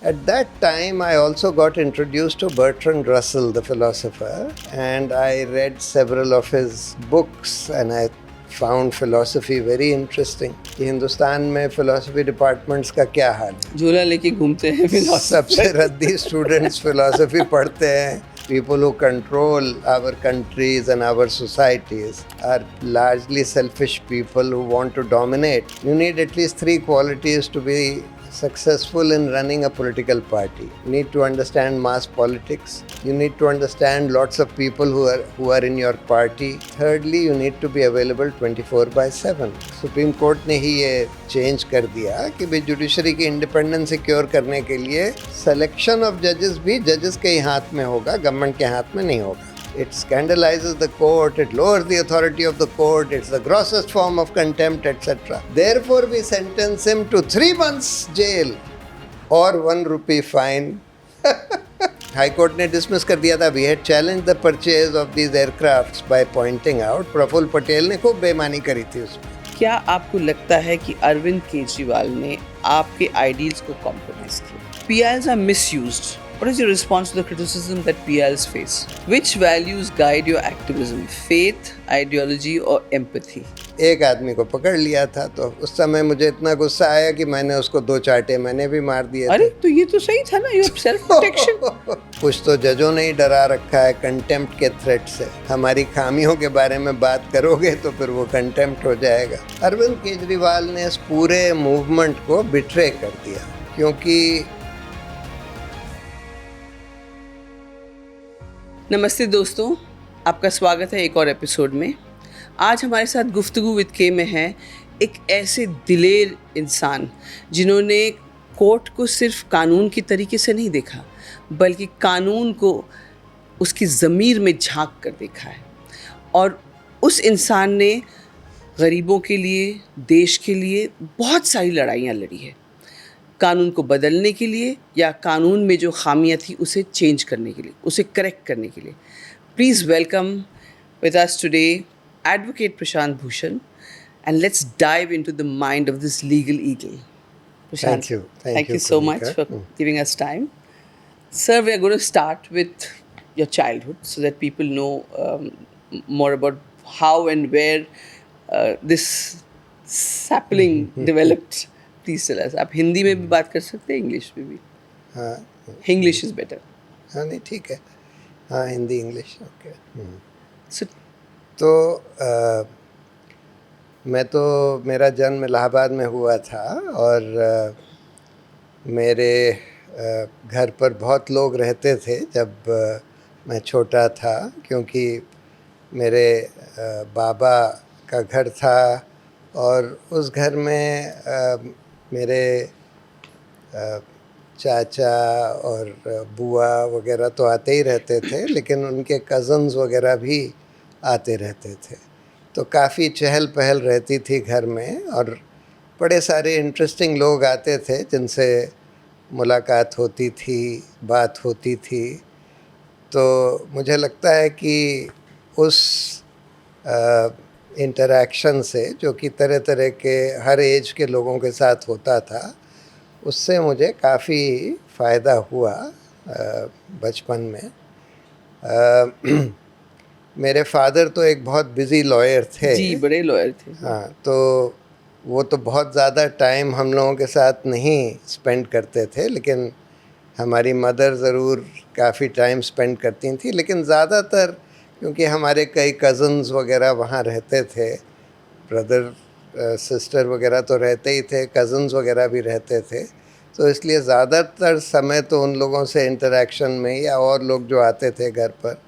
At that time, I also got introduced to Bertrand Russell, the philosopher, and I read several of his books, and I found philosophy very interesting. कि हिंदुस्तान में philosophy departments का क्या हाल है? झोला लेके घूमते हैं सबसे रद्दी students philosophy पढ़ते हैं. People who control our countries and our societies are largely selfish people who want to dominate. You need at least 3 qualities to be successful in running a political party. You need to understand mass politics. You need to understand lots of people who are in your party. Thirdly, you need to be available 24/7. Supreme Court ने ही ये change कर दिया कि भाई judiciary की independence secure करने के लिए सिलेक्शन ऑफ जजेस भी जजेस के ही हाथ में होगा, गवर्नमेंट के हाथ में नहीं होगा. It scandalizes the court, it lowers the authority of the court, it's the grossest form of contempt, etc. Therefore, we sentence him to 3 months jail or 1 rupee fine. High Court ने dismiss कर दिया था. We had challenged the purchase of these aircrafts by pointing out Praful Patel ने खूब बेईमानी करी थी उसमें. क्या आपको लगता है कि अरविंद केजरीवाल ने आपके आइडियल्स को कॉम्प्रोमाइज किया? PILs are misused. What is your response to the criticism that PILs face? Which values guide your activism? Faith, ideology or empathy? एक आदमी को पकड़ लिया था तो उस समय मुझे इतना गुस्सा आया कि मैंने उसको 2 चांटे मैंने भी मार दिए. अरे तो ये तो सही था ना, ये सेल्फ प्रोटेक्शन. कुछ तो जजों ने ही डरा रखा है कंटेम्प्ट के थ्रेट से. हमारी खामियों के बारे में बात करोगे तो फिर वो कंटेम्प्ट हो जाएगा. अरविंद केजरीवाल ने इस पूरे मूवमेंट को बिट्रे कर दिया क्योंकि नमस्ते दोस्तों, आपका स्वागत है एक और एपिसोड में. आज हमारे साथ गुफ्तगू विद के में है एक ऐसे दिलेर इंसान जिन्होंने कोर्ट को सिर्फ कानून की तरीके से नहीं देखा बल्कि कानून को उसकी ज़मीर में झांक कर देखा है. और उस इंसान ने गरीबों के लिए, देश के लिए बहुत सारी लड़ाइयाँ लड़ी है. कानून को बदलने के लिए या कानून में जो खामियां थी उसे चेंज करने के लिए, उसे करेक्ट करने के लिए. Please welcome with us today advocate Prashant Bhushan and let's dive into the mind of this legal eagle. Prashant, thank you so much for giving us time. Sir, we are going to start with your childhood so that people know more about how and where this sapling developed. Please tell us. आप हिंदी में भी बात कर सकते हैं, English में भी. हाँ, इंग्लिश इज बेटर. हाँ नहीं ठीक है. हाँ हिंदी इंग्लिश ओके. So, तो मेरा जन्म इलाहाबाद में हुआ था और मेरे घर पर बहुत लोग रहते थे जब मैं छोटा था क्योंकि मेरे बाबा का घर था और उस घर में मेरे चाचा और बुआ वगैरह तो आते ही रहते थे लेकिन उनके कज़न्स वगैरह भी आते रहते थे. तो काफ़ी चहल पहल रहती थी घर में और बड़े सारे इंटरेस्टिंग लोग आते थे जिनसे मुलाकात होती थी, बात होती थी. तो मुझे लगता है कि उस इंटरैक्शन से जो कि तरह तरह के हर एज के लोगों के साथ होता था उससे मुझे काफ़ी फ़ायदा हुआ बचपन में. मेरे फादर तो एक बहुत बिज़ी लॉयर थे. जी, बड़े लॉयर थे. हाँ, तो वो तो बहुत ज़्यादा टाइम हम लोगों के साथ नहीं स्पेंड करते थे लेकिन हमारी मदर ज़रूर काफ़ी टाइम स्पेंड करती थी. लेकिन ज़्यादातर क्योंकि हमारे कई कज़न्स वगैरह वहाँ रहते थे, ब्रदर सिस्टर वगैरह तो रहते ही थे, कज़न्स वगैरह भी रहते थे, तो इसलिए ज़्यादातर समय तो उन लोगों से इंटरैक्शन में या और लोग जो आते थे घर पर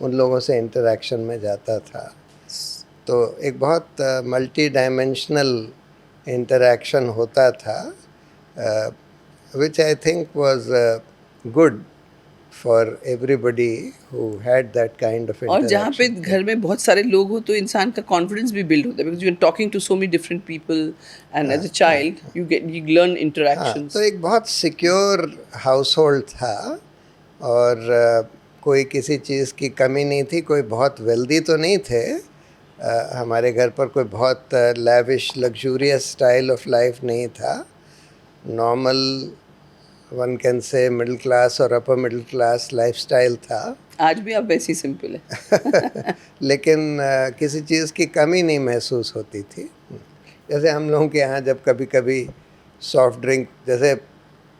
उन लोगों से इंटरैक्शन में जाता था. तो एक बहुत मल्टी डायमेंशनल इंटरैक्शन होता था which I think was good for everybody who had that kind of interaction. और जहाँ पे घर में बहुत सारे लोग हो तो इंसान का कॉन्फिडेंस भी बिल्ड होता है because you are talking to so many different people and as a child you learn interactions. तो एक बहुत सिक्योर हाउसहोल्ड था और कोई किसी चीज़ की कमी नहीं थी. कोई बहुत वेल्दी तो नहीं थे. हमारे घर पर कोई बहुत lavish luxurious style of life नहीं था. Normal one can say middle class और अपर मिडिल क्लास लाइफस्टाइल था। आज भी आप वैसे ही सिंपल है। लेकिन किसी चीज़ की कमी नहीं महसूस होती थी। जैसे हम लोगों के यहाँ जब कभी कभी सॉफ्ट ड्रिंक, जैसे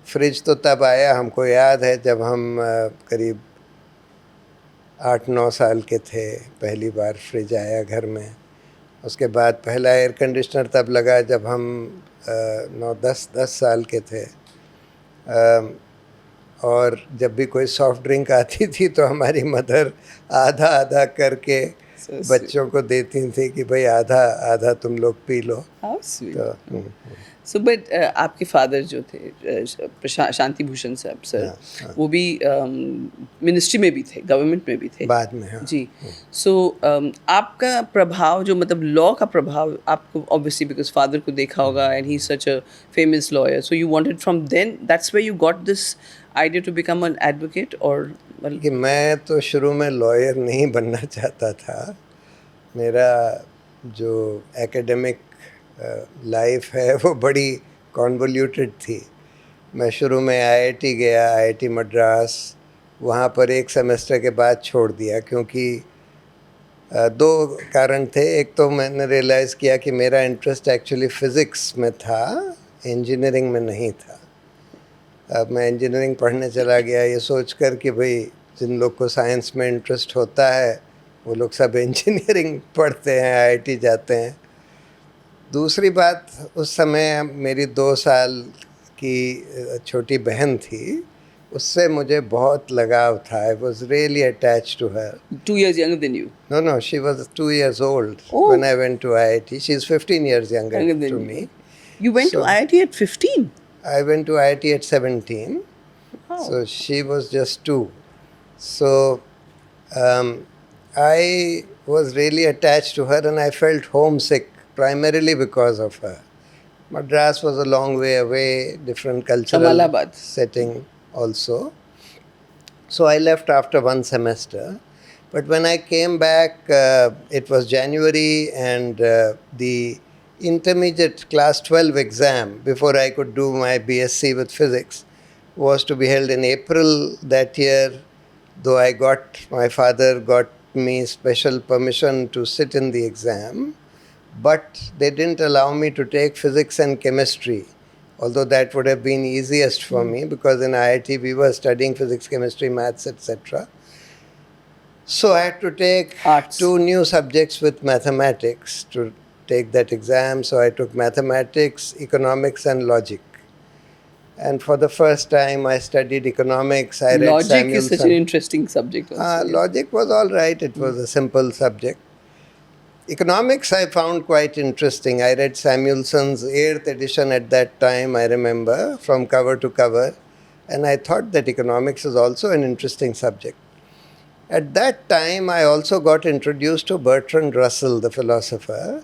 फ्रिज तो तब आया, हमको याद है जब हम करीब 8-9 साल के थे, पहली बार फ्रिज आया घर में। उसके बाद पहला एयर कंडीशनर तब लगा जब हम 9-10 साल के थे। और जब भी कोई सॉफ्ट ड्रिंक आती थी तो हमारी मदर आधा आधा करके बच्चों को देती थी कि भाई आधा आधा तुम लोग पी लो। How sweet. तो सो बट आपके फादर जो थे शांति भूषण साहब सर, वो भी मिनिस्ट्री में भी थे, गवर्नमेंट में भी थे बाद में। हाँ। जी। सो आपका प्रभाव जो मतलब लॉ का प्रभाव आपको ऑब्वियसली बिकॉज फादर को देखा होगा and he such a famous lawyer, so you wanted from then that's where you got this idea to become an advocate और कि मैं तो शुरू में लॉयर नहीं बनना चाहता था। मेरा जो एकेडमिक लाइफ है वो बड़ी कॉन्वोल्यूटेड थी। मैं शुरू में आईआईटी गया, आईआईटी मद्रास, वहाँ पर एक सेमेस्टर के बाद छोड़ दिया क्योंकि दो कारण थे। एक तो मैंने रियलाइज़ किया कि मेरा इंटरेस्ट एक्चुअली फ़िज़िक्स में था, इंजीनियरिंग में नहीं था। अब मैं इंजीनियरिंग पढ़ने चला गया ये सोचकर कि भाई जिन लोग को साइंस में इंटरेस्ट होता है वो लोग सब इंजीनियरिंग पढ़ते हैं, आईआईटी जाते हैं। दूसरी बात, उस समय मेरी 2 साल की छोटी बहन थी, उससे मुझे बहुत लगाव था। I was really attached to her. 2 years younger than you? No, she was 2 years old Oh. when I went to IIT. She's 15 years younger Younger than to you. me. You went to So- IIT at 15? I went to IIT at 17. Wow. So she was just 2. So I was really attached to her and I felt homesick primarily because of her. Madras was a long way away, different cultural Allahabad. setting also. So I left after one semester. But when I came back, it was January and the intermediate class 12 exam before I could do my BSc with physics was to be held in April that year. Though my father got me special permission to sit in the exam, but they didn't allow me to take physics and chemistry, although that would have been easiest for me because in IIT we were studying physics, chemistry, maths, etc. So I had to take Arts. 2 new subjects with mathematics to take that exam. So I took mathematics, economics and logic. And for the first time I studied economics. I read Logic Samuelson. is such an interesting subject also. Logic was all right. It was a simple subject. Economics I found quite interesting. I read Samuelson's 8th edition at that time, I remember, from cover to cover. And I thought that economics is also an interesting subject. At that time, I also got introduced to Bertrand Russell, the philosopher.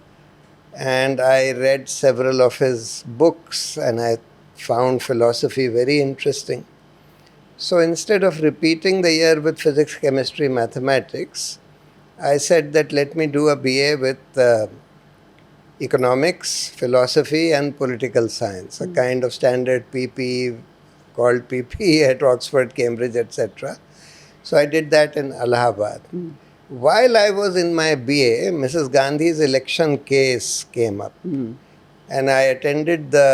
And I read several of his books and I found philosophy very interesting. So instead of repeating the year with physics, chemistry, mathematics, I said that let me do a BA with economics, philosophy and political science, a kind of standard PP called PP at Oxford, Cambridge, etc. So I did that in Allahabad. While I was in my BA, Mrs. Gandhi's election case came up. And I attended the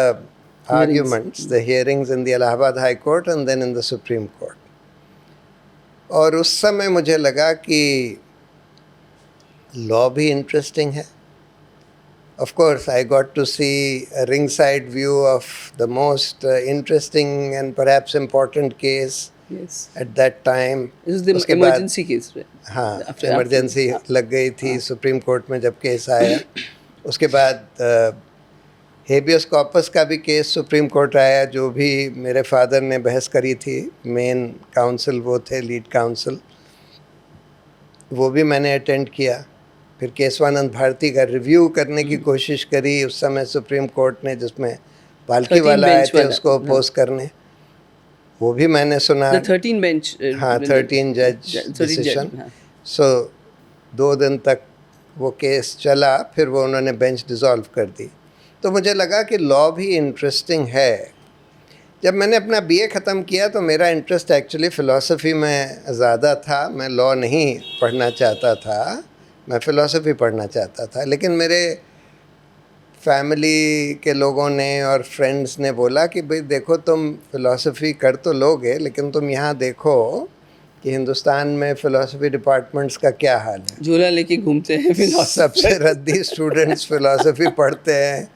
arguments, the hearings in the Allahabad High Court and then in the Supreme Court. और उस समय मुझे लगा कि law भी interesting है. Of course, I got to see a ringside view of the most interesting and perhaps important case Yes. at that time. This is the उसके बाद- emergency case, right? हाँ, After- इमरजेंसी लग गई थी supreme court में जब case आया. उसके बाद हेबियस कॉर्पस का भी केस सुप्रीम कोर्ट आया, जो भी मेरे फादर ने बहस करी थी. मेन काउंसिल वो थे, लीड काउंसिल, वो भी मैंने अटेंड किया. फिर केशवानंद भारती का रिव्यू करने की कोशिश करी उस समय सुप्रीम कोर्ट ने, जिसमें पालकी 13 वाला आए bench थे वाला, उसको अपोज करने. वो भी मैंने सुना. The 13 bench. हाँ, 13 जज 13 डिसीजन. judge, हाँ. सो 2 दिन तक वो केस चला, फिर वो उन्होंने बेंच डिसॉल्व कर दी. तो मुझे लगा कि लॉ भी इंटरेस्टिंग है. जब मैंने अपना बीए ख़त्म किया तो मेरा इंटरेस्ट एक्चुअली फ़िलासफ़ी में ज़्यादा था. मैं लॉ नहीं पढ़ना चाहता था, मैं फ़िलासफ़ी पढ़ना चाहता था. लेकिन मेरे फैमिली के लोगों ने और फ्रेंड्स ने बोला कि भाई देखो, तुम फ़िलासफ़ी कर तो लोगे, लेकिन तुम यहाँ देखो कि हिंदुस्तान में फ़िलासफ़ी डिपार्टमेंट्स का क्या हाल है. झोला लेके घूमते हैं सबसे रद्दी स्टूडेंट्स फ़िलासफ़ी पढ़ते हैं,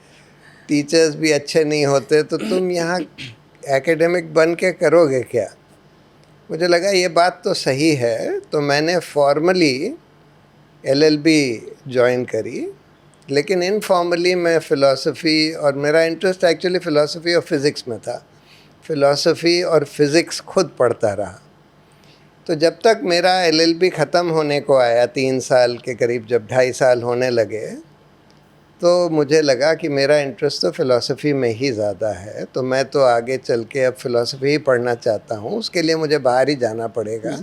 टीचर्स भी अच्छे नहीं होते, तो तुम यहाँ एकेडमिक बन के करोगे क्या. मुझे लगा ये बात तो सही है, तो मैंने फॉर्मली एलएलबी ज्वाइन करी. लेकिन इनफॉर्मली मैं फ़िलासफ़ी, और मेरा इंटरेस्ट एक्चुअली फ़िलासफ़ी और फ़िज़िक्स में था, फ़िलासफ़ी और फ़िज़िक्स खुद पढ़ता रहा. तो जब तक मेरा एलएलबी ख़त्म होने को आया 3 साल के करीब, जब 2.5 साल होने लगे, तो मुझे लगा कि मेरा इंटरेस्ट तो फ़िलासफ़ी में ही ज़्यादा है, तो मैं तो आगे चल के अब फ़िलासफ़ी ही पढ़ना चाहता हूँ. उसके लिए मुझे बाहर ही जाना पड़ेगा,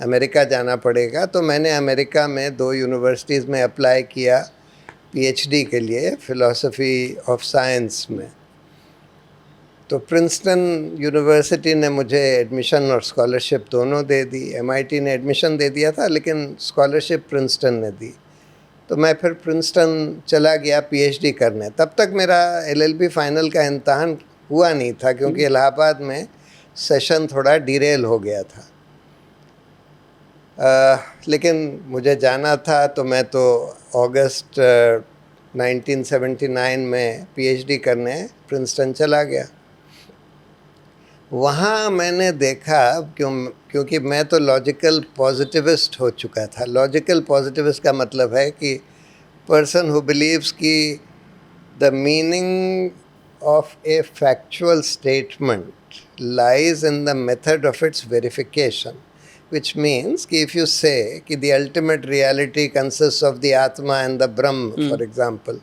अमेरिका जाना पड़ेगा. तो मैंने अमेरिका में 2 यूनिवर्सिटीज़ में अप्लाई किया पीएचडी के लिए, फ़िलासफ़ी ऑफ साइंस में. तो प्रिंसटन यूनिवर्सिटी ने मुझे एडमिशन और स्कॉलरशिप दोनों दे दी. एमआईटी ने एडमिशन दे दिया था, लेकिन स्कॉलरशिप प्रिंसटन ने दी. तो मैं फिर प्रिंसटन चला गया पीएचडी करने. तब तक मेरा एलएलबी फाइनल का इम्तहान हुआ नहीं था, क्योंकि इलाहाबाद में सेशन थोड़ा डिरेल हो गया था. लेकिन मुझे जाना था, तो मैं तो अगस्त 1979 में पीएचडी करने प्रिंसटन चला गया. वहाँ मैंने देखा, क्योंकि मैं तो लॉजिकल पॉजिटिविस्ट हो चुका था. लॉजिकल पॉजिटिविस्ट का मतलब है कि पर्सन हु बिलीव्स कि the meaning of A factual statement lies in the method of its verification. Which means कि if you say कि the ultimate reality consists of the Atma and the Brahm, for example,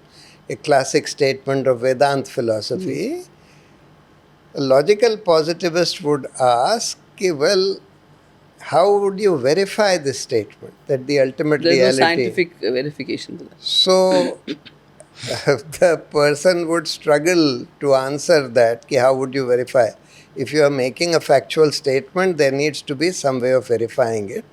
a classic statement of Vedant philosophy, a logical positivist would ask कि well, how would you verify this statement that the ultimate There's reality? no scientific verification to that. So the person would struggle to answer that कि how would you verify? If you are making a factual statement, there needs to be some way of verifying it.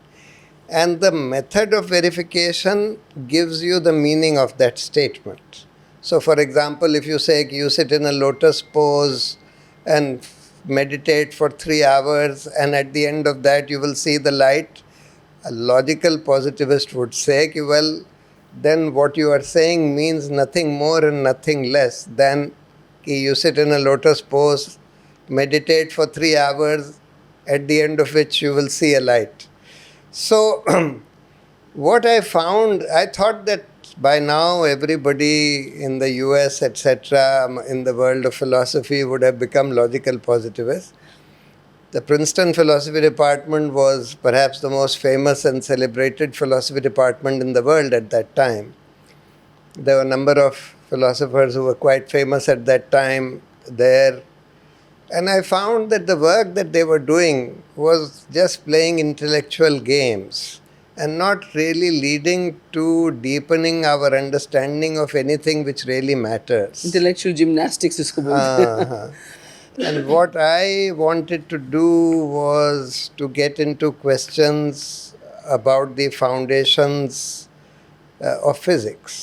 And the method of verification gives you the meaning of that statement. So for example, if you say you sit in a lotus pose and meditate for 3 hours, and at the end of that you will see the light, a logical positivist would say, well, then what you are saying means nothing more and nothing less than you sit in a lotus pose, meditate for 3 hours, at the end of which you will see a light. So what I found, I thought that by now everybody in the US, etc., in the world of philosophy would have become logical positivists. The Princeton Philosophy Department was perhaps the most famous and celebrated philosophy department in the world at that time. There were a number of philosophers who were quite famous at that time there. And I found that the work that they were doing was just playing intellectual games and not really leading to deepening our understanding of anything which really matters. Intellectual gymnastics इसको बोलते हैं. And what I wanted to do was to get into questions about the foundations of physics.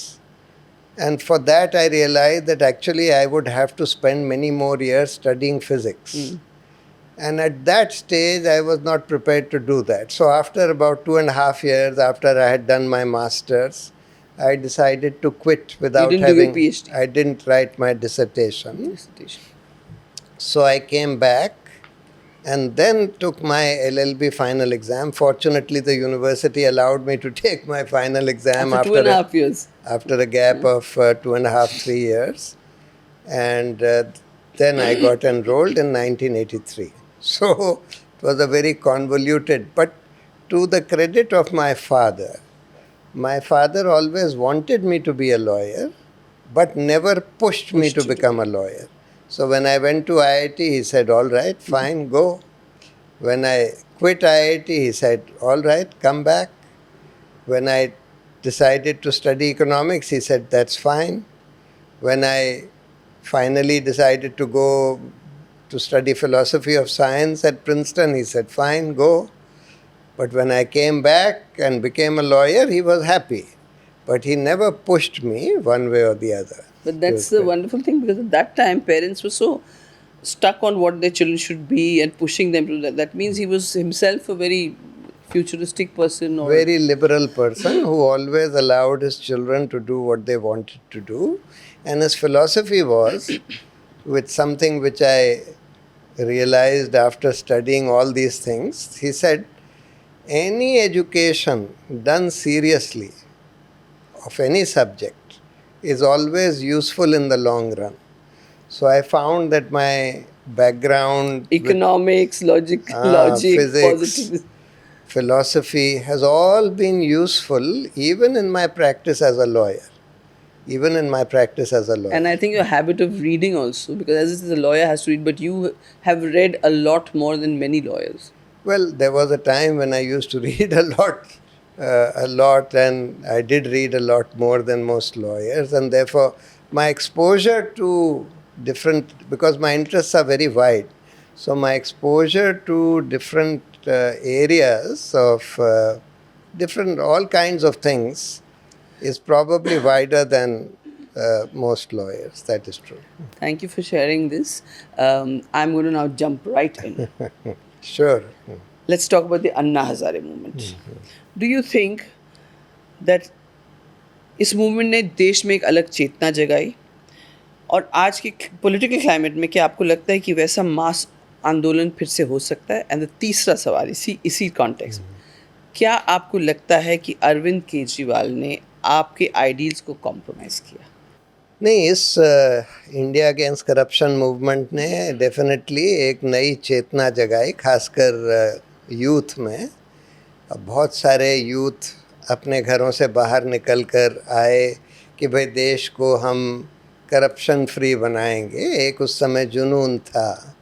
And for that I realized that actually I would have to spend many more years studying physics. And at that stage I was not prepared to do that. So after about 2.5 years after I had done my master's, I decided to quit without You didn't do your PhD? I didn't write my dissertation. So I came back and then took my LLB final exam. Fortunately, the university allowed me to take my final exam after 2.5 years. After a gap of 2.5, 3 years. And then I got enrolled in 1983. So it was a very convoluted, but to the credit of my father always wanted me to be a lawyer, but never pushed me to become a lawyer. So when I went to IIT, he said, all right, fine, go. When I quit IIT, he said, all right, come back. When I decided to study economics, he said, that's fine. When I finally decided to go to study philosophy of science at Princeton. He said, fine, go. But when I came back and became a lawyer, he was happy. But he never pushed me one way or the other. But that's the wonderful thing, because at that time parents were so stuck on what their children should be and pushing them to that. That means he was himself a very futuristic person, or Very liberal person who always allowed his children to do what they wanted to do. And his philosophy was, with something which I realized after studying all these things, he said, any education done seriously of any subject is always useful in the long run. So I found that my background with economics, logic, physics, positivism. philosophy has all been useful even in my practice as a lawyer. Even in my practice as a lawyer. And I think your habit of reading also, because as a lawyer has to read, but you have read a lot more than many lawyers. Well, there was a time when I used to read a lot, and I did read a lot more than most lawyers, and therefore my exposure to different, because my interests are very wide, so my exposure to different areas of different, all kinds of things is probably wider than most lawyers. That is true. Thank you for sharing this. I'm going to now jump right in. Sure. Let's talk about the Anna Hazare movement. Do you think that इस movement ने देश में एक अलग चेतना जगाई, और आज के पॉलिटिकल क्लाइमेट में क्या आपको लगता है कि वैसा मास आंदोलन फिर से हो सकता है? एंड तीसरा सवाल इसी कॉन्टेक्स्ट में, क्या आपको लगता है कि अरविंद केजरीवाल ने आपके आइडियल्स को कॉम्प्रोमाइज़ किया? नहीं, इस इंडिया अगेंस्ट करप्शन मूवमेंट ने डेफिनेटली एक नई चेतना जगाई, खासकर यूथ में. अब बहुत सारे यूथ अपने घरों से बाहर निकल कर आए कि भाई देश को हम करप्शन फ्री बनाएंगे. एक उस समय जुनून था.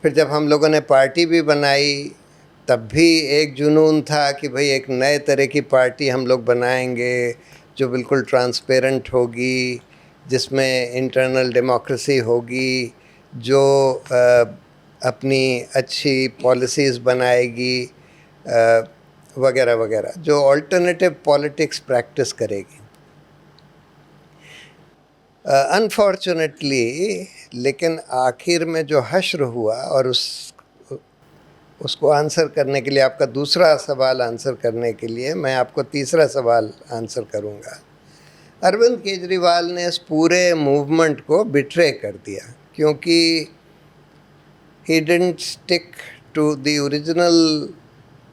फिर जब हम लोगों ने पार्टी भी बनाई तब भी एक जुनून था कि भाई एक नए तरह की पार्टी हम लोग बनाएंगे जो बिल्कुल ट्रांसपेरेंट होगी, जिसमें इंटरनल डेमोक्रेसी होगी, जो अपनी अच्छी पॉलिसीज़ बनाएगी, वगैरह वगैरह, जो अल्टरनेटिव पॉलिटिक्स प्रैक्टिस करेगी. अनफॉर्चुनेटली लेकिन आखिर में जो हश्र हुआ, और उसको आंसर करने के लिए, आपका दूसरा सवाल आंसर करने के लिए मैं आपको तीसरा सवाल आंसर करूंगा. अरविंद केजरीवाल ने इस पूरे मूवमेंट को बिट्रे कर दिया, क्योंकि he didn't stick to the original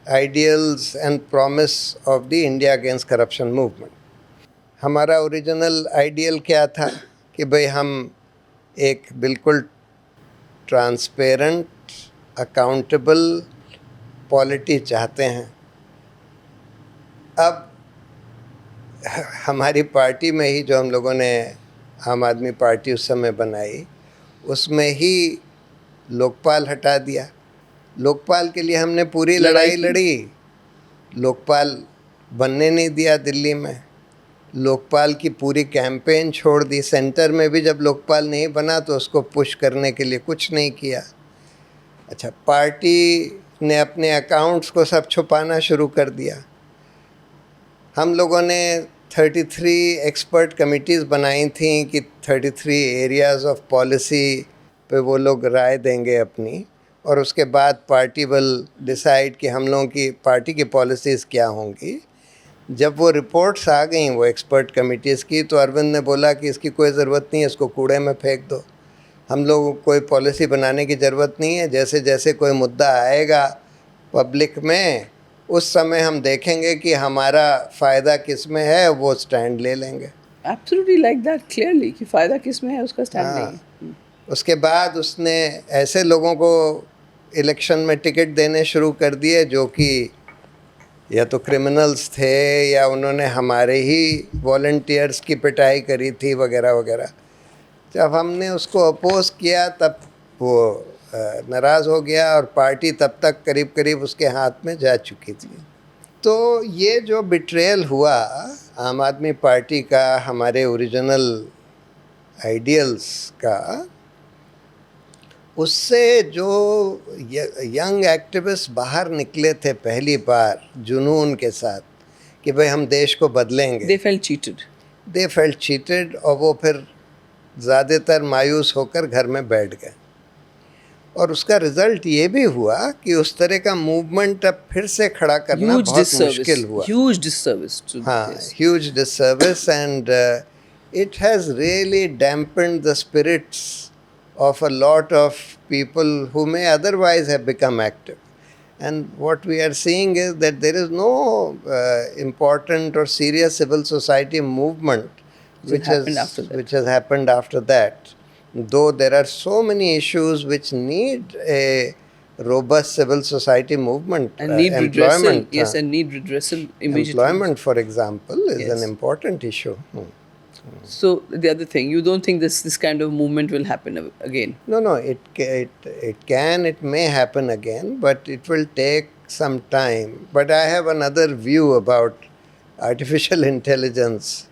ideals and promise of the India against corruption movement. हमारा ओरिजिनल आइडियल क्या था कि भाई हम एक बिल्कुल ट्रांसपेरेंट, अकाउंटेबल पॉलिटी चाहते हैं. अब हमारी पार्टी में ही, जो हम लोगों ने आम आदमी पार्टी उस समय बनाई, उसमें ही लोकपाल हटा दिया. लोकपाल के लिए हमने पूरी लड़ाई लड़ी. लोकपाल बनने नहीं दिया दिल्ली में. लोकपाल की पूरी कैंपेन छोड़ दी. सेंटर में भी जब लोकपाल नहीं बना तो उसको पुश करने के लिए कुछ नहीं किया. अच्छा, पार्टी ने अपने अकाउंट्स को सब छुपाना शुरू कर दिया. हम लोगों ने 33 एक्सपर्ट कमिटीज़ बनाई थी कि 33 एरियाज़ ऑफ पॉलिसी पे वो लोग राय देंगे अपनी, और उसके बाद पार्टी विल डिसाइड कि हम लोगों की पार्टी की पॉलिसीज़ क्या होंगी. जब वो रिपोर्ट्स आ गई वो एक्सपर्ट कमिटीज़ की, तो अरविंद ने बोला कि इसकी कोई ज़रूरत नहीं है, इसको कूड़े में फेंक दो. हम लोग कोई पॉलिसी बनाने की ज़रूरत नहीं है. जैसे जैसे कोई मुद्दा आएगा पब्लिक में, उस समय हम देखेंगे कि हमारा फ़ायदा किस में है, वो स्टैंड ले लेंगे. एब्सोल्युटली लाइक दैट, क्लियरली, कि फ़ायदा किस में है उसका स्टैंड नहीं है. उसके बाद उसने ऐसे लोगों को इलेक्शन में टिकट देने शुरू कर दिए जो कि या तो क्रिमिनल्स थे या उन्होंने हमारे ही वॉलंटियर्स की पिटाई करी थी, वगैरह वगैरह. जब हमने उसको अपोज किया तब वो नाराज़ हो गया, और पार्टी तब तक करीब करीब उसके हाथ में जा चुकी थी. तो ये जो बिट्रेयल हुआ आम आदमी पार्टी का, हमारे ओरिजिनल आइडियल्स का, उससे जो यंग एक्टिविस्ट बाहर निकले थे पहली बार जुनून के साथ कि भाई हम देश को बदलेंगे, They felt cheated. They felt cheated और वो फिर ज़्यादातर मायूस होकर घर में बैठ गए। और उसका रिजल्ट ये भी हुआ कि उस तरह का मूवमेंट अब फिर से खड़ा करना Huge बहुत disservice. मुश्किल हुआ। Huge disservice to हाँ, this. huge disservice, and it has really dampened the spirits of a lot of people who may otherwise have become active. And what we are seeing is that there is no important or serious civil society movement Which happened after that. which has happened after that. Though there are so many issues which need a robust civil society movement, And need redressal. employment, Yes, and need redressal immediately. employment, for example, is Yes. an important issue. So the other thing, you don't think this kind of movement will happen again? No, it may happen again, but it will take some time. But I have another view about artificial intelligence.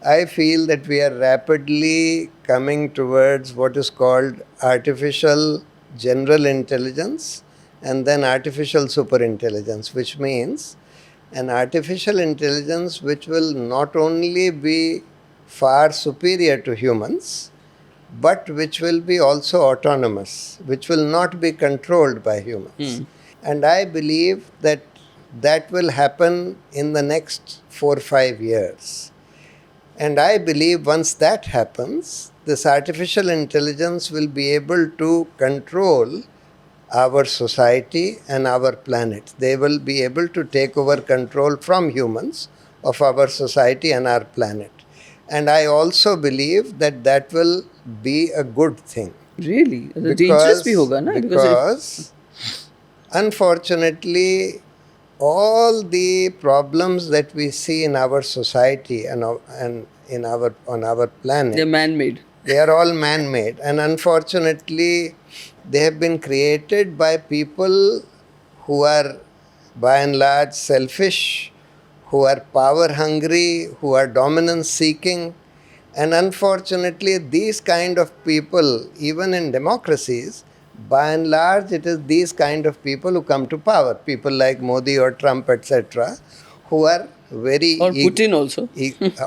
I feel that we are rapidly coming towards what is called artificial general intelligence and then artificial superintelligence, which means an artificial intelligence which will not only be far superior to humans, but which will be also autonomous, which will not be controlled by humans. And I believe that that will happen in the next 4-5 years. And I believe once that happens, this artificial intelligence will be able to control our society and our planet. They will be able to take over control from humans of our society and our planet. And I also believe that that will be a good thing. Really? Dangerous bhi hoga na? Because unfortunately, all the problems that we see in our society and in on our planet, they're man-made. they are all man-made, and unfortunately they have been created by people who are by and large selfish, who are power hungry, who are dominance seeking. And unfortunately these kind of people, even in democracies, by and large it is these kind of people who come to power, people like Modi or Trump, etc., who are very Or Putin also.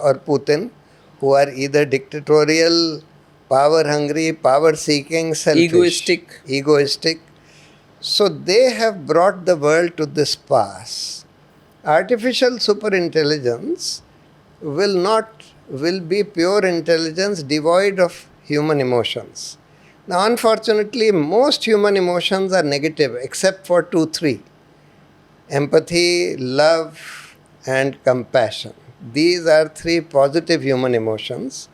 or Putin, who are either dictatorial, power hungry, power seeking, selfish, egoistic. So they have brought the world to this pass. Artificial superintelligence will be pure intelligence devoid of human emotions. Now, unfortunately, most human emotions are negative except for 2-3: empathy, love, and compassion. These are 3 positive human emotions.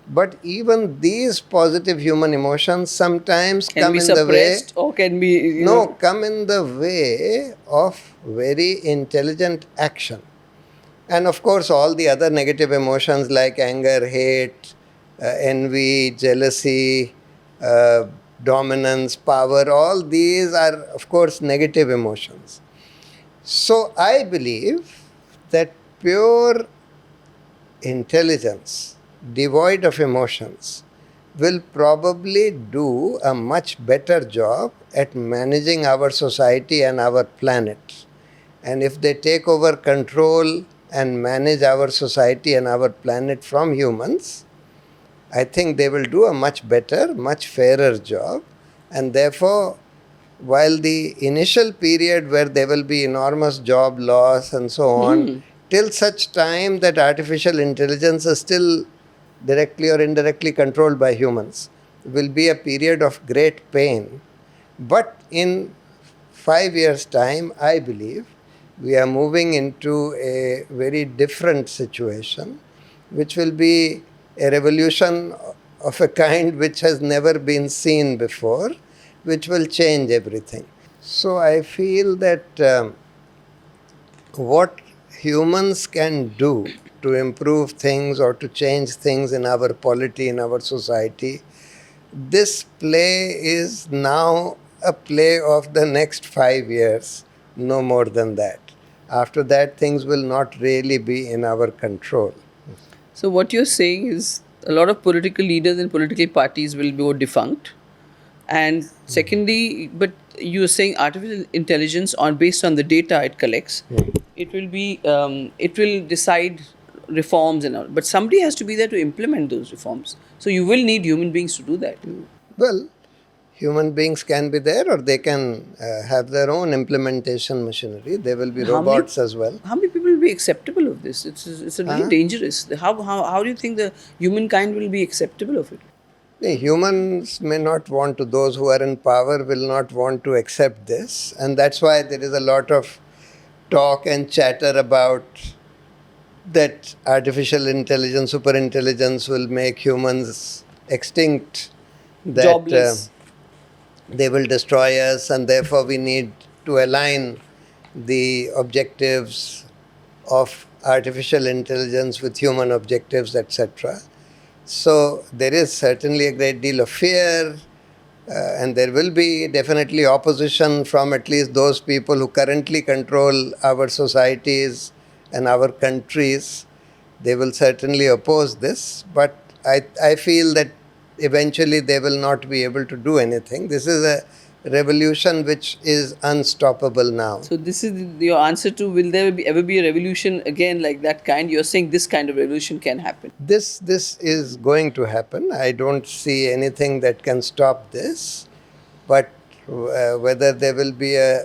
But even these positive human emotions sometimes come in the way. Or can be Come in the way of very intelligent action. And of course, all the other negative emotions like anger, hate, envy, jealousy, dominance, power, all these are, of course, negative emotions. So I believe that pure intelligence, devoid of emotions, will probably do a much better job at managing our society and our planet. And if they take over control and manage our society and our planet from humans, I think they will do a much better, much fairer job. And therefore, while the initial period where there will be enormous job loss and so on, till such time that artificial intelligence is still directly or indirectly controlled by humans, will be a period of great pain. But in 5 years' time, I believe, we are moving into a very different situation, which will be a revolution of a kind which has never been seen before, which will change everything. So I feel that what humans can do to improve things or to change things in our polity, in our society, this play is now a play of the next 5 years, no more than that. After that, things will not really be in our control. So what you're saying is a lot of political leaders and political parties will go defunct. And secondly, but you're saying artificial intelligence on based on the data it collects, it will be it will decide reforms and all. But somebody has to be there to implement those reforms. So you will need human beings to do that. Well, human beings can be there, or they can have their own implementation machinery. There will be How many- robots as well. How many people will be acceptable of this? It's a really dangerous. How do you think the humankind will be acceptable of it? Humans may not want to, those who are in power will not want to accept this. And that's why there is a lot of talk and chatter about that artificial intelligence, super intelligence will make humans extinct, that Jobless. they will destroy us, and therefore we need to align the objectives of artificial intelligence with human objectives, etc. So there is certainly a great deal of fear, and there will be definitely opposition from at least those people who currently control our societies and our countries. They will certainly oppose this, but I feel that eventually they will not be able to do anything. This is a revolution which is unstoppable now. So this is your answer to will there ever be a revolution again like that kind? You're saying this kind of revolution can happen. This is going to happen. I don't see anything that can stop this, but whether there will be a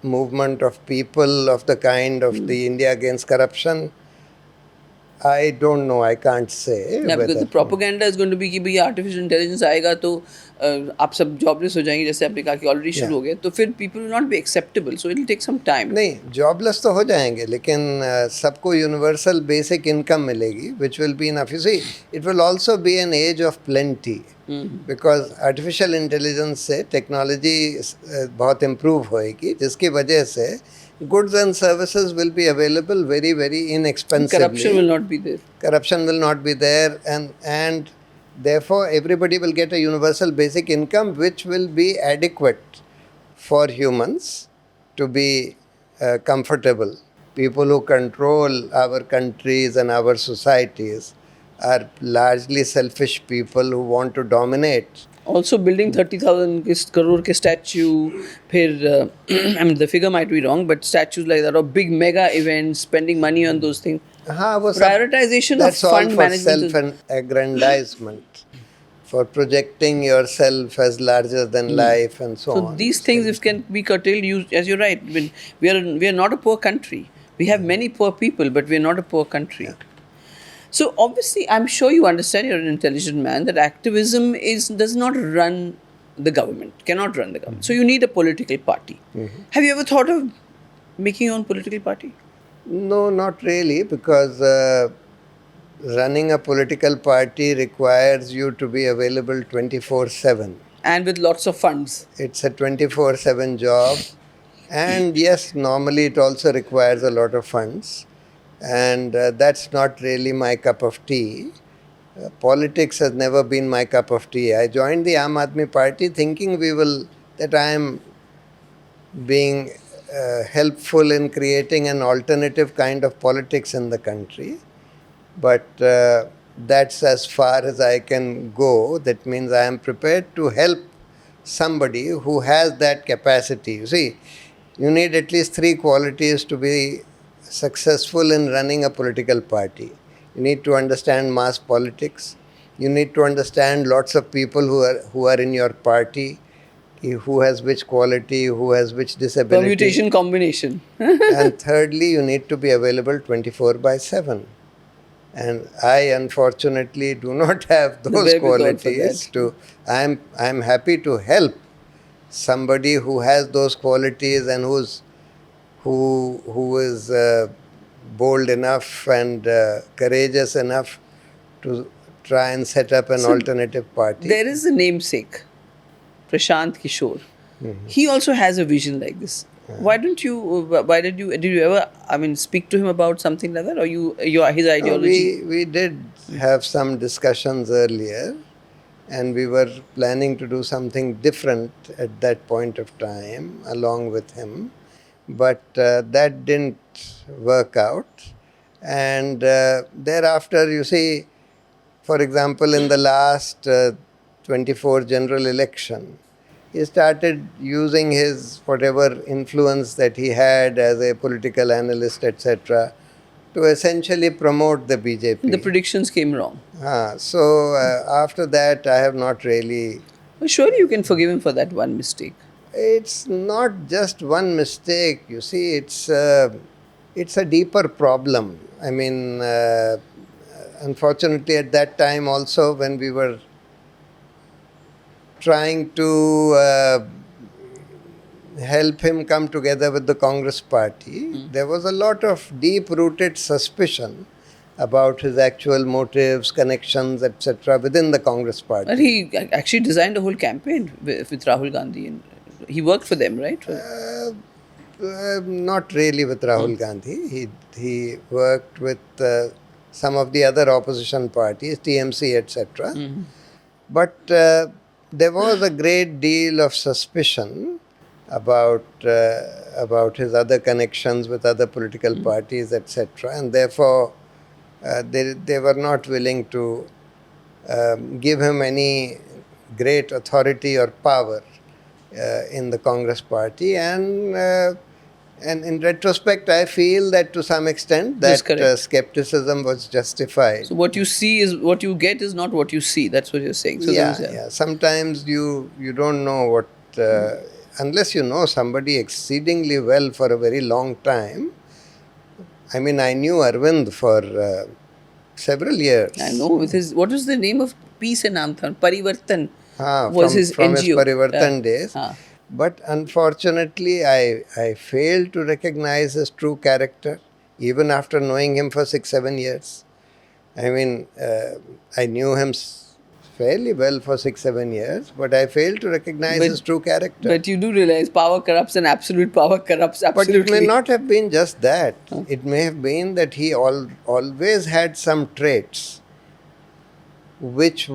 movement of people of the kind of the India Against Corruption, I don't know. I can't say. Yeah, because whether- the propaganda is going to be कि भैया artificial intelligence आएगा तो आप सब jobless हो जाएंगे, जैसे आपने कहा कि already शुरू हो गया, तो फिर people will not be acceptable, so it will take some time. नहीं, जॉबलेस तो हो जाएंगे, लेकिन सबको यूनिवर्सल बेसिक इनकम मिलेगी, which will be enough. You see, it will also be an age of plenty, because artificial intelligence से technology बहुत improve होएगी, जिसकी वजह से goods and services will be available very, very inexpensively. Corruption will not be there. Corruption will not be there, and therefore everybody will get a universal basic income which will be adequate for humans to be comfortable. People who control our countries and our societies are largely selfish people who want to dominate. Also building 30,000 crore के statue, फिर I mean the figure might be wrong, but statues like that or big mega events, spending money on those things. हाँ, वो सब, Prioritization that's of all fund for management. self-aggrandizement, for projecting yourself as larger than life and so So on. these things, if can be curtailed, you, as you're right, when we are not a poor country. We have many poor people, but we are not a poor country. So obviously, I'm sure you understand. You're an intelligent man. That activism does not run the government. Cannot run the government. So you need a political party. Have you ever thought of making your own political party? No, not really, because running a political party requires you to be available 24/7. And with lots of funds. It's a 24/7 job. And yes, normally it also requires a lot of funds. And that's not really my cup of tea. Politics has never been my cup of tea. I joined the Aam Aadmi Party thinking that I am being helpful in creating an alternative kind of politics in the country. But that's as far as I can go. That means I am prepared to help somebody who has that capacity. You see, you need at least 3 qualities to be successful in running a political party. You need to understand mass politics. You need to understand lots of people who are in your party, who has which quality, who has which disability. Permutation combination. And thirdly, you need to be available 24/7. And I unfortunately do not have those wherewithal for qualities. I'm happy to help somebody who has those qualities and who is bold enough and courageous enough to try and set up an alternative party. There is a namesake, Prashant Kishore. He also has a vision like this. Why did you ever, speak to him about something like that, or his ideology? We did have some discussions earlier, and we were planning to do something different at that point of time along with him, but that didn't work out. And thereafter, you see, for example, in the last 24 general election, he started using his whatever influence that he had as a political analyst, etc., to essentially promote the BJP. The predictions came wrong. So after that, I have not really. Well, surely you can forgive him for that one mistake. It's not just one mistake. You see, it's a deeper problem. I mean, unfortunately, at that time also, when we were trying to help him come together with the Congress party, there was a lot of deep-rooted suspicion about his actual motives, connections, etc. within the Congress party. But he actually designed a whole campaign with Rahul Gandhi, and he worked for them, right? Not really with Rahul Gandhi. He worked with some of the other opposition parties, TMC, etc. But there was a great deal of suspicion about his other connections with other political parties, etc. And therefore, they were not willing to give him any great authority or power in the Congress party. And in retrospect, I feel that to some extent That's that correct. skepticism was justified. So what you see is what you get is not what you see. That's what you're saying. So Yeah. Sometimes you don't know what, unless you know somebody exceedingly well for a very long time. I mean, I knew Arvind for several years. I know with his, what was the name of piece and naam tha? Parivartan was from his from his NGO. Parivartan days. हाँ. But unfortunately, I failed to recognize his true character, even after knowing him for 6-7 years. I mean, I knew him fairly well for 6-7 years, but I failed to recognize his true character. But you do realize power corrupts and absolute power corrupts But absolutely. it may not have been just that. It may have been that he always had some traits which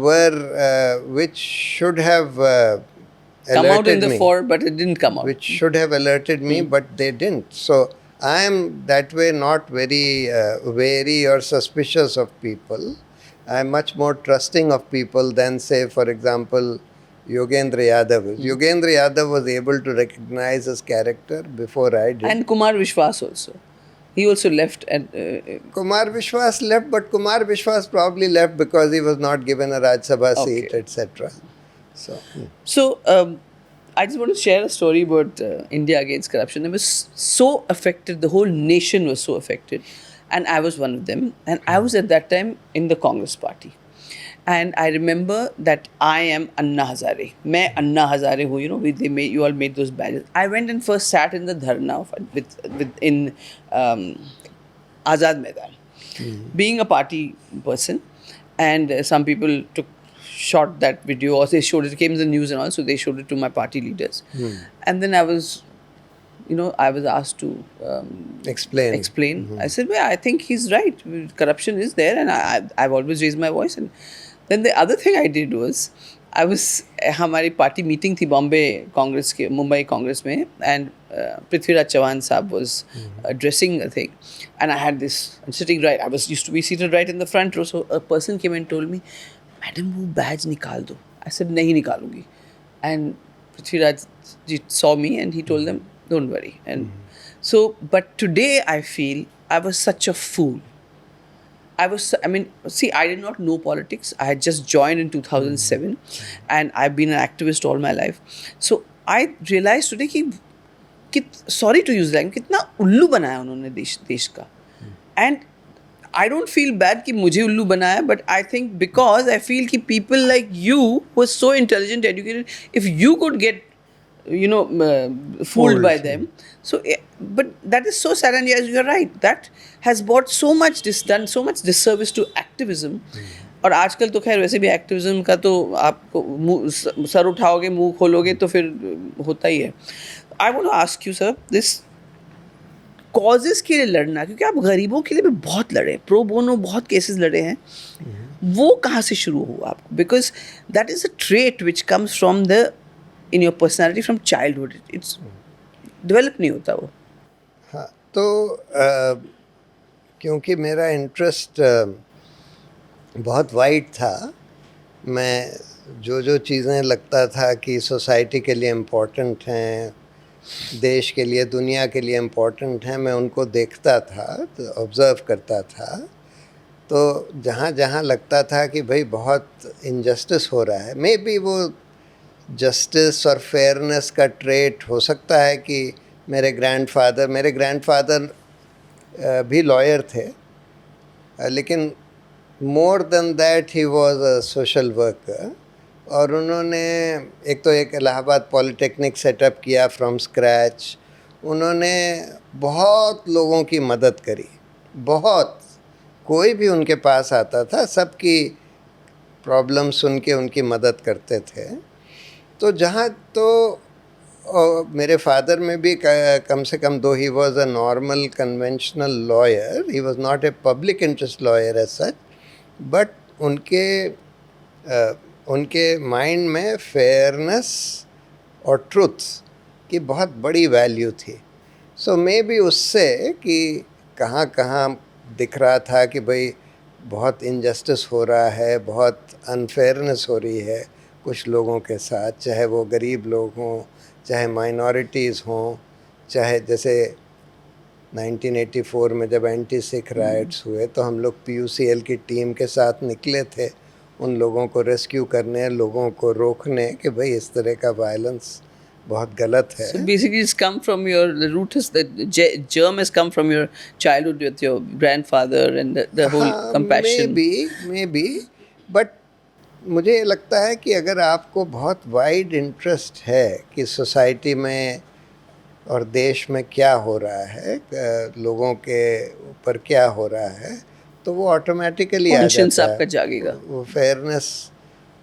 should have come out in alerted the me. fore, but it didn't come out. Which should have alerted me, but they didn't. So I am that way not very wary or suspicious of people. I am much more trusting of people than, say, for example, Yogendra Yadav. Yogendra Yadav was able to recognize his character before I did. And Kumar Vishwas also. He also left. And Kumar Vishwas left, but Kumar Vishwas probably left because he was not given a Rajya Sabha seat, etc. So, I just want to share a story about India against corruption. It was so affected, the whole nation was so affected. And I was one of them. And I was at that time in the Congress party. And I remember that I am Anna Hazare. मैं Anna Hazare हूँ, you know, you all made those badges. I went and first sat in the dharna in Azad Maidan, being a party person. And some people shot that video, or they showed it, came in the news and all, so they showed it to my party leaders. And then I was asked to explain. I said, well, I think he's right. Corruption is there, and I've always raised my voice. And then the other thing I did was, हमारी party meeting थी Bombay Congress के, Mumbai Congress में, and Prithviraj Chavan साहब was addressing a thing, and I had this, I'm sitting right, I used to be seated right in the front row, so a person came and told me, Madam, वो badge निकाल दो. I said, नहीं निकालूंगी. And Prithviraj ji saw me and he told them, don't worry. And so, but today I feel I was such a fool. I did not know politics. I had just joined in 2007 and I've been an activist all my life. So I realized today sorry to use that, कितना उल्लू बनाया उन्होंने देश का. And I don't feel bad कि मुझे उल्लू बनाया, but I think because I feel कि people like you who are so intelligent, educated, if you could get, fooled by them. So, but that is so sad, and yes, you're right. That has done so much disservice to activism. और आजकल तो खैर वैसे भी activism का तो आपको sir उठाओगे, मुंह खोलोगे तो फिर होता ही है. I want to ask you, sir, this causes के लिए लड़ना, क्योंकि आप गरीबों के लिए भी बहुत लड़े, प्रो बोनो बहुत केसेस लड़े हैं, वो कहाँ से शुरू हुआ आपको? Because that is a trait which comes from the in your personality from childhood. It's develop नहीं होता वो. हाँ, तो क्योंकि मेरा इंटरेस्ट बहुत वाइड था, मैं जो चीज़ें लगता था कि सोसाइटी के लिए इम्पोर्टेंट हैं, देश के लिए, दुनिया के लिए इम्पोर्टेंट हैं, मैं उनको देखता था, तो ऑब्ज़र्व करता था। तो जहाँ जहाँ लगता था कि भाई बहुत इनजस्टिस हो रहा है, मे बी वो जस्टिस और फेयरनेस का ट्रेट हो सकता है कि मेरे ग्रैंडफादर भी लॉयर थे, लेकिन more than that he was a social worker. और उन्होंने एक इलाहाबाद पॉलिटेक्निक सेटअप किया फ्रॉम स्क्रैच। उन्होंने बहुत लोगों की मदद करी, बहुत। कोई भी उनके पास आता था, सबकी प्रॉब्लम सुन के उनकी मदद करते थे। तो मेरे फादर में भी कम से कम, दो ही was a normal conventional lawyer, he was not a public interest lawyer as such, but उनके माइंड में फेयरनेस और ट्रुथ की बहुत बड़ी वैल्यू थी। सो मे बी उससे कि कहाँ कहाँ दिख रहा था कि भाई बहुत इनजस्टिस हो रहा है, बहुत अनफेयरनेस हो रही है कुछ लोगों के साथ, चाहे वो गरीब लोग हों, चाहे माइनॉरिटीज़ हों, चाहे जैसे 1984 में जब एंटी सिख राइट्स हुए तो हम लोग PUCL की टीम के साथ निकले थे उन लोगों को रेस्क्यू करने, लोगों को रोकने कि भाई इस तरह का वायलेंस बहुत गलत है। So basically, it's come from the root is germ has come from your childhood with your grandfather and the whole compassion. May be but मुझे लगता है कि अगर आपको बहुत वाइड इंटरेस्ट है कि सोसाइटी में और देश में क्या हो रहा है, लोगों के ऊपर क्या हो रहा है, तो वो ऑटोमेटिकली आ जाता है, आपका जागेगा। वो फेयरनेस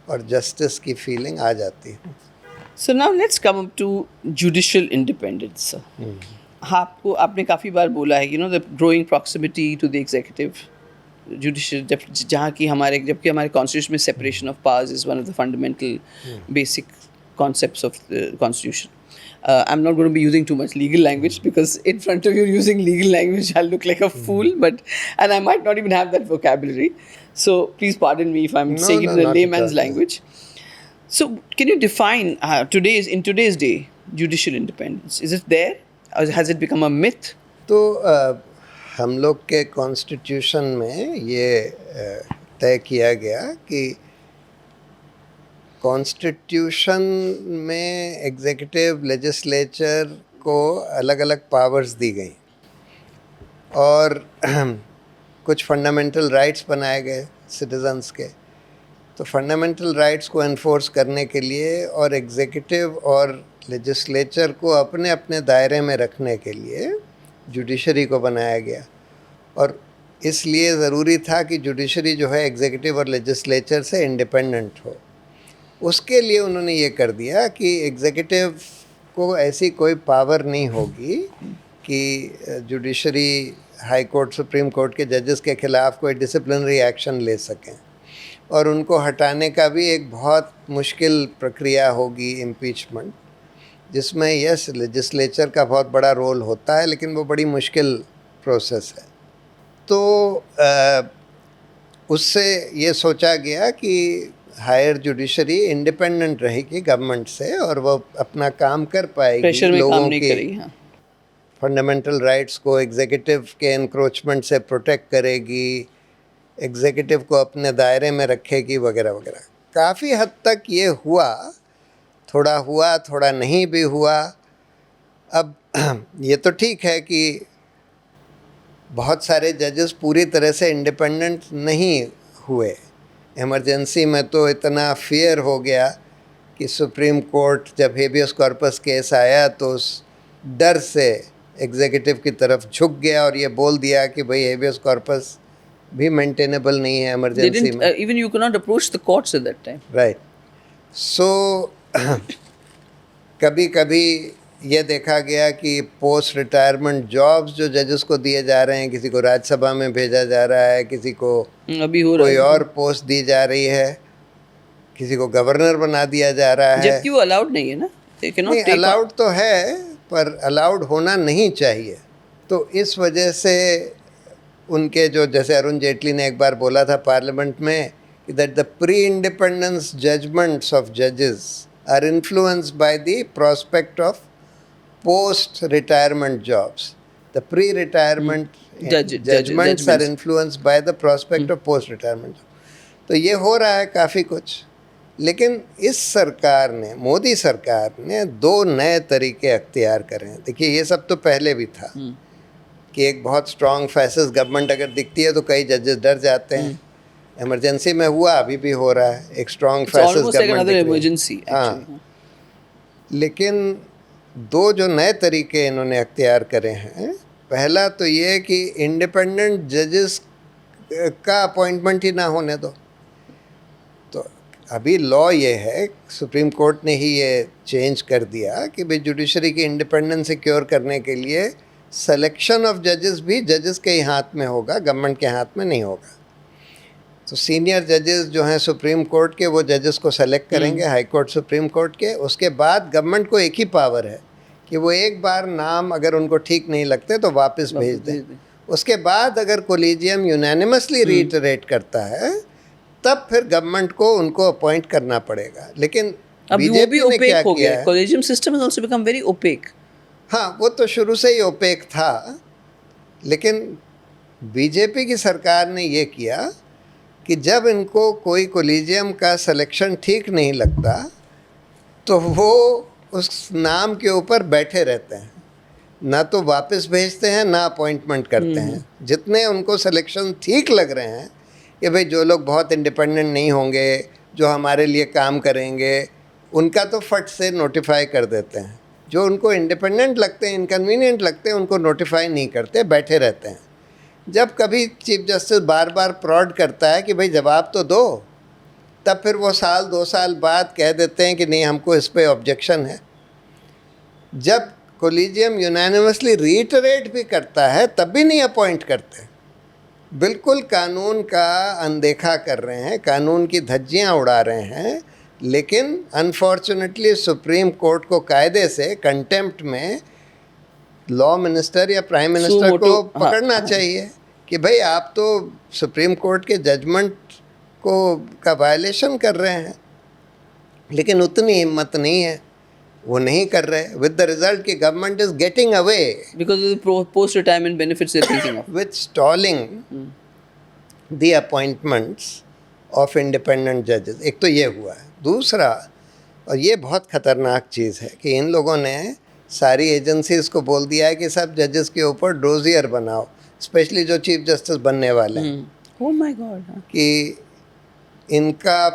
और जस्टिस की फीलिंग आ जाती है। So now let's come up to judicial independence. आपको आपने काफ़ी बार बोला है the growing proximity to the executive, judicial, जबकि हमारे constitution में separation of powers is one of the fundamental basic concepts of the constitution. I'm not going to be using too much legal language because in front of you using legal language I'll look like a fool, and I might not even have that vocabulary. So please pardon me if I'm saying it in a layman's language. So can you define in today's day judicial independence? Is it there or has it become a myth? तो हम लोग के constitution में ये तय किया गया कि कॉन्स्टिट्यूशन में एग्जीक्यूटिव लेजिस्लेचर को अलग अलग पावर्स दी गई और कुछ फंडामेंटल राइट्स बनाए गए सिटीजन्स के। तो फंडामेंटल राइट्स को एनफोर्स करने के लिए और एग्जीक्यूटिव और लेजिस्लेचर को अपने अपने दायरे में रखने के लिए जुडिशरी को बनाया गया। और इसलिए ज़रूरी था कि जुडिशरी जो है एग्जीक्यूटिव और लेजिस्लेचर से इंडिपेंडेंट हो। उसके लिए उन्होंने ये कर दिया कि एग्जीक्यूटिव को ऐसी कोई पावर नहीं होगी कि judiciary high court, supreme court के जजेस के ख़िलाफ़ कोई डिसिप्लिनरी एक्शन ले सकें, और उनको हटाने का भी एक बहुत मुश्किल प्रक्रिया होगी, इम्पीचमेंट, जिसमें यस लेजिस्लेचर का बहुत बड़ा रोल होता है, लेकिन वो बड़ी मुश्किल प्रोसेस है। तो उससे ये सोचा गया कि हायर जुडिशरी इंडिपेंडेंट रहेगी गवर्नमेंट से और वो अपना काम कर पाएगी, लोगों की फंडामेंटल राइट्स को एग्जीक्यूटिव के एनक्रोचमेंट से प्रोटेक्ट करेगी, एग्जीक्यूटिव को अपने दायरे में रखेगी, वगैरह वगैरह। काफ़ी हद तक ये हुआ, थोड़ा नहीं भी हुआ। अब ये तो ठीक है कि बहुत सारे जजेस पूरी तरह से इंडिपेंडेंट नहीं हुए। इमरजेंसी में तो इतना फियर हो गया कि सुप्रीम कोर्ट जब हेबियस कॉर्पस केस आया तो उस डर से एग्जीक्यूटिव की तरफ झुक गया और ये बोल दिया कि भाई हेबियस कॉर्पस भी मेंटेनेबल नहीं है इमरजेंसी में। Even you cannot approach the courts at that time. Right. So कभी ये देखा गया कि पोस्ट रिटायरमेंट जॉब्स जो जजेस को दिए जा रहे हैं, किसी को राज्यसभा में भेजा जा रहा है, किसी को अभी हो रहा कोई और पोस्ट दी जा रही है, किसी को गवर्नर बना दिया जा रहा है, जबकि वो अलाउड नहीं है ना। नहीं, अलाउड तो है पर अलाउड होना नहीं चाहिए। तो इस वजह से उनके जो, जैसे अरुण जेटली ने एक बार बोला था पार्लियामेंट में that the pre-independence judgments of judges are influenced by the prospect of post-retirement jobs. The pre-retirement judgments are influenced by the prospect of post-retirement. तो ये हो रहा है काफ़ी कुछ, लेकिन इस सरकार ने, मोदी सरकार ने 2 नए तरीके अख्तियार करे हैं. देखिए ये सब तो पहले भी था कि एक बहुत स्ट्रॉन्ग फैसिस्ट गवर्नमेंट अगर दिखती है तो कई जजेस डर जाते हैं. इमरजेंसी में हुआ, अभी भी हो रहा है, एक स्ट्रॉन्ग फैसिस्ट गवर्नमेंट. हाँ, लेकिन 2 जो नए तरीके इन्होंने अख्तियार करे हैं, पहला तो ये कि इंडिपेंडेंट जजेस का अपॉइंटमेंट ही ना होने दो. तो अभी लॉ ये है, सुप्रीम कोर्ट ने ही ये चेंज कर दिया कि भाई जुडिशरी की इंडिपेंडेंस सिक्योर करने के लिए सिलेक्शन ऑफ जजेस भी जजेस के ही हाथ में होगा, गवर्नमेंट के हाथ में नहीं होगा. तो सीनियर जजेस जो हैं सुप्रीम कोर्ट के, वो जजेस को सेलेक्ट करेंगे, हाई कोर्ट सुप्रीम कोर्ट के. उसके बाद गवर्नमेंट को एक ही पावर है कि वो एक बार नाम अगर उनको ठीक नहीं लगते तो वापस भेज दें. उसके बाद अगर कोलिजियम यूनानिमसली रीइटरेट करता है तब फिर गवर्नमेंट को उनको अपॉइंट करना पड़ेगा. लेकिन बीजेपी ने क्या किया है, collegium system has also become very opaque. हाँ, वो तो शुरू से ही ओपेक था, लेकिन बीजेपी की सरकार ने ये किया कि जब इनको कोई कोलिजियम का सिलेक्शन ठीक नहीं लगता तो वो उस नाम के ऊपर बैठे रहते हैं, ना तो वापस भेजते हैं ना अपॉइंटमेंट करते हैं. जितने उनको सिलेक्शन ठीक लग रहे हैं कि भाई जो लोग बहुत इंडिपेंडेंट नहीं होंगे, जो हमारे लिए काम करेंगे, उनका तो फट से नोटिफाई कर देते हैं. जो उनको इंडिपेंडेंट लगते हैं, इनकन्वीनियंट लगते हैं, उनको नोटिफाई नहीं करते, बैठे रहते हैं. जब कभी चीफ जस्टिस बार बार प्रॉड करता है कि भाई जवाब तो दो, तब फिर वो 2 साल बाद कह देते हैं कि नहीं, हमको इस पे ऑब्जेक्शन है. जब कोलिजियम यूनानिमसली रीइटरेट भी करता है तब भी नहीं अपॉइंट करते. बिल्कुल कानून का अनदेखा कर रहे हैं, कानून की धज्जियां उड़ा रहे हैं. लेकिन अनफॉर्चुनेटली सुप्रीम कोर्ट को कायदे से कंटेम्प्ट में लॉ मिनिस्टर या प्राइम मिनिस्टर को पकड़ना चाहिए कि भाई आप तो सुप्रीम कोर्ट के जजमेंट को का वायलेशन कर रहे हैं. लेकिन उतनी हिम्मत नहीं है, वो नहीं कर रहे. विद द रिजल्ट कि government is getting away because of the post retirement benefits they are thinking of, with stalling the appointments of independent जजेस. एक तो ये हुआ है. दूसरा, और ये बहुत ख़तरनाक चीज़ है, कि इन लोगों ने सारी एजेंसीज़ को बोल दिया है कि सब जजेस के ऊपर डोजियर बनाओ, स्पेशली जो चीफ जस्टिस बनने वाले हैं. Oh my God. कि इनका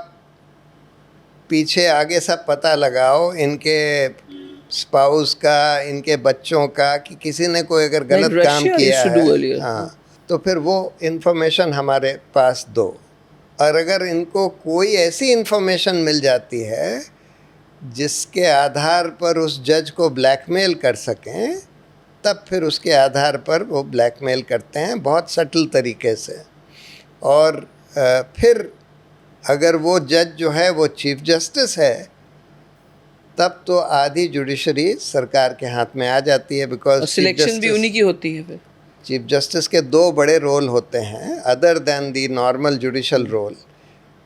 पीछे आगे सब पता लगाओ, इनके स्पाउस का, इनके बच्चों का, कि किसी ने कोई अगर गलत काम किया है, हाँ, तो फिर वो इन्फॉर्मेशन हमारे पास दो. और अगर इनको कोई ऐसी इन्फॉर्मेशन मिल जाती है जिसके आधार पर उस जज को ब्लैकमेल कर सकें, तब फिर उसके आधार पर वो ब्लैकमेल करते हैं बहुत सटल तरीके से. और फिर अगर वो जज जो है वो चीफ जस्टिस है, तब तो आधी जुडिशरी सरकार के हाथ में आ जाती है. बिकॉज सिलेक्शन भी उन्हीं की होती है. फिर चीफ जस्टिस के 2 बड़े रोल होते हैं other than the normal judicial role.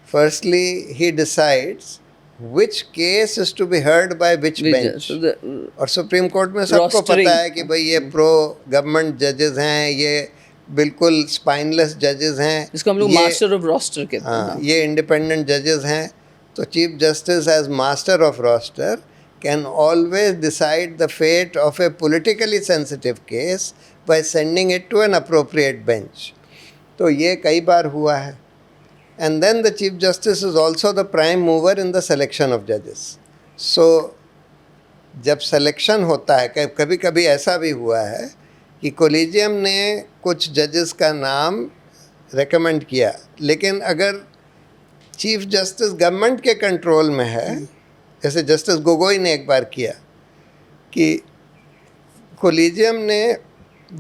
Firstly he decides which case is to be heard by which bench. और सुप्रीम कोर्ट में सबको पता है कि भाई ये प्रो गवर्नमेंट जजेस हैं, ये बिल्कुल स्पाइनलेस जजेस हैं, इसको हम लोग मास्टर ऑफ रोस्टर कहते हैं. हाँ, ये इंडिपेंडेंट जजेस हैं. तो chief justice as master of roster can always decide the fate of a politically sensitive case by sending it to an appropriate bench. तो ये कई बार हुआ है. And then the Chief Justice is also the prime mover in the selection of judges. So जब selection होता है, कभी कभी ऐसा भी हुआ है कि कोलिजियम ने कुछ जजेस का नाम रेकमेंड किया, लेकिन अगर चीफ जस्टिस गवर्नमेंट के कंट्रोल में है, जैसे जस्टिस गोगोई ने एक बार किया कि कोलिजियम ने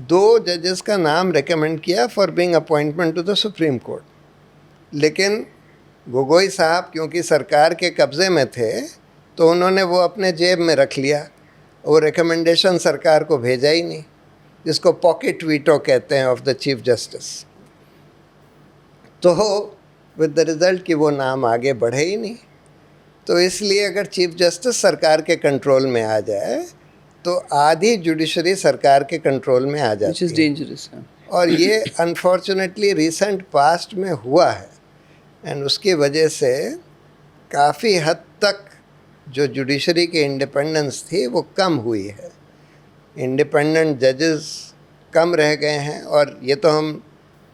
2 जजेस का नाम रेकमेंड किया for being appointment to the supreme court. लेकिन गोगोई साहब क्योंकि सरकार के कब्ज़े में थे, तो उन्होंने वो अपने जेब में रख लिया, वो रिकमेंडेशन सरकार को भेजा ही नहीं, जिसको पॉकेट वीटो कहते हैं ऑफ द चीफ जस्टिस. तो विद द रिज़ल्ट कि वो नाम आगे बढ़े ही नहीं। तो इसलिए अगर चीफ जस्टिस सरकार के कंट्रोल में आ जाए तो आधी जुडिशरी सरकार के कंट्रोल में आ which is जाती है। dangerous. और ये अनफॉर्चुनेटली रिसेंट पास्ट में हुआ है एंड उसकी वजह से काफ़ी हद तक जो जुडिशरी की इंडिपेंडेंस थी वो कम हुई है। इंडिपेंडेंट जजेस कम रह गए हैं, और ये तो हम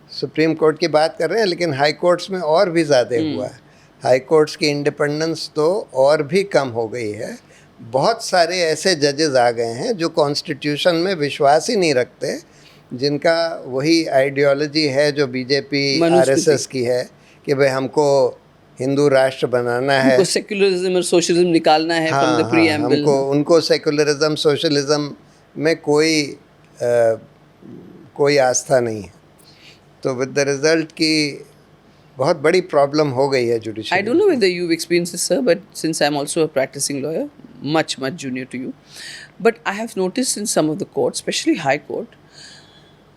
सुप्रीम कोर्ट की बात कर रहे हैं, लेकिन हाई कोर्ट्स में और भी ज़्यादा हुआ है। हाई कोर्ट्स की इंडिपेंडेंस तो और भी कम हो गई है। बहुत सारे ऐसे जजेस आ गए हैं जो कॉन्स्टिट्यूशन में विश्वास ही नहीं रखते, जिनका वही आइडियोलॉजी है जो बीजेपी आरएसएस की है कि भाई हमको हिंदू राष्ट्र बनाना है, हमको सेक्युलरिज्म और सोशलिज्म निकालना है फ्रॉम द प्रीएम्बल। हमको उनको सेक्युलरिज्म सोशलिज्म में कोई आस्था नहीं है। तो विद द रिजल्ट की बहुत बड़ी प्रॉब्लम हो गई है I judiciary. don't know whether you've experienced this, sir, but since I'm also a practicing lawyer, much junior to you, but I have noticed in some of the courts, especially High Court,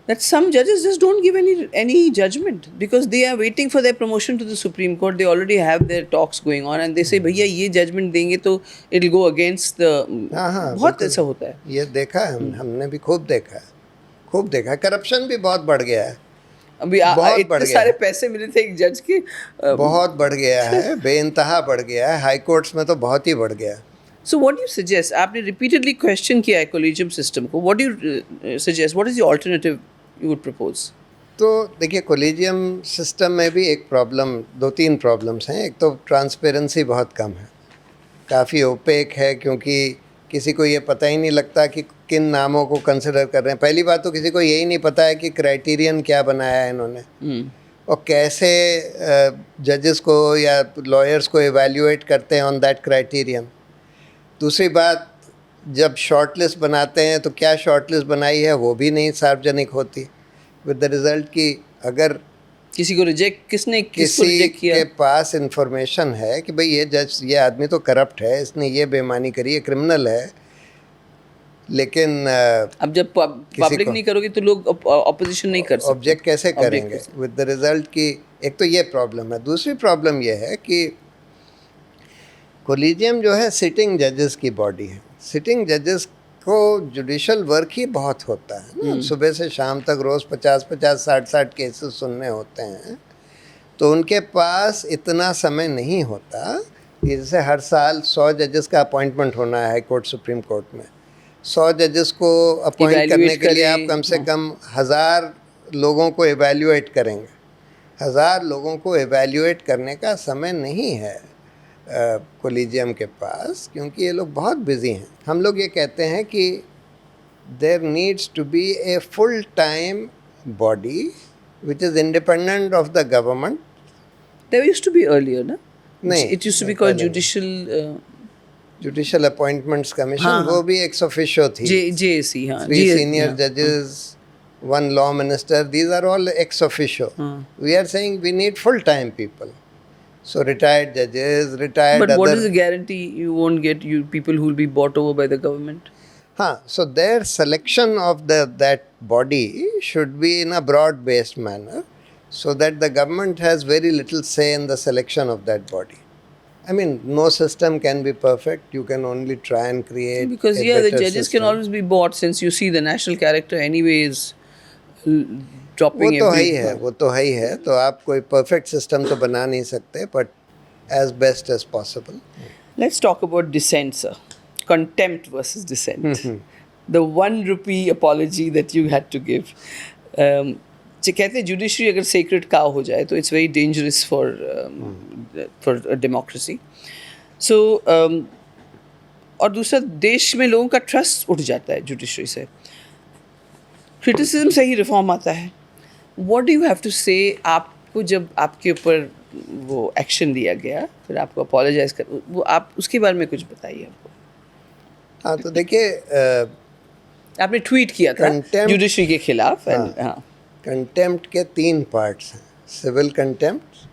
that some judges just don't give any judgment because they are waiting for their promotion to the Supreme Court. They already have their talks going on and they say भैया ये judgment देंगे तो it'll go against the बहुत ऐसा होता है। ये देखा है हमने भी खूब देखा है। करप्शन भी बहुत बढ़ गया है। अभी इतने सारे पैसे मिले थे एक जज के, बहुत बढ़ गया है, बेइंतहा बढ़ गया है। हाई कोर्ट्स में तो बहुत ही बढ़ गया है। So what do you suggest? आपने repeatedly question किया है collegium system को. What do you suggest? What is the alternative you would propose? तो देखिए, कोलिजियम सिस्टम में भी एक प्रॉब्लम, 2-3 प्रॉब्लम्स हैं। एक तो ट्रांसपेरेंसी बहुत कम है, काफ़ी ओपेक है, क्योंकि किसी को ये पता ही नहीं लगता कि किन नामों को कंसिडर कर रहे हैं। पहली बात तो किसी को यही नहीं पता है कि क्राइटेरियन क्या बनाया है इन्होंने और कैसे जजेस को या लॉयर्स को एवेल्युएट करते हैं ऑन दैट क्राइटेरियन। दूसरी बात, जब शॉर्ट लिस्ट बनाते हैं तो क्या शॉर्ट लिस्ट बनाई है वो भी नहीं सार्वजनिक होती, विद द रिज़ल्ट कि अगर किसी को रिजेक्ट किसको किसी रिजेक्ट किया के पास इंफॉर्मेशन है कि भाई ये आदमी तो करप्ट है, इसने ये बेईमानी करी है, क्रिमिनल है, लेकिन अब जब पब्लिक नहीं करोगे तो लोग ऑपोजिशन नहीं कर सकते, ऑब्जेक्ट कैसे करेंगे, विद द रिज़ल्ट कि एक तो ये प्रॉब्लम है। दूसरी प्रॉब्लम ये है कि कोलिजियम जो है सिटिंग जजेस की बॉडी है। सिटिंग जजेस को जुडिशल वर्क ही बहुत होता है ना, सुबह से शाम तक रोज़ 50-50, 60-60 केसेस सुनने होते हैं, तो उनके पास इतना समय नहीं होता कि जैसे हर साल 100 जजेस का अपॉइंटमेंट होना है हाई कोर्ट सुप्रीम कोर्ट में। 100 जजेस को अपॉइंट करने के लिए आप कम से कम 1000 लोगों को एवेल्युएट करेंगे। 1000 लोगों को एवेल्युएट करने का समय नहीं है कोलिजियम के पास, क्योंकि ये लोग बहुत बिजी हैं। हम लोग ये कहते हैं कि there needs to be a full time body which is independent of the government. There used to be earlier, ना? नहीं, It used to be called judicial appointments commission, वो भी एक्स ऑफिशियो थी। JAC, हाँ, 3 सीनियर जजेस, 1 law minister, these are all ex officio. We are saying we need full time people. So retired judges, retired But other. what is the guarantee you won't get people who will be bought over by the government? So their selection of that body should be in a broad based manner, so that the government has very little say in the selection of that body. I mean, no system can be perfect. You can only try and create Because a the better judges system. can always be bought, since you see the national character anyway is dropping वो तो है every ही है, तो आप कोई perfect system तो बना नहीं सकते, but as best as possible. Let's talk about dissent, sir. Contempt versus dissent. The 1 rupee apology that you had to give. कहते हैं जुडिशरी अगर सेक्रेट काउ हो जाए तो it's very dangerous for democracy. So और दूसरा, देश में लोगों का ट्रस्ट उठ जाता है जुडिशरी से। क्रिटिसिज्म से ही रिफॉर्म आता है। What do you have to say? आपको जब आपके ऊपर वो एक्शन लिया गया, फिर आपको अपोलोजाइज कर, वो आप उसके बारे में कुछ बताइए हमको। हाँ, तो देखिए, आपने ट्वीट किया था जुडिशरी के खिलाफ। हाँ, कंटेम्प्ट के 3 पार्ट्स हैं। Civil contempt,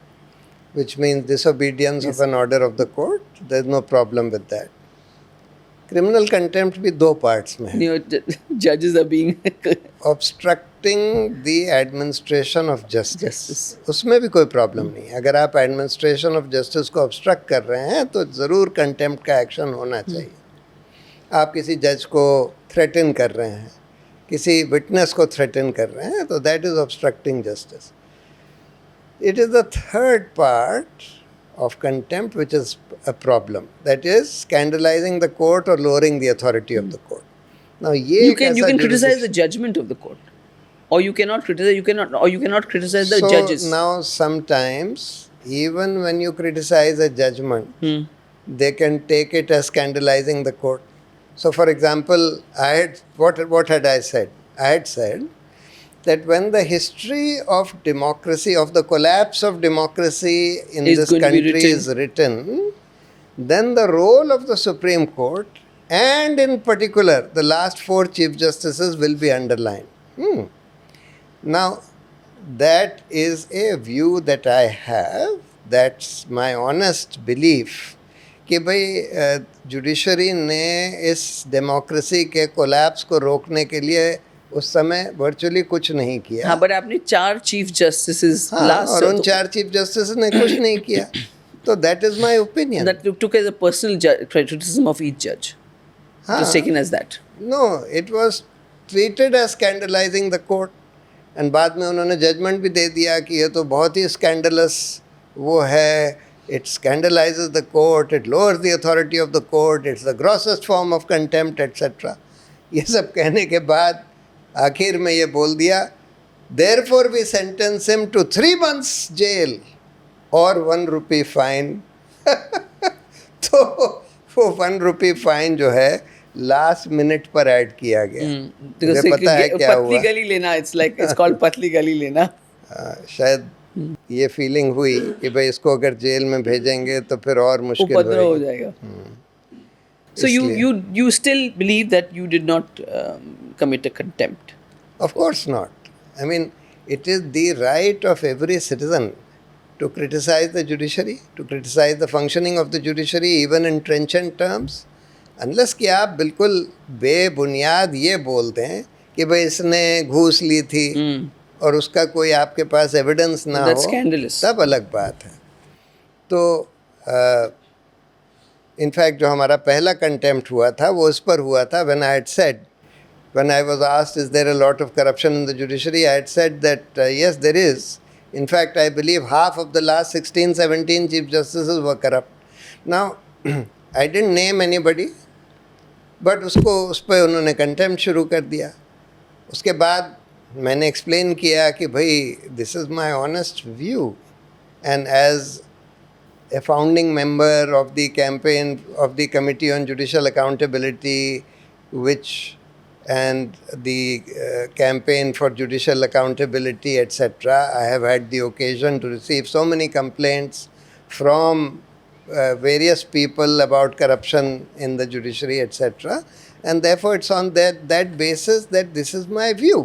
which means disobedience of an order of the court, there is no problem with that. Criminal contempt भी 2 पार्ट्स में है. जजेस are being obstructing the administration of justice, Justice. उसमें भी कोई प्रॉब्लम नहीं है. अगर आप एडमिनिस्ट्रेशन ऑफ जस्टिस को ऑब्स्ट्रक्ट कर रहे हैं तो ज़रूर कंटेम्प्ट का एक्शन होना चाहिए. आप किसी जज को थ्रेटन कर रहे हैं, किसी विटनेस को थ्रेटन कर रहे हैं, तो that is obstructing justice. It is the third part of contempt which is a problem, that is scandalizing the court or lowering the authority of the court. Now ye you can criticize the judgment of the court, or you cannot criticize the so judges. Now sometimes even when you criticize a judgment, they can take it as scandalizing the court. So for example, I had what had I said? I had said that when the history of democracy, of the collapse of democracy in this country is written, then the role of the Supreme Court, and in particular the last 4 Chief Justices, will be underlined. Now, that is a view that I have. That's my honest belief कि भाई judiciary ने इस democracy के collapse को रोकने के लिए उस समय वर्चुअली कुछ नहीं किया. हाँ, बट आपने 4 चीफ जस्टिसेस लास्ट, और उन 4 चीफ जस्टिस ने कुछ नहीं किया. तो that is my opinion. That took as a personal criticism of each जज. It was taken as that. No, it was treated as scandalising the court. And बाद में उन्होंने जजमेंट भी दे दिया कि ये तो बहुत ही स्कैंडलस वो है. It scandalises the court, it lowers the authority of the court, it's the grossest form of contempt etcetera. ये सब कहने के बाद आखिर में ये बोल दिया, therefore we sentence him to 3 months jail or 1 rupee fine. तो वो 1 rupee fine जो है लास्ट मिनट पर ऐड किया गया. मुझे पता है क्या हुआ. पतली गली लेना, it's called पतली गली लेना. शायद ये फीलिंग हुई कि भाई इसको अगर जेल में भेजेंगे तो फिर और मुश्किल हो जाएगा. So you still believe that you did not commit a contempt? Of course not. I mean, it is the right of every citizen to criticize the judiciary, to criticize the functioning of the judiciary even in trenchant terms, unless कि आप बिल्कुल बेबुनियाद ये बोल दें कि भाई इसने घूस ली थी और उसका कोई आपके पास एविडेंस ना हो, तब अलग बात है. तो इनफैक्ट जो हमारा पहला कंटेम्प्ट हुआ था वो उस पर हुआ था when I had said, when I was asked is there a lot of corruption in the judiciary, I had said that yes there is. In fact I believe half of the last 16-17 chief justices were corrupt. Now I didn't name anybody, but उसको उस पर उन्होंने contempt शुरू कर दिया. उसके बाद मैंने एक्सप्लेन किया कि भाई this is my honest view, and as a founding member of the campaign of the Committee on Judicial Accountability, and the campaign for judicial accountability, etc., I have had the occasion to receive so many complaints from various people about corruption in the judiciary, etc., and therefore it's on that basis that this is my view.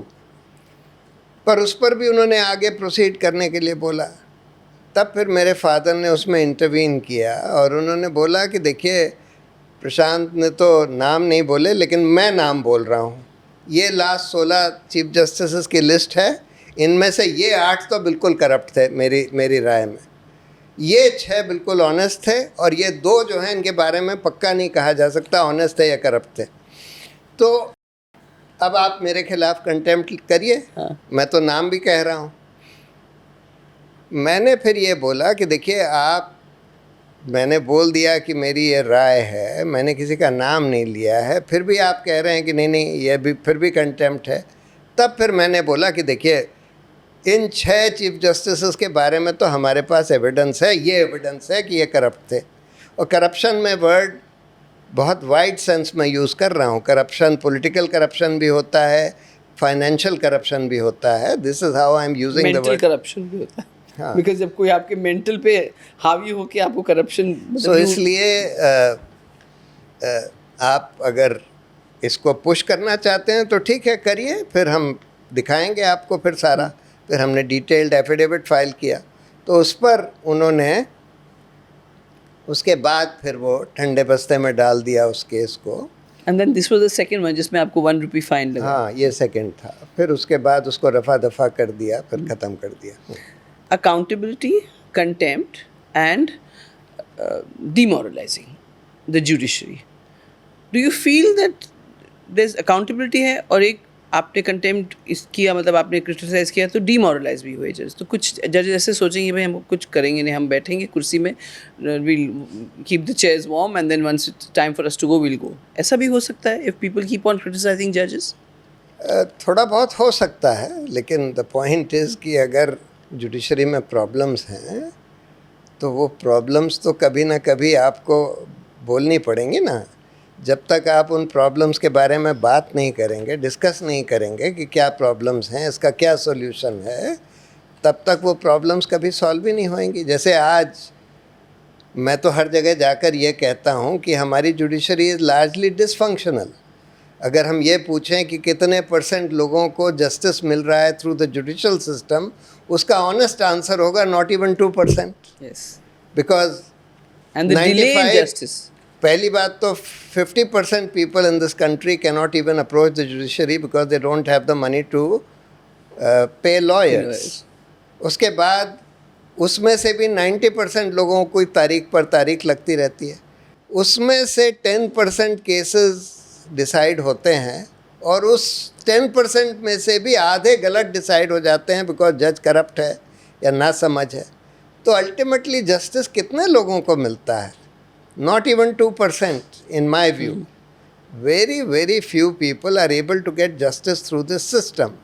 पर उस पर भी उन्होंने आगे proceed करने के लिए बोला. तब फिर मेरे फादर ने उसमें इंटरवीन किया और उन्होंने बोला कि देखिए प्रशांत ने तो नाम नहीं बोले लेकिन मैं नाम बोल रहा हूँ. ये लास्ट 16 चीफ जस्टिस की लिस्ट है, इनमें से ये 8 तो बिल्कुल करप्ट थे मेरी राय में. ये 6 बिल्कुल ऑनेस्ट थे और ये 2 जो हैं इनके बारे में पक्का नहीं कहा जा सकता ऑनेस्ट थे या करप्ट थे. तो अब आप मेरे खिलाफ कंटेम्प्ट करिए. मैं तो नाम भी कह रहा हूँ. मैंने फिर ये बोला कि देखिए मैंने बोल दिया कि मेरी ये राय है, मैंने किसी का नाम नहीं लिया है, फिर भी आप कह रहे हैं कि नहीं ये भी फिर भी कंटेम्प्ट है. तब फिर मैंने बोला कि देखिए इन 6 चीफ जस्टिस के बारे में तो हमारे पास एविडेंस है, ये एविडेंस है कि ये करप्ट थे. और करप्शन में वर्ड बहुत वाइड सेंस में यूज़ कर रहा हूँ. करप्शन, पॉलिटिकल करप्शन भी होता है, फाइनेंशियल करप्शन भी होता है. This is how I am using the word. Corruption भी होता है. हाँ. बिकॉज जब कोई आपके मेंटल पे हावी हो के आपको करप्शन, सो इसलिए आप अगर इसको पुश करना चाहते हैं तो ठीक है करिए, फिर हम दिखाएंगे आपको फिर सारा. फिर हमने डिटेल्ड एफिडेविट फाइल किया तो उस पर उन्होंने उसके बाद फिर वो ठंडे बस्ते में डाल दिया उस केस को and then this was the second one जिसमें आपको 1 रुपी फाइन लगा. हाँ, ये सेकंड था. फिर उसके बाद उसको रफा दफा कर दिया, फिर ख़त्म कर दिया. Accountability, contempt, and demoralizing the judiciary. Do you feel that there's accountability है और एक आपने कंटेम्प्ट इस किया, मतलब आपने क्रिटिसाइज किया तो डीमोरलाइज भी हुए जज. तो कुछ जज ऐसे सोचेंगे भाई हम कुछ करेंगे नहीं, हम बैठेंगे कुर्सी में, will keep the chairs warm and then once it's time for us to go will go. ऐसा भी हो सकता है if people keep on criticising जजेस. थोड़ा बहुत हो सकता है, लेकिन द पॉइंट इज़ कि अगर जुडिशरी में प्रॉब्लम्स हैं तो वो प्रॉब्लम्स तो कभी ना कभी आपको बोलनी पड़ेंगी ना. जब तक आप उन प्रॉब्लम्स के बारे में बात नहीं करेंगे, डिस्कस नहीं करेंगे कि क्या प्रॉब्लम्स हैं, इसका क्या सॉल्यूशन है, तब तक वो प्रॉब्लम्स कभी सॉल्व ही नहीं होएंगी. जैसे आज मैं तो हर जगह जाकर ये कहता हूँ कि हमारी जुडिशरी इज़ लार्जली डिसफंक्शनल. अगर हम ये पूछें कि कितने % लोगों को जस्टिस मिल रहा है थ्रू द जुडिशल सिस्टम, उसका ऑनेस्ट आंसर होगा not even 2%. Yes. Because and the delay in justice. पहली बात तो 50% people in this country can not even approach the judiciary because they don't have the money to pay lawyers. उसके बाद उसमें से भी 90% लोगों को तारीख पर तारीख लगती रहती है. उसमें से 10% केसेस डिसाइड होते हैं और उस 10% में से भी आधे गलत डिसाइड हो जाते हैं बिकॉज जज करप्ट है या ना समझ है. तो अल्टीमेटली जस्टिस कितने लोगों को मिलता है? Not even 2% in my view. Very, very few people are able to get justice through this system.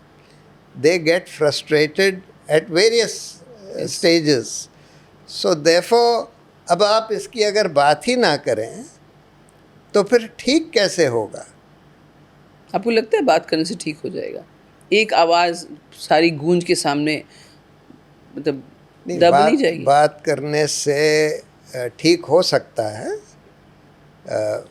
They get frustrated at various stages. So therefore, अब आप इसकी अगर बात ही ना करें तो फिर ठीक कैसे होगा? आपको लगता है बात करने से ठीक हो जाएगा? एक आवाज़ सारी गूंज के सामने मतलब दब नहीं जाएगी? बात करने से ठीक हो सकता है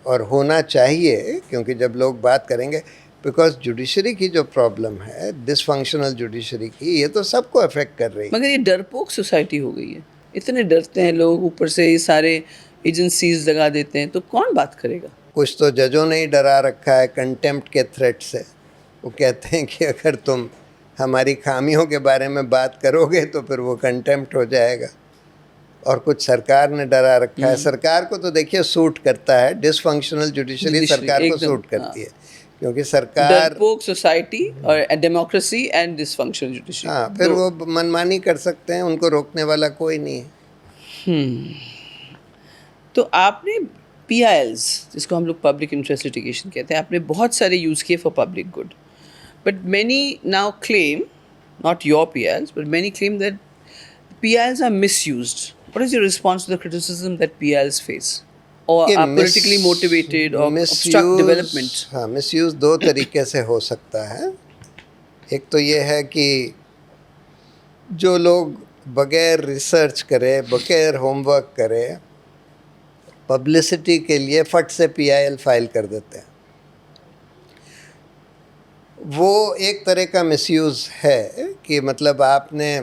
और होना चाहिए, क्योंकि जब लोग बात करेंगे, बिकॉज जुडिशरी की जो प्रॉब्लम है, डिसफंक्शनल जुडिशरी की, ये तो सबको अफेक्ट कर रही है. मगर ये डरपोक सोसाइटी हो गई है. इतने डरते हैं लोग, ऊपर से ये सारे एजेंसीज लगा देते हैं, तो कौन बात करेगा? कुछ तो जजों ने ही डरा रखा है कंटेम्प्ट के थ्रेट से. वो कहते हैं कि अगर तुम हमारी खामियों के बारे में बात करोगे तो फिर वो कंटेम्प्ट हो जाएगा. और कुछ सरकार ने डरा रखा है. सरकार को तो देखिए सूट करता है, डिसफंक्शनल जुडिशरी सरकार को सूट करती है, क्योंकि सरकार डरपोक सोसाइटी और डेमोक्रेसी एंड डिसफंक्शनल जुडिशरी. हाँ, फिर वो मनमानी कर सकते हैं, उनको रोकने वाला कोई नहीं है. तो आपने PILs, जिसको हम लोग पब्लिक इंटरेस्ट लिटिगेशन कहते हैं, आपने बहुत सारे यूज़ किए for public good. But many now claim, not your PILs, but many claim that PILs are misused. What is your response to the criticism that PILs face? Or are politically motivated or obstruct development? हाँ, misuse दो तरीके से हो सकता है. एक तो ये है कि जो लोग बगैर रिसर्च करे, बगैर होमवर्क करे, पब्लिसिटी के लिए फट से PIL फाइल कर देते हैं. वो एक तरह का मिसयूज़ है कि मतलब आपने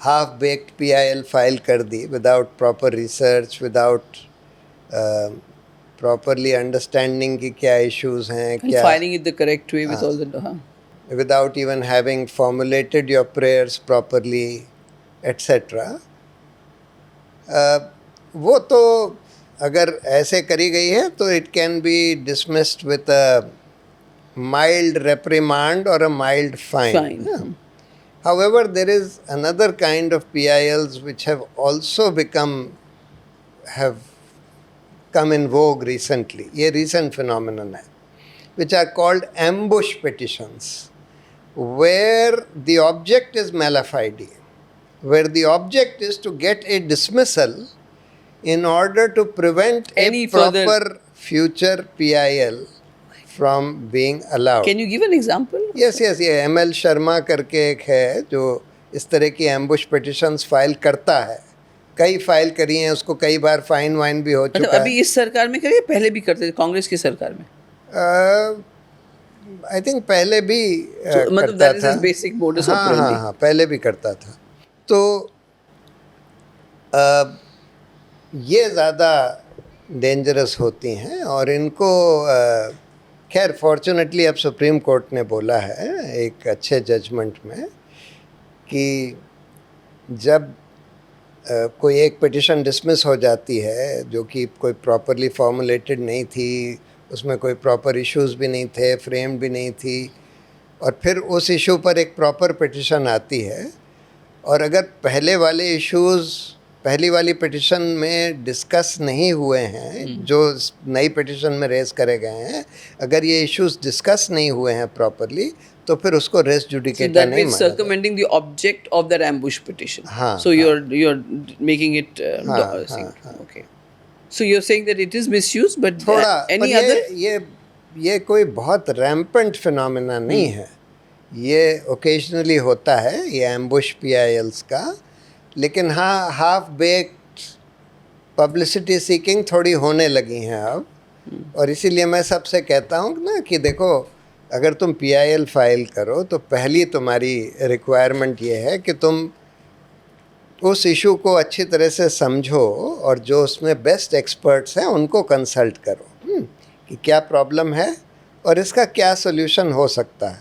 हाफ बेक्ड PIL फाइल कर दी without proper research, without properly understanding कि क्या इश्यूज़ हैं, क्या filing it the correct way with all the without even having formulated your prayers properly, etc. वो तो अगर ऐसे करी गई है तो it can be dismissed with a mild reprimand or a mild fine. Yeah. However, there is another kind of PILs which have also have come in vogue recently. ये recent phenomenon है, which are called ambush petitions, where the object is mala fide, where the object is to get a dismissal in order to prevent any a proper future PIL from being allowed. Can you give an example? Yes, ये ML Sharma करके एक है जो इस तरह की ambush petitions file करता है. कई फाइल करी हैं, उसको कई बार फाइन वाइन भी हो चुका है. अभी इस सरकार में करिए, पहले भी करते थे कांग्रेस की सरकार में? आई थिंक पहले भी मतलब that is basic modus operandi. हाँ, पहले भी करता था. तो ये ज़्यादा डेंजरस होती हैं और इनको खैर फॉर्चुनेटली अब सुप्रीम कोर्ट ने बोला है एक अच्छे जजमेंट में कि जब कोई एक पिटिशन डिसमिस हो जाती है जो कि कोई प्रॉपरली फॉर्मुलेटेड नहीं थी, उसमें कोई प्रॉपर इश्यूज भी नहीं थे, फ्रेम्ड भी नहीं थी, और फिर उस इशू पर एक प्रॉपर पिटिशन आती है और अगर पहले वाले इश्यूज पहली वाली पिटिशन में डिस्कस नहीं हुए हैं जो नई पिटिशन में रेज करे गए हैं, अगर ये इश्यूज डिस्कस नहीं हुए हैं प्रॉपरली तो फिर उसको रेस So जुडिकेटा that नहीं means माना circumventing the object of that ambush petition. हाँ, So you're making it हाँ, okay. So you're saying that it is misused, but थोड़ा any पर other? ये कोई बहुत रैम्पेंट फिनोमेना नहीं है, ये ओकेजनली होता है ये एम्बुश PILs का, लेकिन हाँ हाफ बेक्ड पब्लिसिटी सीकिंग थोड़ी होने लगी हैं अब, और इसीलिए मैं सबसे कहता हूँ ना कि देखो अगर तुम PIL फाइल करो तो पहली तुम्हारी रिक्वायरमेंट ये है कि तुम उस इशू को अच्छी तरह से समझो और जो उसमें बेस्ट एक्सपर्ट्स हैं उनको कंसल्ट करो कि क्या प्रॉब्लम है और इसका क्या सोल्यूशन हो सकता है,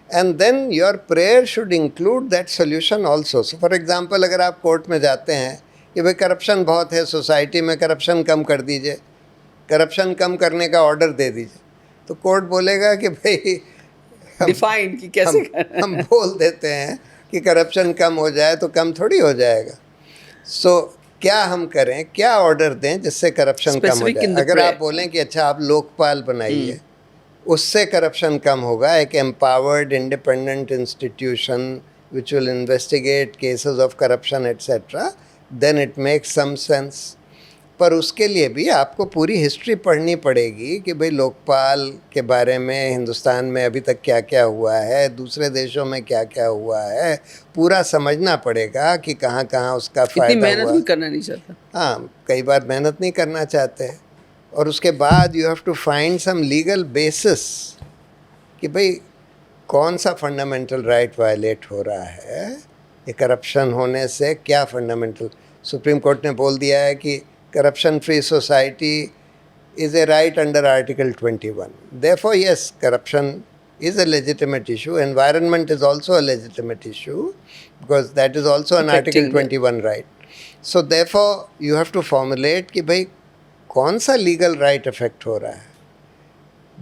and then your prayer should include that solution also. So for example अगर आप कोर्ट में जाते हैं कि भाई करप्शन बहुत है सोसाइटी में, करप्शन कम कर दीजिए, करप्शन कम करने का ऑर्डर दे दीजिए, तो कोर्ट बोलेगा कि भाई डिफाइन कि कैसे हम बोल देते हैं कि करप्शन कम हो जाए तो कम थोड़ी हो जाएगा. सो क्या हम करें, क्या ऑर्डर दें जिससे करप्शन कम हो Specific in जाए. the अगर आप prayer. बोलें कि अच्छा आप लोकपाल बनाइए, उससे करप्शन कम होगा, एक empowered independent institution which will investigate cases of corruption etcetera, then it makes some sense. पर उसके लिए भी आपको पूरी हिस्ट्री पढ़नी पड़ेगी कि भाई लोकपाल के बारे में हिंदुस्तान में अभी तक क्या क्या हुआ है, दूसरे देशों में क्या क्या हुआ है, पूरा समझना पड़ेगा कि कहाँ कहाँ उसका इतनी फ़ायदा मेहनत हुआ. भी करना नहीं चाहता. हाँ, कई बार मेहनत नहीं करना चाहते, और उसके बाद you have to find some legal basis कि भाई कौन सा फंडामेंटल राइट वायलेट हो रहा है, ये करप्शन होने से क्या फंडामेंटल. सुप्रीम कोर्ट ने बोल दिया है कि corruption free society is a right under Article 21. Therefore, yes, corruption is a legitimate issue. Environment is also a legitimate issue because that is also an Article 21 right. So therefore, you have to formulate कि भाई कौन सा legal right affect हो रहा है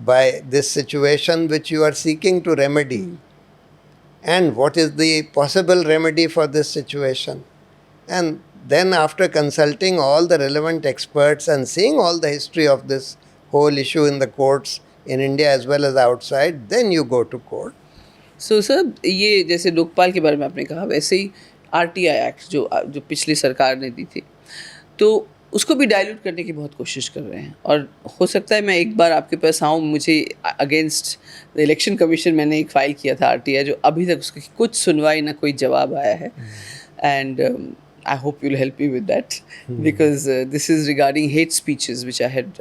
by this situation which you are seeking to remedy, and what is the possible remedy for this situation. And then after consulting all the relevant experts and seeing all the history of this whole issue in the courts in India as well as outside, then you go to court. So sir ये जैसे लोकपाल के बारे में आपने कहा, वैसे ही RTI act जो पिछली सरकार ने दी थी, तो उसको भी डाइल्यूट करने की बहुत कोशिश कर रहे हैं. और हो सकता है मैं एक बार आपके पास आऊँ, मुझे अगेंस्ट द इलेक्शन कमीशन मैंने एक फ़ाइल किया था RTI, जो अभी तक उसकी कुछ सुनवाई ना कोई जवाब आया है. And I hope you'll help me with that because this is regarding hate speeches which I had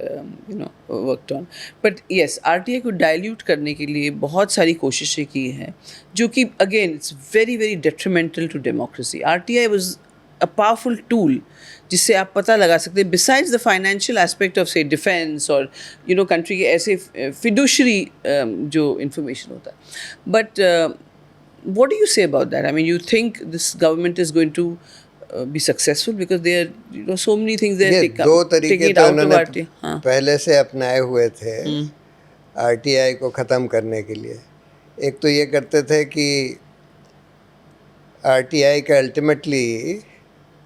worked on. But yes, RTI को dilute करने के लिए बहुत सारी कोशिशें की हैं, जो कि again it's very very detrimental to democracy. RTI was a powerful tool जिससे आप पता लगा सकते हैं, besides the financial aspect of say defense or country के ऐसे fiduciary जो information होता है. But what do you say about that? I mean, you think this government is going to be successful because there are so many things they ये दो तरीके तो उन्होंने पहले से अपनाए हुए थे RTI को ख़त्म करने के लिए. एक तो ये करते थे कि RTI का अल्टीमेटली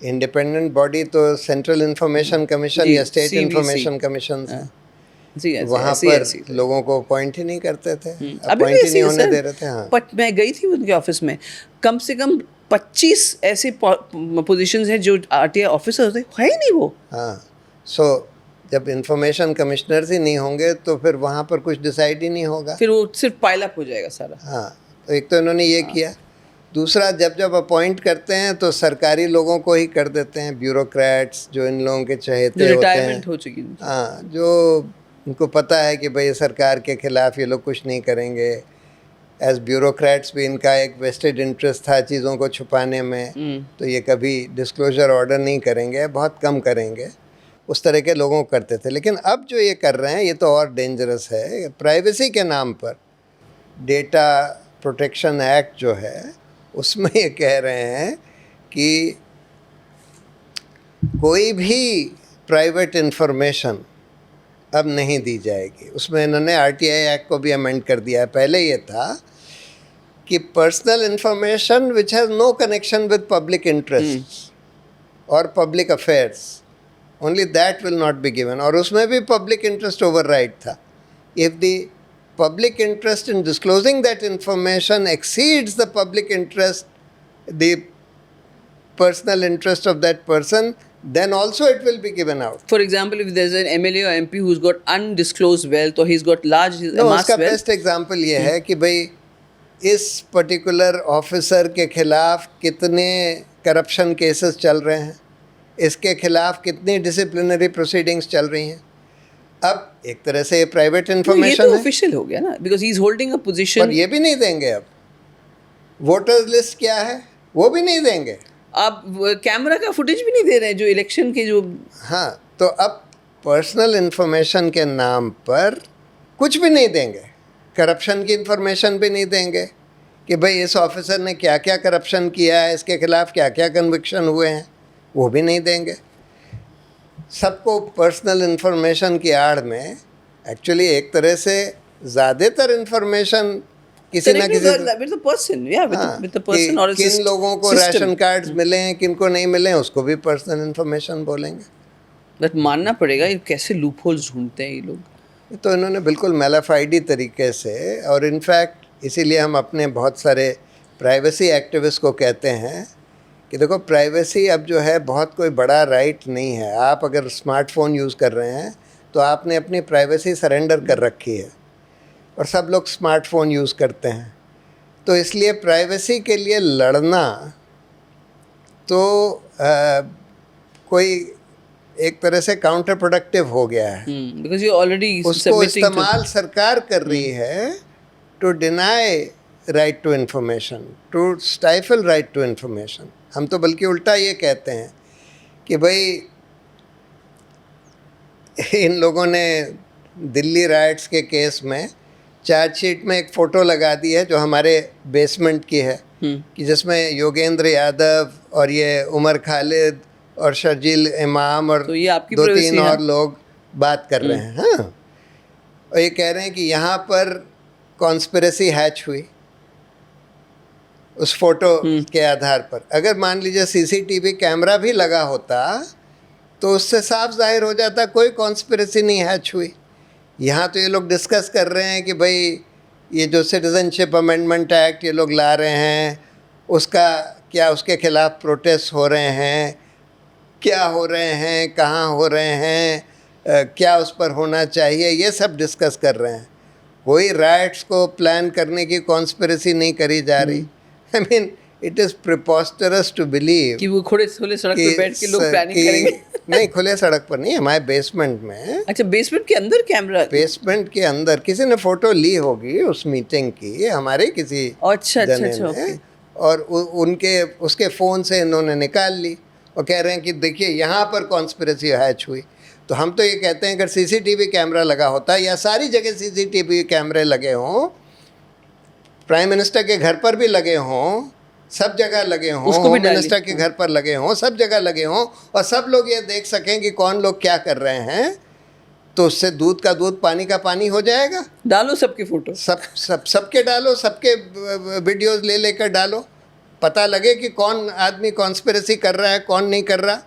इंडिपेंडेंट बॉडी तो सेंट्रल इंफॉर्मेशन कमीशन या स्टेट इंफॉर्मेशन कमीशन है, वहाँ पर लोगों को अपॉइंट ही नहीं करते थे, अपॉइंट ही नहीं होने दे रहे थे. हाँ, बट मैं गई थी उनके ऑफिस में, कम से कम 25 ऐसे पोजीशंस हैं जो RTI ऑफिसर होते हैं ही नहीं वो. हाँ, सो जब इंफॉर्मेशन कमिश्नर्स ही नहीं होंगे तो फिर वहाँ पर कुछ डिसाइड ही नहीं होगा, फिर वो सिर्फ पाइल अप हो जाएगा सारा. हाँ, तो एक तो इन्होंने ये किया. दूसरा, जब अपॉइंट करते हैं तो सरकारी लोगों को ही कर देते हैं, ब्यूरोक्रेट्स जो इन लोगों के चहेते होते हैं, रिटायरमेंट हो चुकी है. हाँ, जो उनको पता है कि भाई सरकार के खिलाफ ये लोग कुछ नहीं करेंगे. एज ब्यूरोक्रेट्स भी इनका एक वेस्टेड इंटरेस्ट था चीज़ों को छुपाने में, तो ये कभी डिस्क्लोजर ऑर्डर नहीं करेंगे, बहुत कम करेंगे. उस तरह के लोगों को करते थे। लेकिन अब जो ये कर रहे हैं ये तो और डेंजरस है। प्राइवेसी के नाम पर डेटा प्रोटेक्शन एक्ट जो है उसमें ये कह रहे हैं कि कोई भी प्राइवेट इंफॉर्मेशन अब नहीं दी जाएगी। उसमें इन्होंने आरटीआई एक्ट को भी अमेंड कर दिया है। पहले ये था कि personal information which has no connection with public interest और public affairs, only that will not be given. और उसमें भी पब्लिक इंटरेस्ट ओवरराइड था। If the public interest in disclosing that information exceeds the public interest, the personal interest of that person, then also it will be given out. For example, if there's an MLA or MP who's got undisclosed wealth or he's got large No, mass उसका wealth. Best example ये है कि भाई इस particular officer के खिलाफ कितने corruption cases चल रहे हैं, इसके खिलाफ कितनी डिसिप्लिनरी प्रोसीडिंग्स चल रही हैं। अब एक तरह से ये प्राइवेट ये इंफॉर्मेशन तो है, ऑफिशियल हो गया ना, because he is holding a पर पोजीशन। ये भी नहीं देंगे। अब वोटर्स लिस्ट क्या है वो भी नहीं देंगे। आप कैमरा का फुटेज भी नहीं दे रहे हैं जो इलेक्शन के जो। हाँ, तो अब पर्सनल इन्फॉर्मेशन के नाम पर कुछ भी नहीं देंगे। करप्शन की इन्फॉर्मेशन भी नहीं देंगे कि भाई इस ऑफिसर ने क्या क्या करप्शन किया है, इसके खिलाफ क्या क्या कन्विक्शन हुए हैं, वो भी नहीं देंगे। सबको पर्सनल इन्फॉर्मेशन की आड़ में एक्चुअली एक तरह से ज़्यादातर इन्फॉर्मेशन किसी ना किसी with the person, yeah, with the person or a किन लोगों को system. राशन कार्ड्स मिले हैं, किन को नहीं मिले हैं, उसको भी पर्सनल इन्फॉर्मेशन बोलेंगे। बट मानना पड़ेगा ये कैसे लूप होल्स ढूंढते हैं ये लोग। तो इन्होंने बिल्कुल मेलाफाइडी तरीके से, और इनफैक्ट इसीलिए हम अपने बहुत सारे प्राइवेसी एक्टिविस्ट को कहते हैं कि देखो प्राइवेसी अब जो है बहुत कोई बड़ा राइट नहीं है। आप अगर स्मार्टफोन यूज़ कर रहे हैं तो आपने अपनी प्राइवेसी सरेंडर कर रखी है, और सब लोग स्मार्टफोन यूज़ करते हैं। तो इसलिए प्राइवेसी के लिए लड़ना तो कोई एक तरह से काउंटर प्रोडक्टिव हो गया है। बिकॉज यू ऑलरेडी उसको इस्तेमाल सरकार कर रही है to deny right to information, to stifle right to information. हम तो बल्कि उल्टा ये कहते हैं कि भाई इन लोगों ने दिल्ली राइट्स के केस में चार्जशीट में एक फ़ोटो लगा दी है जो हमारे बेसमेंट की है, कि जिसमें योगेंद्र यादव और ये उमर खालिद और शर्जील इमाम और तो ये आपकी दो privacy तीन है? और लोग बात कर रहे हैं। हाँ, और ये कह रहे हैं कि यहाँ पर कॉन्स्पिरेसी हैच हुई उस फोटो के आधार पर। अगर मान लीजिए सीसीटीवी कैमरा भी लगा होता तो उससे साफ जाहिर हो जाता कोई कॉन्स्पिरेसी नहीं हैच हुई। यहाँ तो ये लोग डिस्कस कर रहे हैं कि भाई ये जो सिटीजनशिप अमेंडमेंट एक्ट ये लोग ला रहे हैं उसका क्या, उसके खिलाफ प्रोटेस्ट हो रहे हैं, क्या हो रहे हैं, कहाँ हो रहे हैं, क्या उस पर होना चाहिए, ये सब डिस्कस कर रहे हैं। कोई राइट्स को प्लान करने की कॉन्स्पिरेसी नहीं करी जा रही। I mean it is preposterous to believe कि वो खुले सड़क पे बैठ के लोग प्लानिंग करेंगे। नहीं, खुले सड़क पर नहीं, हमारे बेसमेंट में। अच्छा, बेसमेंट के अंदर कैमरा? बेसमेंट के अंदर किसी ने फ़ोटो ली होगी उस मीटिंग की, हमारे किसी अच्छा जने ने, और उनके उसके फ़ोन से इन्होंने निकाल ली और कह रहे हैं कि देखिए यहाँ पर कॉन्स्पिरेसी हैच हुई। तो हम तो ये कहते हैं अगर सीसीटीवी कैमरा लगा होता या सारी जगह सीसीटीवी कैमरे लगे हों, प्राइम मिनिस्टर के घर पर भी लगे हों, सब जगह लगे हों, होम मिनिस्टर के घर पर लगे हों, सब जगह लगे हों, और सब लोग ये देख सकें कि कौन लोग क्या कर रहे हैं, तो उससे दूध का दूध पानी का पानी हो जाएगा। डालो सबके फोटो, सबके डालो, सबके वीडियोस ले लेकर डालो, पता लगे कि कौन आदमी कॉन्स्पिरेसी कर रहा है, कौन नहीं कर रहा,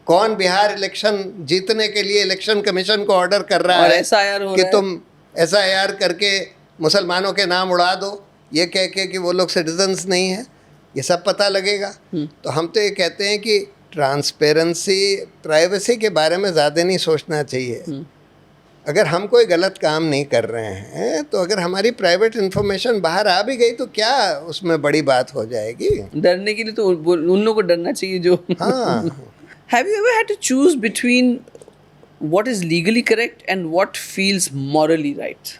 कौन बिहार इलेक्शन जीतने के लिए इलेक्शन कमीशन को ऑर्डर कर रहा है कि तुम SIR करके मुसलमानों के नाम उड़ा दो, ये कह के कि वो लोग सिटीजन्स नहीं हैं, ये सब पता लगेगा। तो हम तो ये कहते हैं कि ट्रांसपेरेंसी, प्राइवेसी के बारे में ज़्यादा नहीं सोचना चाहिए। अगर हम कोई गलत काम नहीं कर रहे हैं तो अगर हमारी प्राइवेट इन्फॉर्मेशन बाहर आ भी गई तो क्या उसमें बड़ी बात हो जाएगी? डरने के लिए तो उन लोगों को डरना चाहिए जो। हाँ। Have you ever had to choose between what is legally correct and what feels morally right?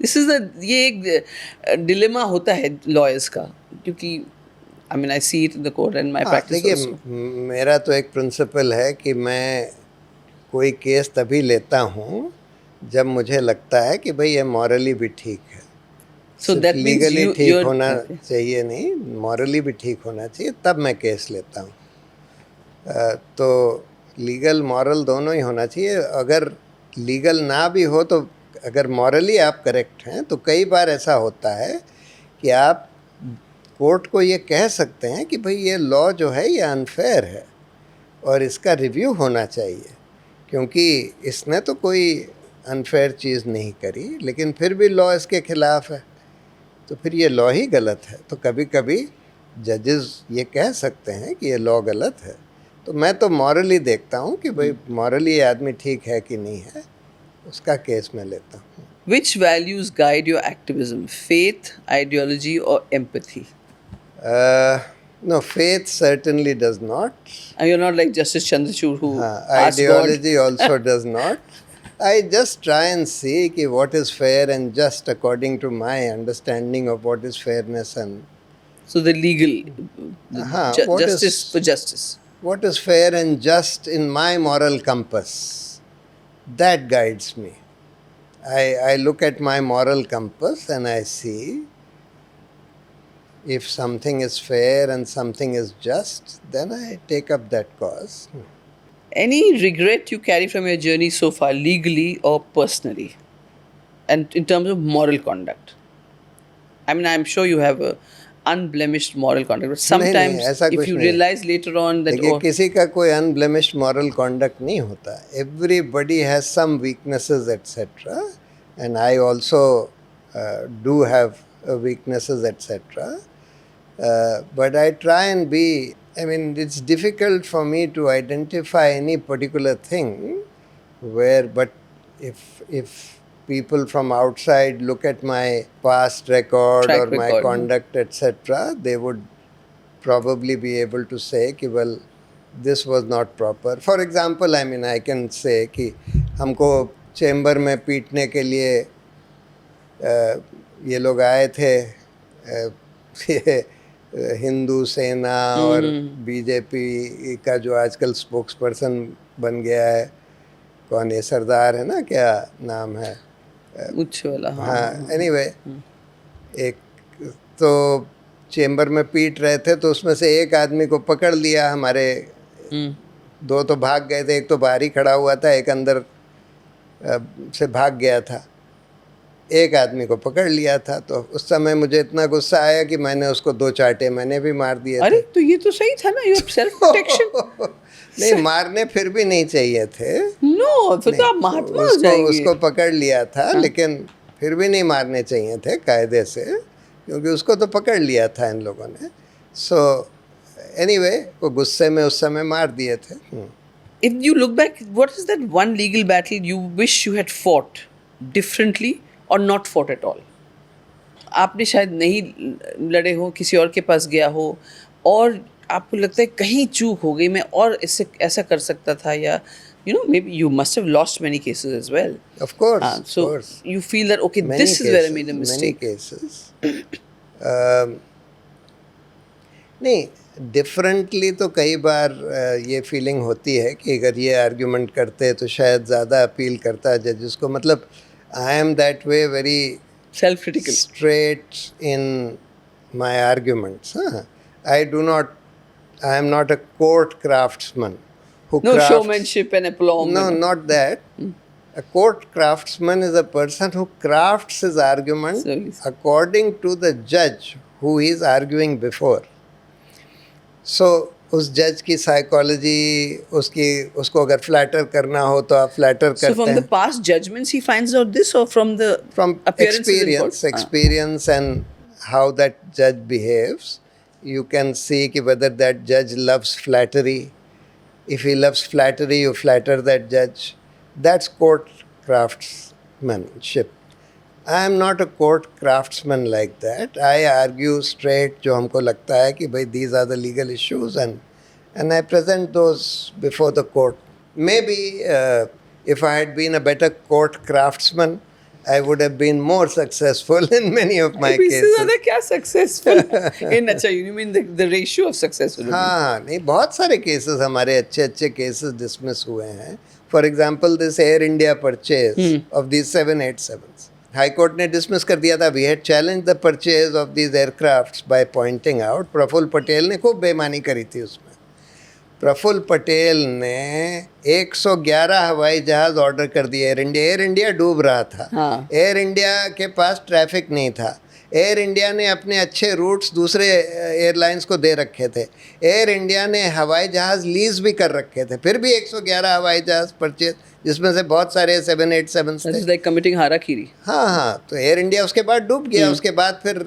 This is ये एक डिलेमा होता है लॉयर्स का, क्योंकि I mean I see it in the court and my practice also. देखिए, मेरा तो एक प्रिंसिपल है कि मैं कोई केस तभी लेता हूँ जब मुझे लगता है कि भाई ये मॉरली भी ठीक है. So that means लीगली ठीक you're होना okay. चाहिए नहीं, मॉरली भी ठीक होना चाहिए, तब मैं केस लेता हूँ. तो लीगल मॉरल दोनों ही होना चाहिए. अगर लीगल ना भी हो तो अगर मॉरली आप करेक्ट हैं तो कई बार ऐसा होता है कि आप कोर्ट को ये कह सकते हैं कि भाई ये लॉ जो है ये अनफेयर है और इसका रिव्यू होना चाहिए, क्योंकि इसने तो कोई अनफेयर चीज़ नहीं करी, लेकिन फिर भी लॉ इसके खिलाफ है, तो फिर ये लॉ ही गलत है. तो कभी कभी जजेस ये कह सकते हैं कि ये लॉ गलत है. तो मैं तो मॉरली देखता हूँ कि भाई मॉरली ये आदमी ठीक है कि नहीं है, उसका केस मैं लेता हूँ. Which values guide your activism? Faith, ideology, or empathy? No, faith certainly does not. And you're not like Justice Chandrachud who asked God. Ideology also does not. I just try and see कि what is fair and just according to my understanding of what is fairness and So the legal, what justice is- for justice. what is fair and just in my moral compass. That guides me. I look at my moral compass and I see if something is fair and something is just, then I take up that cause. Any regret you carry from your journey so far, legally or personally, and in terms of moral conduct? I mean, I'm sure you have a unblemished moral conduct, but sometimes ऐसा if कुछ you नहीं है. realize later on that देखिए oh, किसी का कोई unblemished moral conduct नहीं होता. Everybody has some weaknesses etcetera and I also do have weaknesses etcetera, but I try and be, I mean, it's difficult for me to identify any particular thing where, but if people from outside look at my past record Track or my record, conduct, etc., they would probably be able to say कि well, this was not proper. For example, I mean, I can say कि हमको chamber में पीटने के लिए ये लोग आए थे, ये हिंदू सेना और बीजेपी का जो आजकल स्पोक्स पर्सन बन गया है, कौन है, सरदार है ना, क्या नाम है, मुझे वाला हाँ, एनीवे, एक तो चेंबर में पीट रहे थे, तो उसमें से एक आदमी को पकड़ लिया हमारे, दो तो भाग गए थे, एक तो बाहर ही खड़ा हुआ था, एक अंदर से भाग गया था. एक आदमी को पकड़ लिया था, तो उस समय मुझे इतना गुस्सा आया कि मैंने उसको 2 चांटे मैंने भी मार दिए अरे थे. तो ये तो सही था ना, यू सेल्फ प्रोटेक्शन. नहीं, मारने फिर भी नहीं चाहिए थे. नो, फिर तो आप महात्मा हो उसको जाएंगे. उसको पकड़ लिया था, लेकिन फिर भी नहीं मारने चाहिए थे कायदे से, क्योंकि उसको तो पकड़ लिया था इन लोगों ने. सो एनीवे, वो गुस्से में उस समय मार दिए थे. If you look back, what is that one legal battle you wish you had fought differently or not fought at all? आपने शायद नहीं लड़े हो, किसी और के पास गया हो और आपको लगता है कहीं चूक हो गई, मैं और इससे ऐसा कर सकता था, या you know, maybe you must have lost many cases as well. Of course, So of course. you feel that okay, Many this is where I cases, made a many mistake. cases. नहीं, differently तो कई बार ये feeling होती है कि अगर ये argument करते तो शायद ज़्यादा अपील करता है जजेस को. मतलब I am that way very Self-critical. straight in my arguments. I am not a court craftsman who No crafts. showmanship and aplomb. No, not that. A court craftsman is a person who crafts his argument So he's- according to the judge who he is arguing before. So उस जज की psychology, उसको अगर flatter करना हो तो आप flatter So करते from the हैं. past judgments he finds out this, or from the From appearances in court? experience and how that judge behaves, you can see कि whether that judge loves flattery. If he loves flattery, you flatter that judge. That's court craftsmanship. I am not a court craftsman like that. I argue straight जो हमको लगता है कि भाई these are the legal issues, and I present those before the court. Maybe if I had been a better court craftsman, I would have been more successful in many of my इससे cases. ज़्यादा क्या successful in? अच्छा, you mean the ratio of successful? हाँ, नहीं, बहुत सारे cases हमारे अच्छे केसेस डिसमिस हुए हैं, For example, this Air India purchase of these 787s. High Court ने dismiss कर दिया था. We had challenged the purchase of these aircrafts by pointing out Praful Patel ने खूब बेईमानी करी थी उसमें. प्रफुल्ल पटेल ने 111 हवाई जहाज ऑर्डर कर दिए एयर इंडिया. एयर इंडिया डूब रहा था. हाँ. एयर इंडिया के पास ट्रैफिक नहीं था. एयर इंडिया ने अपने अच्छे रूट्स दूसरे एयरलाइंस को दे रखे थे. एयर इंडिया ने हवाई जहाज़ लीज भी कर रखे थे. फिर भी 111 हवाई जहाज़ परचेज, जिसमें से बहुत सारे 787 थे. Like committing harakiri. हाँ. तो एयर इंडिया उसके बाद डूब गया. उसके बाद फिर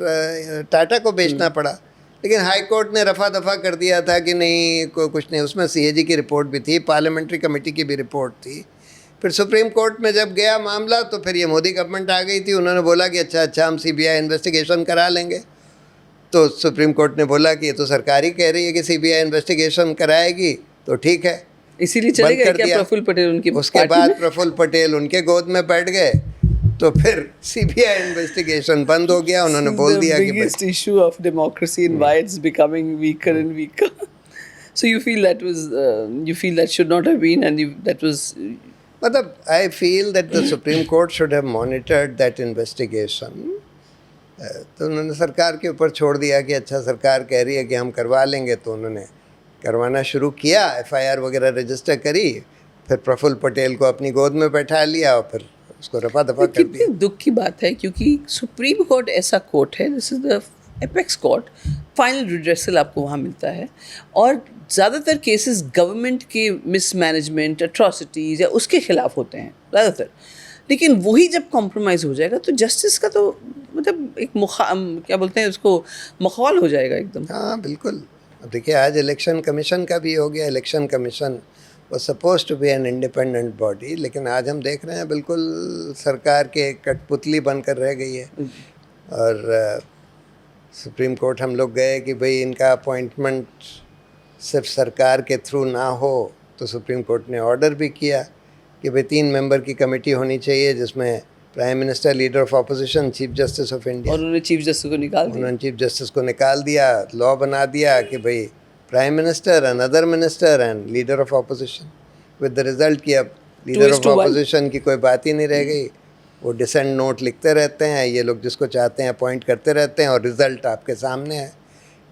टाटा को बेचना पड़ा. लेकिन हाई कोर्ट ने रफा दफा कर दिया था कि नहीं, कुछ नहीं. उसमें CAG की रिपोर्ट भी थी, पार्लियामेंट्री कमेटी की भी रिपोर्ट थी. फिर सुप्रीम कोर्ट में जब गया मामला तो फिर ये मोदी गवर्नमेंट आ गई थी. उन्होंने बोला कि अच्छा हम CBI इन्वेस्टिगेशन करा लेंगे. तो सुप्रीम कोर्ट ने बोला कि ये तो सरकार ही कह रही है कि CBI इन्वेस्टिगेशन कराएगी, तो ठीक है. इसीलिए चले गए क्या प्रफुल्ल पटेल उनकी उसके बाद प्रफुल्ल पटेल उनके गोद में बैठ गए. तो फिर CBI इन्वेस्टिगेशन बंद हो गया. उन्होंने बोल दिया कि biggest issue of democracy and why it's becoming weaker and weaker. So you feel that was you feel that should not have been, and that was. मतलब I feel that the Supreme Court should have monitored that investigation. तो उन्होंने सरकार के ऊपर छोड़ दिया कि अच्छा सरकार कह रही है कि हम करवा लेंगे, तो उन्होंने करवाना शुरू किया. FIR वगैरह रजिस्टर करी. फिर प्रफुल्ल पटेल को अपनी गोद में बैठा लिया और फिर उसको रफा दफा कर दिया. कितनी दुख की बात है, क्योंकि सुप्रीम कोर्ट ऐसा कोर्ट है, this is the apex court. Final redressal आपको वहाँ मिलता है. और ज़्यादातर केसेस गवर्नमेंट के मिसमैनेजमेंट, अट्रॉसिटीज़ या उसके खिलाफ होते हैं ज़्यादातर. लेकिन वही जब कॉम्प्रोमाइज़ हो जाएगा तो जस्टिस का तो मतलब एक क्या बोलते हैं उसको, मखौल हो जाएगा एकदम. हाँ बिल्कुल. अब देखिए आज इलेक्शन कमीशन का भी हो गया. Election commission was supposed to be an independent body, लेकिन आज हम देख रहे हैं बिल्कुल सरकार के कठपुतली बनकर रह गई है. और सुप्रीम कोर्ट हम लोग गए कि भाई इनका अपॉइंटमेंट सिर्फ सरकार के थ्रू ना हो. तो सुप्रीम कोर्ट ने ऑर्डर भी किया कि भाई 3 मेंबर की कमेटी होनी चाहिए, जिसमें prime minister, leader of opposition, chief justice of India. और उन्होंने चीफ जस्टिस को निकाल दिया. उन्होंने चीफ जस्टिस को निकाल दिया. लॉ बना दिया कि भाई prime minister, another minister and leader of opposition. With the result कि अब लीडर ऑफ अपोजिशन की कोई बात ही नहीं रह गई. वो डिसेंट नोट लिखते रहते हैं. ये लोग जिसको चाहते हैं अपॉइंट करते रहते हैं. और रिजल्ट आपके सामने है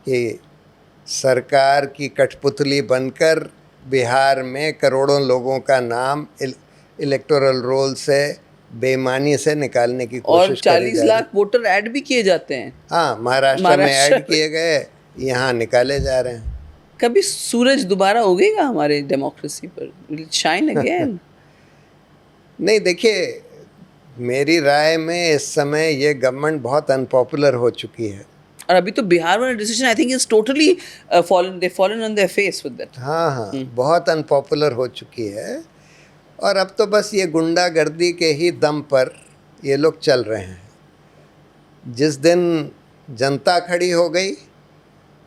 कि सरकार की कठपुतली बनकर बिहार में करोड़ों लोगों का नाम इलेक्टोरल रोल से बेईमानी से निकालने की कोशिश और 40 लाख वोटर ऐड भी किए जाते हैं. हाँ, महाराष्ट्र में ऐड किए गए, यहाँ निकाले जा रहे हैं. कभी सूरज दोबारा उगेगा हमारे डेमोक्रेसी पर, शाइन अगेन. नहीं, देखिए मेरी राय में इस समय ये गवर्नमेंट बहुत अनपॉपुलर हो चुकी है. और अभी तो बिहार वाला decision I think is totally fallen on their face with that. हाँ, बहुत अनपॉपुलर हो चुकी है. और अब तो बस ये गुंडागर्दी के ही दम पर ये लोग चल रहे हैं. जिस दिन जनता खड़ी हो गई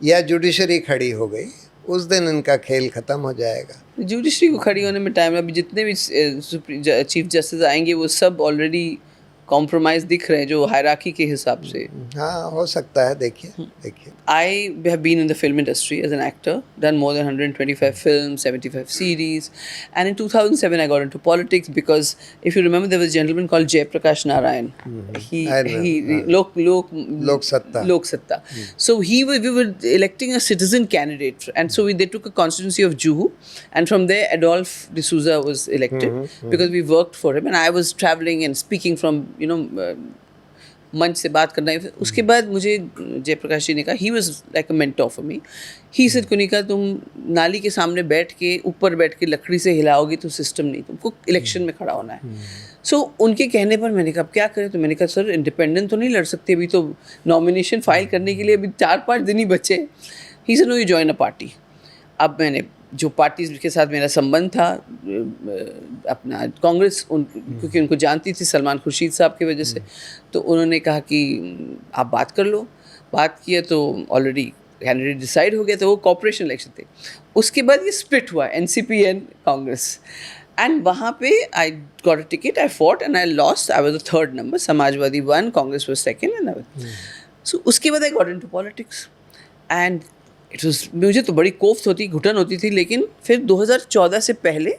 या जुडिशरी खड़ी हो गई, उस दिन इनका खेल ख़त्म हो जाएगा. जुडिशरी को खड़ी होने में टाइम. अभी जितने भी चीफ जस्टिस आएंगे वो सब ऑलरेडी कॉम्प्रोमाइज दिख रहे हैं जो हायरार्की के हिसाब से. हाँ, हो सकता है. देखिए I have been in the film industry as an actor, done more than 125 films, 75 series, and in 2007 I got into politics because if you remember there was a gentleman called Jay Prakash Narayan. Lok Satta. So we were electing a citizen candidate, and so they took a constituency of Juhu, and from there Adolphe D'Souza was elected because we worked for him, and I was traveling and speaking from मंच से बात करना है. उसके बाद मुझे जयप्रकाश जी ने कहा, he was like a mentor for me. He said Kunika, तुम नाली के सामने बैठ के ऊपर बैठ के लकड़ी से हिलाओगी तो सिस्टम नहीं, तुमको इलेक्शन में खड़ा होना है. सो उनके कहने पर मैंने कहा अब क्या करें. तो मैंने कहा सर इंडिपेंडेंट तो नहीं लड़ सकते, अभी तो नॉमिनेशन फाइल करने के लिए अभी 4-5 दिन ही बचे. He said no, you join a party. अब मैंने जो पार्टी के साथ मेरा संबंध था अपना कांग्रेस, क्योंकि उनको जानती थी सलमान खुर्शीद साहब की वजह से, तो उन्होंने कहा कि आप बात कर लो. बात किया तो ऑलरेडी कैंडिडेट डिसाइड हो गया, तो वो कॉर्पोरेशन इलेक्शन थे. उसके बाद ये स्प्लिट हुआ NCP एंड कांग्रेस, एंड वहाँ पे I got a ticket, I fought and I lost. I was the 3rd number, Samajwadi 1, Congress was 2nd and so उसके बाद I got into politics and it was, मुझे तो बड़ी कोफ्त होती, घुटन होती थी. लेकिन फिर 2014 से पहले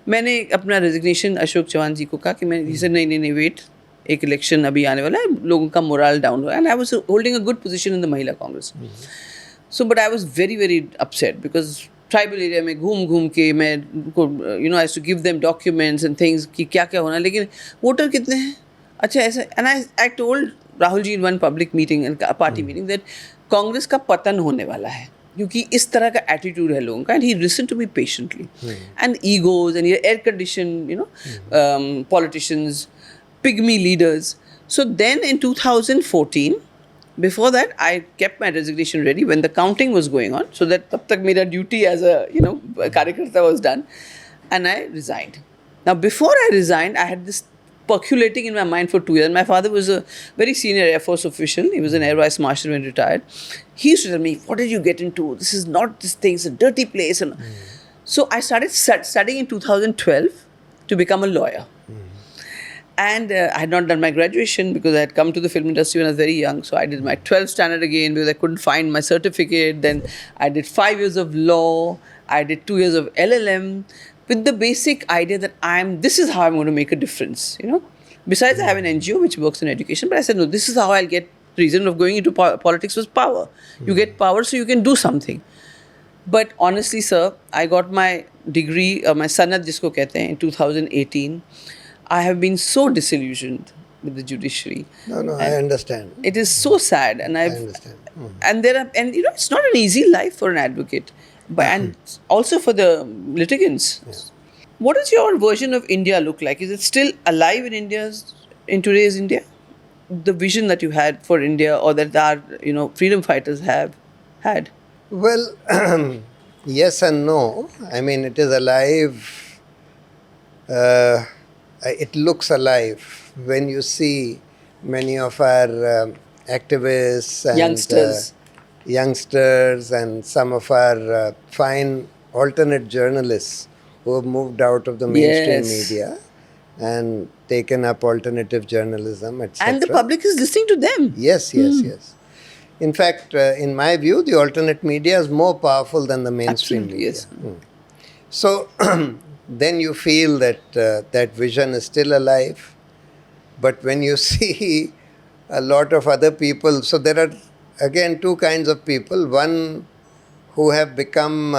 मैंने अपना रेजिग्नेशन अशोक चौहान जी को कहा कि मैं जैसे नहीं वेट, एक इलेक्शन अभी आने वाला है, लोगों का मोरल डाउन हुआ, and I was holding a good position in the Mahila Congress. So but I was very very upset because tribal area में घूम घूम के मैं I to give them documents and things कि क्या क्या होना, लेकिन वोटर कितने हैं, अच्छा ऐसा. And I told Rahul ji in one public meeting and party meeting that Congress का पतन होने वाला है क्योंकि इस तरह का एटीट्यूड है लोगों का. And he listen to me patiently. And egos and air condition politicians, pygmy leaders. So then in 2014, before that, I kept my resignation ready when the counting was going on, so that tab tak mera duty as a karyakarta was done, and I resigned. Now before I resigned, I had this percolating in my mind for 2 years. My father was a very senior Air Force official. He was an Air Vice Marshal when retired. He used to tell me, "What did you get into? This is not this thing. It's a dirty place." And so I started studying in 2012 to become a lawyer. And I had not done my graduation because I had come to the film industry when I was very young. So I did my 12th standard again because I couldn't find my certificate. Then I did 5 years of law. I did 2 years of LLM with the basic idea that this is how I'm going to make a difference, Besides, I have an NGO which works in education. But I said, no, this is how I'll get reason of going into politics was power. You get power so you can do something. But honestly, sir, I got my degree, my sanad jisko kehte hain, in 2018. I have been so disillusioned with the judiciary. No, I understand. It is so sad, and I understand. And it's not an easy life for an advocate, but and also for the litigants. Yeah. What does your version of India look like? Is it still alive in today's India? The vision that you had for India, or that our freedom fighters have had. Well, yes and no. I mean, it is alive. It looks alive when you see many of our activists and youngsters and some of our fine alternate journalists who have moved out of the mainstream media and taken up alternative journalism, etc. And the public is listening to them. Yes. In fact, in my view, the alternate media is more powerful than the mainstream Absolutely, media. yes. So then you feel that that vision is still alive. But when you see a lot of other people, so there are again two kinds of people. One who have become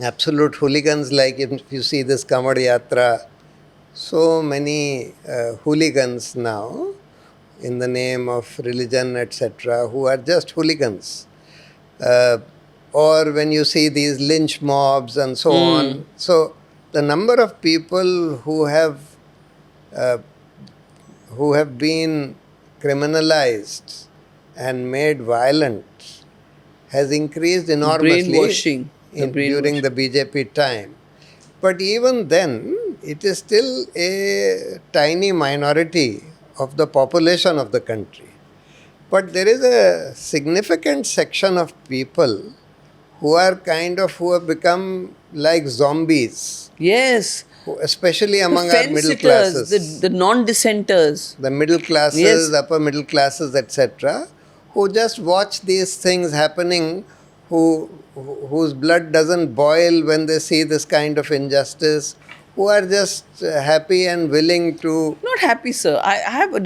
absolute hooligans, like if you see this Kamad Yatra, so many hooligans now in the name of religion, etc., who are just hooligans. Or when you see these lynch mobs and so on. So the number of people who have been criminalized and made violent has increased enormously during the BJP time. But even then, it is still a tiny minority of the population of the country. But there is a significant section of people who have become like zombies. Yes. Especially among our middle classes. The non-dissenters. The middle classes, yes. Upper middle classes, etc., who just watch these things happening, whose blood doesn't boil when they see this kind of injustice, who are just happy and willing to... Not happy, sir. I have a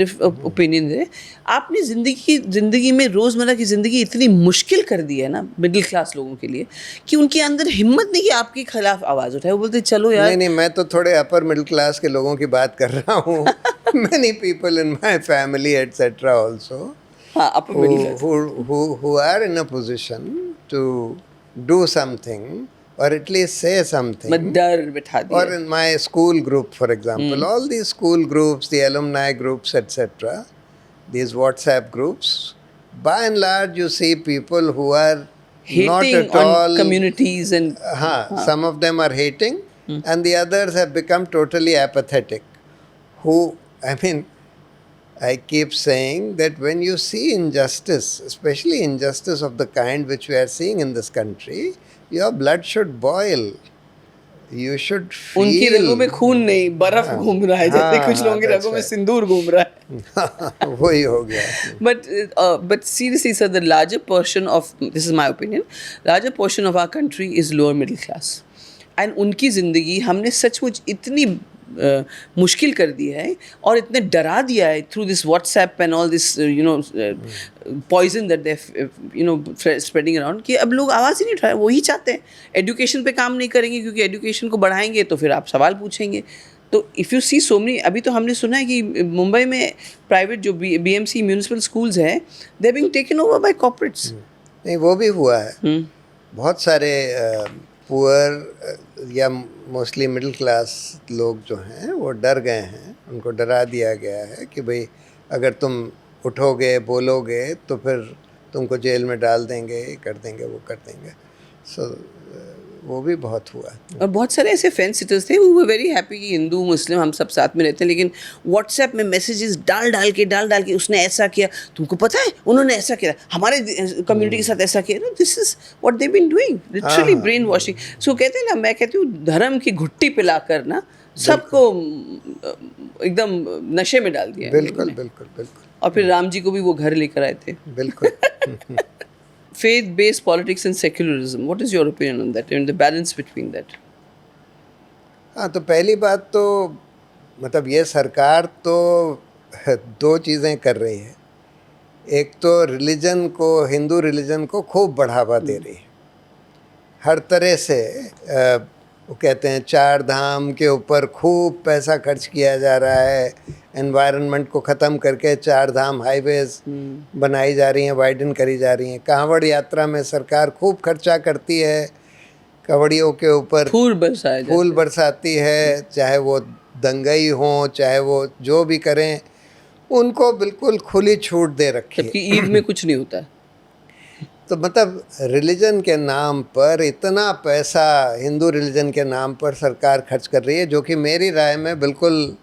opinion there. आपने ज़िंदगी में रोज़मर्रा की ज़िंदगी इतनी मुश्किल कर दी है ना मिडिल क्लास लोगों के लिए कि उनके अंदर हिम्मत नहीं कि आपके खिलाफ आवाज़ उठाए. वो बोलते चलो यार. नहीं, मैं तो थोड़े अपर मिडिल क्लास के लोगों की बात कर रहा हूँ. Many people in my family, etc. also. हाँ, upper middle class. Who are in a position to do something or at least say something. डर बिठा दिया. Or in my school group, for example, all these school groups, the alumni groups, etc., these WhatsApp groups, by and large, you see people who are hating not at on all communities and some of them are hating, and the others have become totally apathetic. I keep saying that when you see injustice, especially injustice of the kind which we are seeing in this country, your blood should boil. You should feel. उनकी रगों में खून नहीं, बर्फ घूम रहा है, जैसे कुछ लोगों की रगों में सिंदूर घूम रहा है. वही हो गया. But seriously, sir, the larger portion of, this is my opinion, larger portion of our country is lower middle class. And उनकी ज़िंदगी हमने सचमुच इतनी मुश्किल कर दी है और इतने डरा दिया है through this WhatsApp and all this poison that they spreading around कि अब लोग आवाज़ ही नहीं उठा रहे, वही चाहते हैं। एजुकेशन पे काम नहीं करेंगे क्योंकि एजुकेशन को बढ़ाएंगे तो फिर आप सवाल पूछेंगे। तो if you see so many, अभी तो हमने सुना है कि मुंबई में प्राइवेट जो BMC म्यूनिसिपल स्कूल्स हैं, they being taken over by corporates. नहीं, वो भी हुआ है। बहुत सारे पुअर या मोस्टली मिडिल क्लास लोग जो हैं वो डर गए हैं, उनको डरा दिया गया है कि भाई अगर तुम उठोगे बोलोगे तो फिर तुमको जेल में डाल देंगे, कर देंगे, वो कर देंगे। सो वो भी बहुत हुआ। और बहुत सारे ऐसे फेंस सिटर्स थे वो वेरी हैप्पी कि हिंदू मुस्लिम हम सब साथ में रहते हैं, लेकिन व्हाट्सएप में मैसेजेस डाल के उसने ऐसा किया, तुमको पता है उन्होंने ऐसा किया, हमारे कम्युनिटी के साथ ऐसा किया। This is what they been doing, literally brain washing. So कहते हैं ना, मैं कहती हूँ धर्म की घुट्टी पिलाकर ना सबको एकदम नशे में डाल दिया। बिल्कुल बिल्कुल बिल्कुल। और फिर राम जी को भी वो घर लेकर आए थे। बिल्कुल। Faith-based politics and secularism. What is your opinion on that and the balance between that? हाँ, तो पहली बात तो मतलब ये सरकार तो दो चीज़ें कर रही है। एक तो रिलीजन को, हिंदू रिलीजन को खूब बढ़ावा दे रही है हर तरह से। वो कहते हैं 4 धाम के ऊपर खूब पैसा खर्च किया जा रहा है, एनवायरनमेंट को ख़त्म करके 4 धाम हाईवेज बनाई जा रही हैं, वाइडन करी जा रही हैं। कांवड़ यात्रा में सरकार खूब खर्चा करती है, कांवड़ियों के ऊपर फूल बरसाती है, चाहे वो दंगई हों, चाहे वो जो भी करें, उनको बिल्कुल खुली छूट दे रखी है। जबकि ईद में कुछ नहीं होता। तो मतलब रिलीजन के नाम पर इतना पैसा हिंदू रिलीजन के नाम पर सरकार खर्च कर रही है, जो कि मेरी राय में बिल्कुल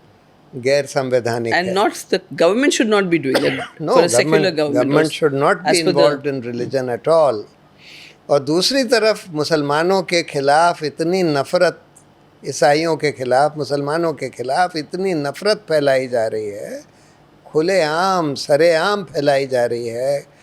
गैर संवैधानिक है। And not the government should not be doing that. No, for a secular government should not be involved in religion at all. और दूसरी तरफ मुसलमानों के खिलाफ इतनी नफरत, ईसाइयों के खिलाफ, मुसलमानों के खिलाफ इतनी नफरत फैलाई जा रही है, खुलेआम सरेआम फैलाई जा रही है।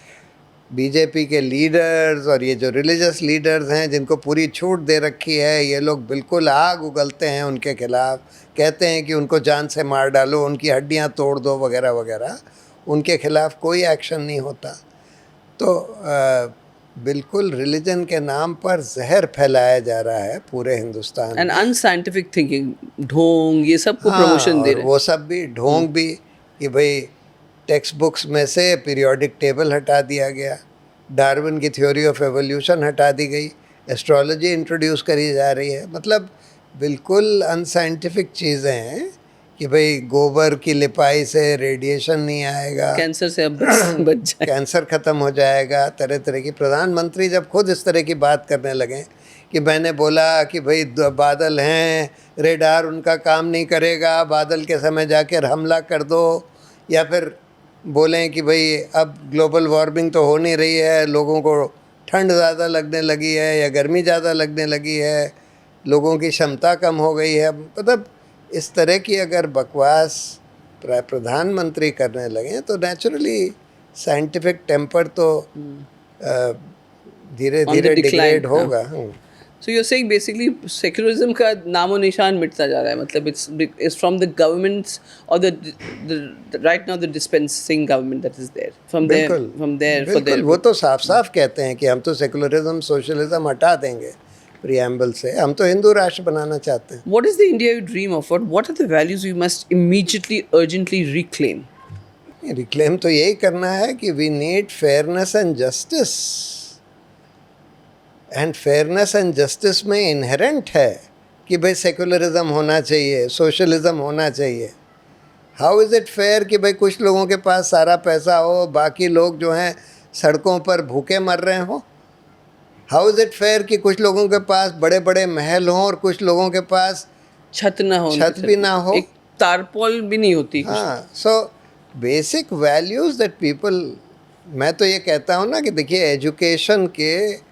बीजेपी के लीडर्स और ये जो रिलीजियस लीडर्स हैं जिनको पूरी छूट दे रखी है, ये लोग बिल्कुल आग उगलते हैं उनके खिलाफ, कहते हैं कि उनको जान से मार डालो, उनकी हड्डियां तोड़ दो, वगैरह वगैरह। उनके खिलाफ कोई एक्शन नहीं होता। तो बिल्कुल रिलीजन के नाम पर जहर फैलाया जा रहा है पूरे हिंदुस्तान। एंड अनसाइंटिफिक थिंकिंग, ढोंग, ये सब को प्रमोशन दे रहे हैं। वो सब भी ढोंग भी, कि भाई टेक्स्ट बुक्स में से पीरियोडिक टेबल हटा दिया गया, डार्विन की थ्योरी ऑफ एवोल्यूशन हटा दी गई, एस्ट्रोलॉजी इंट्रोड्यूस करी जा रही है। मतलब बिल्कुल अनसाइंटिफिक चीज़ें हैं कि भाई गोबर की लिपाई से रेडिएशन नहीं आएगा, कैंसर से अब बच जाए, कैंसर ख़त्म हो जाएगा, तरह तरह की। प्रधानमंत्री जब खुद इस तरह की बात करने लगे कि मैंने बोला कि भाई बादल हैं, रेडार उनका काम नहीं करेगा, बादल के समय जाकर हमला कर दो, या फिर बोलें कि भाई अब ग्लोबल वार्मिंग तो हो नहीं रही है, लोगों को ठंड ज़्यादा लगने लगी है या गर्मी ज़्यादा लगने लगी है, लोगों की क्षमता कम हो गई है। मतलब इस तरह की अगर बकवास प्रधानमंत्री करने लगे तो नेचुरली साइंटिफिक टेम्पर तो धीरे धीरे डिग्रेड होगा। So you're saying basically secularism का नामो निशान मिटता जा रहा है, मतलब it's from the governments or the right now the dispensing government that is there from there for their। वो तो साफ साफ कहते हैं कि हम तो सेकुलरिज्म सोशलिज्म हटा देंगे प्रीएम्बल से, हम तो हिंदू राष्ट्र बनाना चाहते हैं। What is the India you dream of? What are the values we must immediately urgently reclaim? Reclaim तो यही करना है कि we need fairness and justice। And fairness and justice में इनहेरेंट है कि भाई सेकुलरिज्म होना चाहिए, सोशलिज्म होना चाहिए। हाउ इज़ इट फेयर कि भाई कुछ लोगों के पास सारा पैसा हो, बाकी लोग जो हैं सड़कों पर भूखे मर रहे हों? हाउ इज़ इट फेयर कि कुछ लोगों के पास बड़े बड़े महल हों और कुछ लोगों के पास छत ना हो, छत भी ना हो, एक तारपोल भी नहीं होती। हाँ, so basic values that people, मैं तो ये कहता हूँ ना कि देखिए एजुकेशन के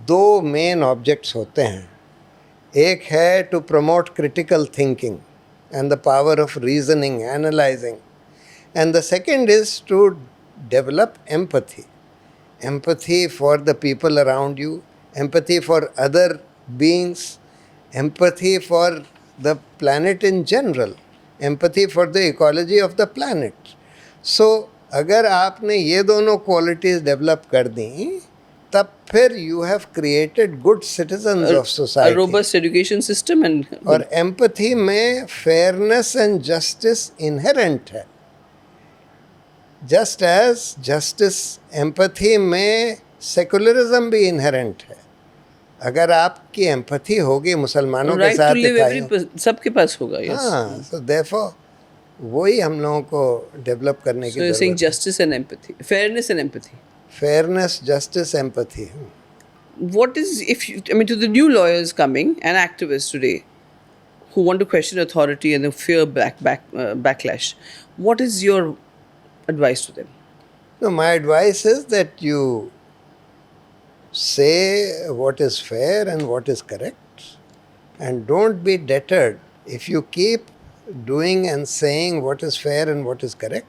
2 मेन ऑब्जेक्ट्स होते हैं। एक है to promote critical thinking and the power of reasoning, analysing, and the second is to develop empathy, empathy for the people around you, empathy for other beings, empathy for the planet in general, empathy for the ecology of the planet. So अगर आपने ये दोनों qualities develop कर दी, तब फिर you have created good citizens of A society. robust education system and और empathy में fairness and justice inherent है. Just as justice, empathy में secularism भी inherent है. अगर आपकी empathy होगी मुसलमानों के right साथ to live ईसाइयों, सबके पास होगा. Yes. हाँ, so therefore वही हम लोगों को डेवलप करने की So you're saying जरूरत है. justice and empathy, fairness and empathy. Fairness, justice, empathy. What is, if you, I mean, to the new lawyers coming and activists today who want to question authority and they fear backlash, what is your advice to them? No, my advice is that you say what is fair and what is correct, and don't be deterred. If you keep doing and saying what is fair and what is correct,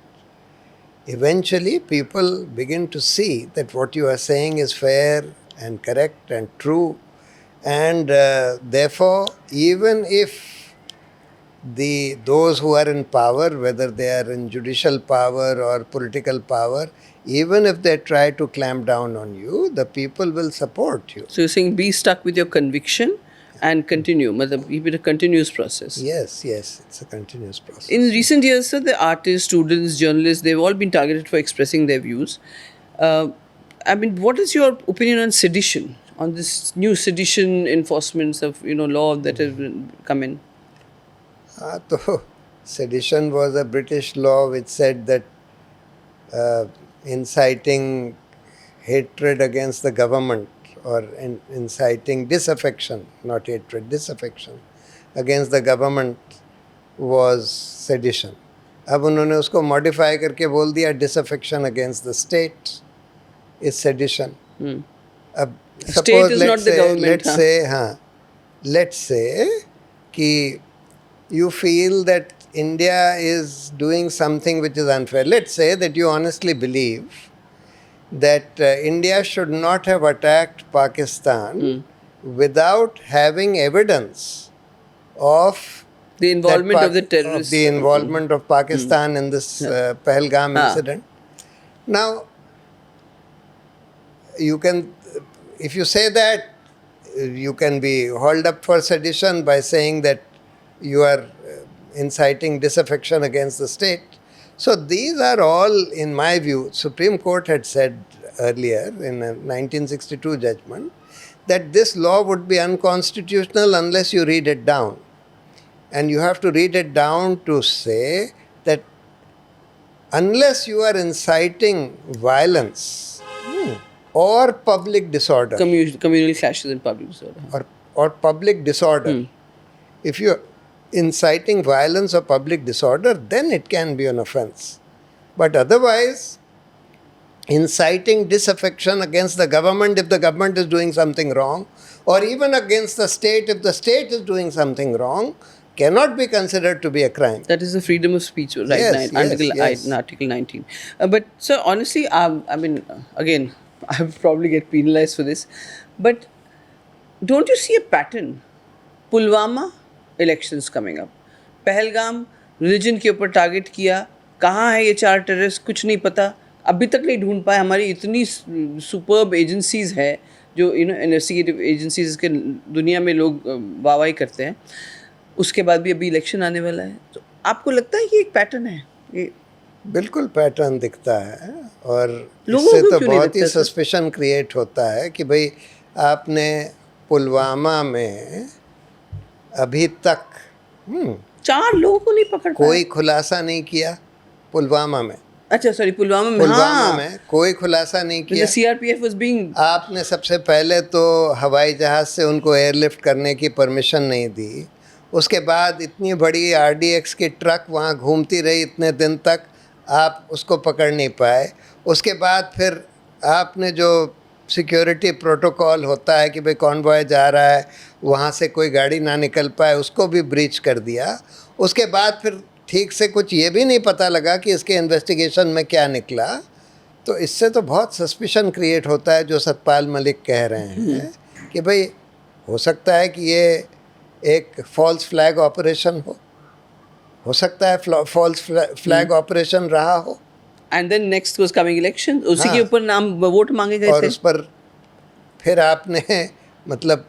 eventually people begin to see that what you are saying is fair and correct and true, and therefore even if those who are in power, whether they are in judicial power or political power, even if they try to clamp down on you, the people will support you. So you're saying be stuck with your conviction and continue, keep it a continuous process. Yes, it's a continuous process. In recent years, sir, the artists, students, journalists, they've all been targeted for expressing their views. I mean, what is your opinion on sedition, on this new sedition enforcements of, law that has come in? So sedition was a British law which said that inciting hatred against the government or inciting disaffection, not hatred, disaffection against the government was sedition. अब उन्होंने उसको modify करके बोल दिया disaffection against the state is sedition. अब State is not the government. Let's say कि you feel that India is doing something which is unfair. Let's say that you honestly believe that India should not have attacked Pakistan without having evidence of the involvement of the terrorists. Of the involvement of Pakistan in this Pahalgam incident. Now, you can, if you say that, you can be hauled up for sedition by saying that you are inciting disaffection against the state. So these are all, in my view, Supreme Court had said earlier in a 1962 judgment that this law would be unconstitutional unless you read it down. And you have to read it down to say that unless you are inciting violence or public disorder, communal clashes and public disorder. Or public disorder, if you are inciting violence or public disorder, then it can be an offense. But otherwise, inciting disaffection against the government if the government is doing something wrong, or even against the state if the state is doing something wrong, cannot be considered to be a crime. That is the freedom of speech, right? Yes. Article 19. But sir, honestly, I mean, again, I will probably get penalized for this. But don't you see a pattern? Pulwama elections coming up. Pahalgam religion के ऊपर target किया. कहाँ है ये 4 terrorist, कुछ नहीं पता. अभी तक नहीं ढूंढ पाए. हमारी इतनी सुपर्ब एजेंसीज है जो इन्वेस्टिगेटिव एजेंसीज के दुनिया में लोग वाहवाही करते हैं. उसके बाद भी अभी इलेक्शन आने वाला है. तो आपको लगता है कि एक पैटर्न है ये? बिल्कुल पैटर्न दिखता है, और इससे तो बहुत ही सस्पिशन क्रिएट होता है कि भाई आपने पुलवामा में अभी तक 4 लोगों को नहीं पकड़ पाया. कोई खुलासा नहीं किया पुलवामा में. अच्छा सॉरी, पुलवामा में कोई खुलासा नहीं किया. सीआरपीएफ वाज बीइंग, आपने सबसे पहले तो हवाई जहाज़ से उनको एयरलिफ्ट करने की परमिशन नहीं दी. उसके बाद इतनी बड़ी आरडीएक्स की ट्रक वहाँ घूमती रही इतने दिन तक, आप उसको पकड़ नहीं पाए. उसके बाद फिर आपने जो सिक्योरिटी प्रोटोकॉल होता है कि भाई कॉन्वॉय जा रहा है, वहाँ से कोई गाड़ी ना निकल पाए, उसको भी ब्रीच कर दिया. उसके बाद फिर ठीक से कुछ ये भी नहीं पता लगा कि इसके इन्वेस्टिगेशन में क्या निकला. तो इससे तो बहुत सस्पिशन क्रिएट होता है जो सतपाल मलिक कह रहे हैं कि भाई हो सकता है कि ये एक फॉल्स फ्लैग ऑपरेशन हो सकता है फॉल्स फ्लैग ऑपरेशन रहा हो, and then next was coming election, उसी हाँ। के ऊपर नाम वोट मांगे गए और थे। उस पर फिर आपने मतलब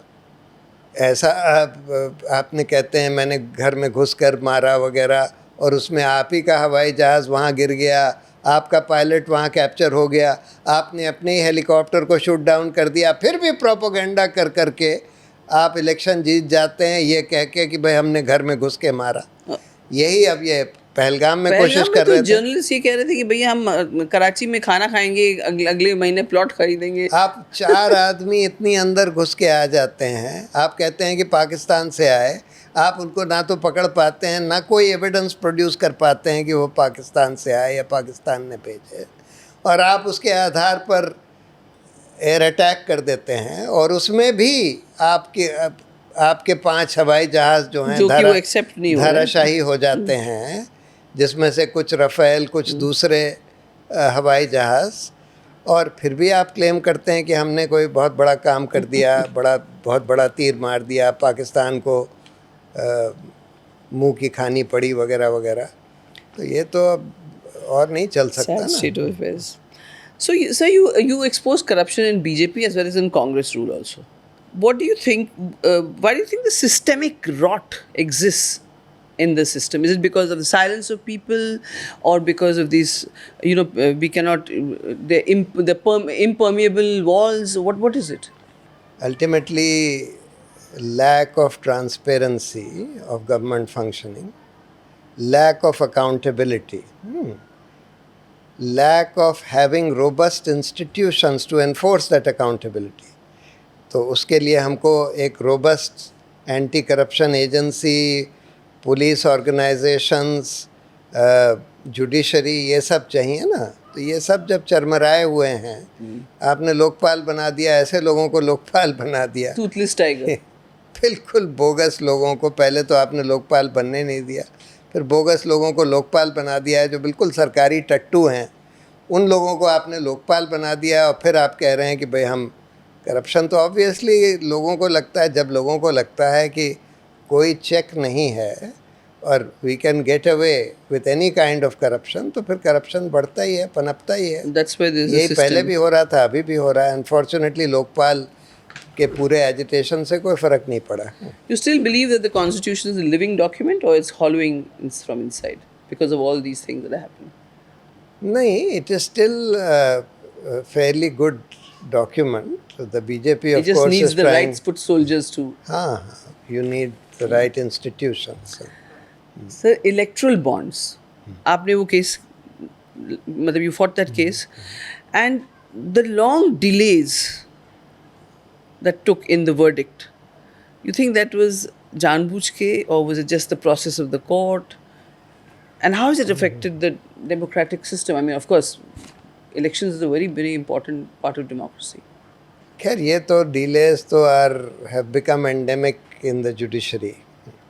ऐसा आपने कहते हैं मैंने घर में घुसकर मारा वगैरह, और उसमें आप ही का हवाई जहाज़ वहाँ गिर गया, आपका पायलट वहाँ कैप्चर हो गया, आपने अपने ही हेलीकॉप्टर को शूट डाउन कर दिया, फिर भी प्रोपोगेंडा कर करके आप इलेक्शन जीत जाते हैं ये कह के कि भाई हमने घर में घुस के मारा। यही अब ये पहलगाम में कोशिश कर रहे थे। जर्नलिस्ट ये कह रहे थे कि भैया हम कराची में खाना खाएंगे, अगले महीने प्लॉट खरीदेंगे। आप 4 आदमी इतनी अंदर घुस के आ जाते हैं, आप कहते हैं कि पाकिस्तान से आए, आप उनको ना तो पकड़ पाते हैं, ना कोई एविडेंस प्रोड्यूस कर पाते हैं कि वो पाकिस्तान से आए या पाकिस्तान ने भेजे, और आप उसके आधार पर एयर अटैक कर देते हैं, और उसमें भी आपके 5 हवाई जहाज़ जो हैं जो कि वो एक्सेप्ट नहीं हो रहे। धराशायी हो जाते हैं, जिसमें से कुछ रफ़ेल, कुछ दूसरे हवाई जहाज़, और फिर भी आप क्लेम करते हैं कि हमने कोई बहुत बड़ा काम कर दिया, बहुत बड़ा तीर मार दिया, पाकिस्तान को मुंह की खानी पड़ी वगैरह वगैरह। तो ये तो अब और नहीं चल सकता ना। So you expose corruption in BJP as well as in Congress rule also. What do you think? Why do you think the systemic rot exists in the system? Is it because of the silence of people, or because of these, we cannot, impermeable walls? What is it? Ultimately, lack of transparency of government functioning, lack of accountability, lack of having robust institutions to enforce that accountability. तो उसके लिए हमको एक robust anti corruption agency, police organisations, judiciary, ये सब चाहिए ना। तो ये सब जब चरमराए हुए हैं, आपने लोकपाल बना दिया, ऐसे लोगों को लोकपाल बना दिया, टूथलेस टाइगर। बिल्कुल बोगस लोगों को पहले तो आपने लोकपाल बनने नहीं दिया, फिर बोगस लोगों को लोकपाल बना दिया है, जो बिल्कुल सरकारी टट्टू हैं, उन लोगों को आपने लोकपाल बना दिया, और फिर आप कह रहे हैं कि भाई हम करप्शन। तो ऑब्वियसली लोगों को लगता है, जब लोगों को लगता है कि कोई चेक नहीं है और we can get away with any kind of corruption, तो फिर करप्शन बढ़ता ही है, पनपता ही है। यही पहले भी हो रहा था, अभी भी हो रहा है। अनफॉर्चुनेटली लोकपाल के पूरे एजिटेशन से कोई फ़र्क नहीं पड़ा। You still believe that the Constitution is a living document, or it's hollowing from inside because of all these things that are happening? नहीं, it is still a fairly good document. The BJP of It just course needs is the trying. right put soldiers to. हाँ, you need the right institutions. Sir, electoral bonds. आपने वो case, मतलब you fought that case, and the long delays that took in the verdict. You think that was जानबूझ के, or was it just the process of the court? And how has it affected the democratic system? I mean, of course, elections is a very, very important part of democracy. खैर ये तो delays तो have become endemic in the judiciary.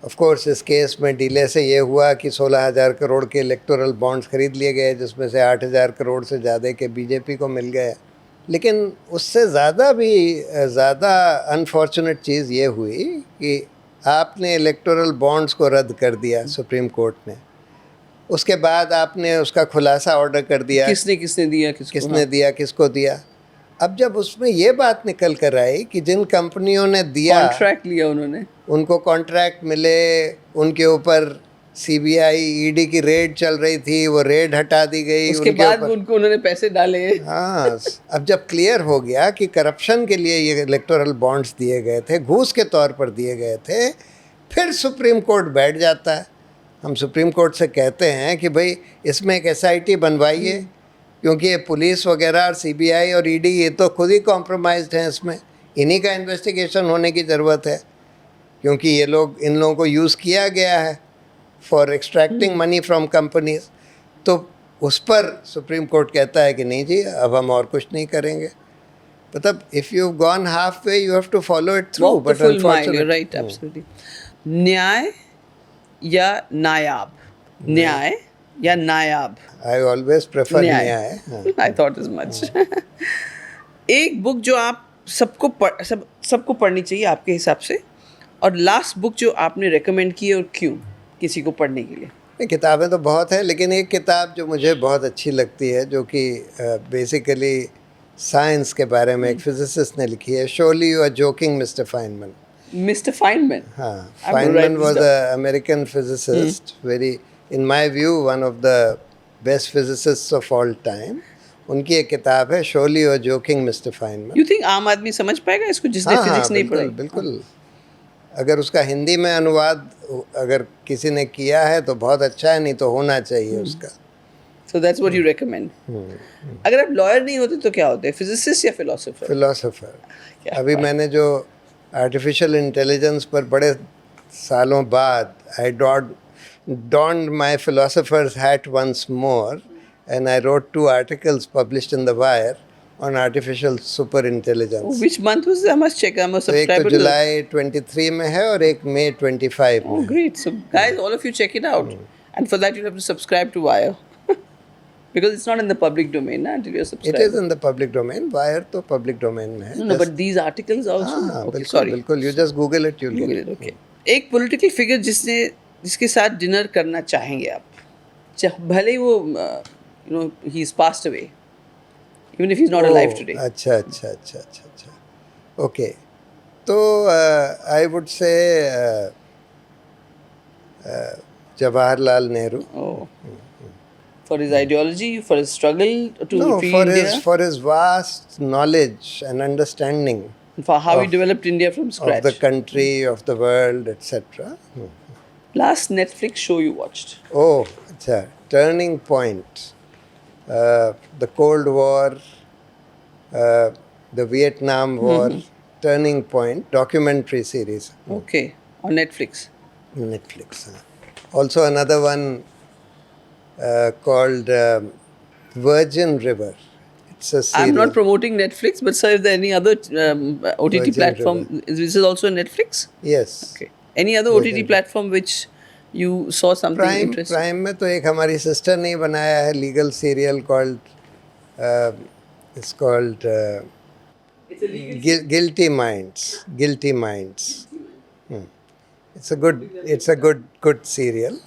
Of course इस case में delay से ये हुआ कि 16,000 करोड़ के इलेक्टोरल बॉन्ड्स खरीद लिए गए, जिसमें से 8,000 करोड़ से ज़्यादा के बीजेपी को मिल गए। लेकिन उससे ज़्यादा अनफॉर्चुनेट चीज़ ये हुई कि आपने इलेक्टोरल बॉन्ड्स को रद्द कर दिया सुप्रीम कोर्ट ने। उसके बाद आपने उसका खुलासा ऑर्डर कर दिया, किसने दिया, किसको दिया। अब जब उसमें ये बात निकल कर आई कि जिन कंपनियों ने दिया, कॉन्ट्रैक्ट लिया उन्होंने, उनको कॉन्ट्रैक्ट मिले, उनके ऊपर सीबीआई ईडी की रेड चल रही थी, वो रेड हटा दी गई, उसके बाद उन्होंने पैसे डाले। हाँ, अब जब क्लियर हो गया कि करप्शन के लिए ये इलेक्टोरल बॉन्ड्स दिए गए थे, घूस के तौर पर दिए गए थे, फिर सुप्रीम कोर्ट बैठ जाता है। हम सुप्रीम कोर्ट से कहते हैं कि भाई इसमें एक एसआईटी बनवाइए, क्योंकि ये पुलिस वगैरह और सीबीआई और ईडी ये तो खुद ही कॉम्प्रोमाइज्ड हैं, इसमें इन्हीं का इन्वेस्टिगेशन होने की ज़रूरत है, क्योंकि इन लोगों को यूज़ किया गया है for extracting money from companies. तो उस पर सुप्रीम कोर्ट कहता है कि नहीं जी, अब हम और कुछ नहीं करेंगे। मतलब if you gone half way you have to follow it through, but unfortunately right, absolutely. न्याय या नायाब? न्याय या नायाब? आई ऑलवेज प्रेफर न्याय। I thought as much. एक बुक जो आप सबको पढ़नी चाहिए आपके हिसाब से, और लास्ट बुक जो आपने रेकमेंड की है और क्यों किसी को पढ़ने के लिए? किताबें तो बहुत हैं, लेकिन एक किताब जो मुझे बहुत अच्छी लगती है, जो कि बेसिकली साइंस के बारे में एक फिजिसिस्ट ने लिखी है, surely you are joking mister Feynman. Mister Feynman. हाँ, I'm gonna write Feynman this was down. an American physicist, very, in my view, one of the best physicists of all time. उनकी एक किताब है शोली और joking mister Feynman. You think आम आदमी समझ पाएगा इसको जिसने हाँ हाँ, फिजिक्स नहीं बिल्कुल पढ़ी? बिल्कुल. अगर उसका हिंदी में अनुवाद अगर किसी ने किया है तो बहुत अच्छा है, नहीं तो होना चाहिए उसका. So that's what you recommend. अगर आप लॉयर नहीं होते तो क्या होते, फिजिसिस्ट या फिलोसोफर? फिलोसोफर. क्या अभी बात. मैंने जो आर्टिफिशियल इंटेलिजेंस पर बड़े सालों बाद आई donned my philosopher's hat once more, and I wrote 2 articles published in The Wire on artificial superintelligence. Which month was I must check. I'm a तो एक तो subscriber to the- जुलाई 23 में है और एक मई 25 Oh, में. great. So, guys, all of you check it out. And for that, you'll have to subscribe to Wire. Because it's not in the public domain until you're It subscribed. is in the public domain. Wire तो public domain में है. No, but these articles also. हाँ, Okay, बिल्कुल sorry. बिल्कुल. You just Google it, you'll Google get it, it. okay. एक political figure जिसके साथ dinner करना चाहेंगे आप, भले ही वो you know he is passed away, even if he is not alive today. अच्छा अच्छा अच्छा अच्छा अच्छा. ओके. तो I would say Jawaharlal Nehru. For his ideology, for his struggle to No, free for India, for his vast knowledge and understanding and for how he of- developed India from of scratch. the country, of the world, etc. Last Netflix show you watched? Oh, अच्छा. Turning Point, the Cold War, the Vietnam War, Turning Point documentary series. Okay, on Netflix. Netflix. Also another one called Virgin River. It's a serial. I'm not promoting Netflix, but sir, is there any other OTT Virgin platform? This is also Netflix? Yes. Okay. Any other Virgin OTT platform which you saw something interesting? Prime में तो एक हमारी sister ने बनाया है legal serial called guilty minds. It's a good serial.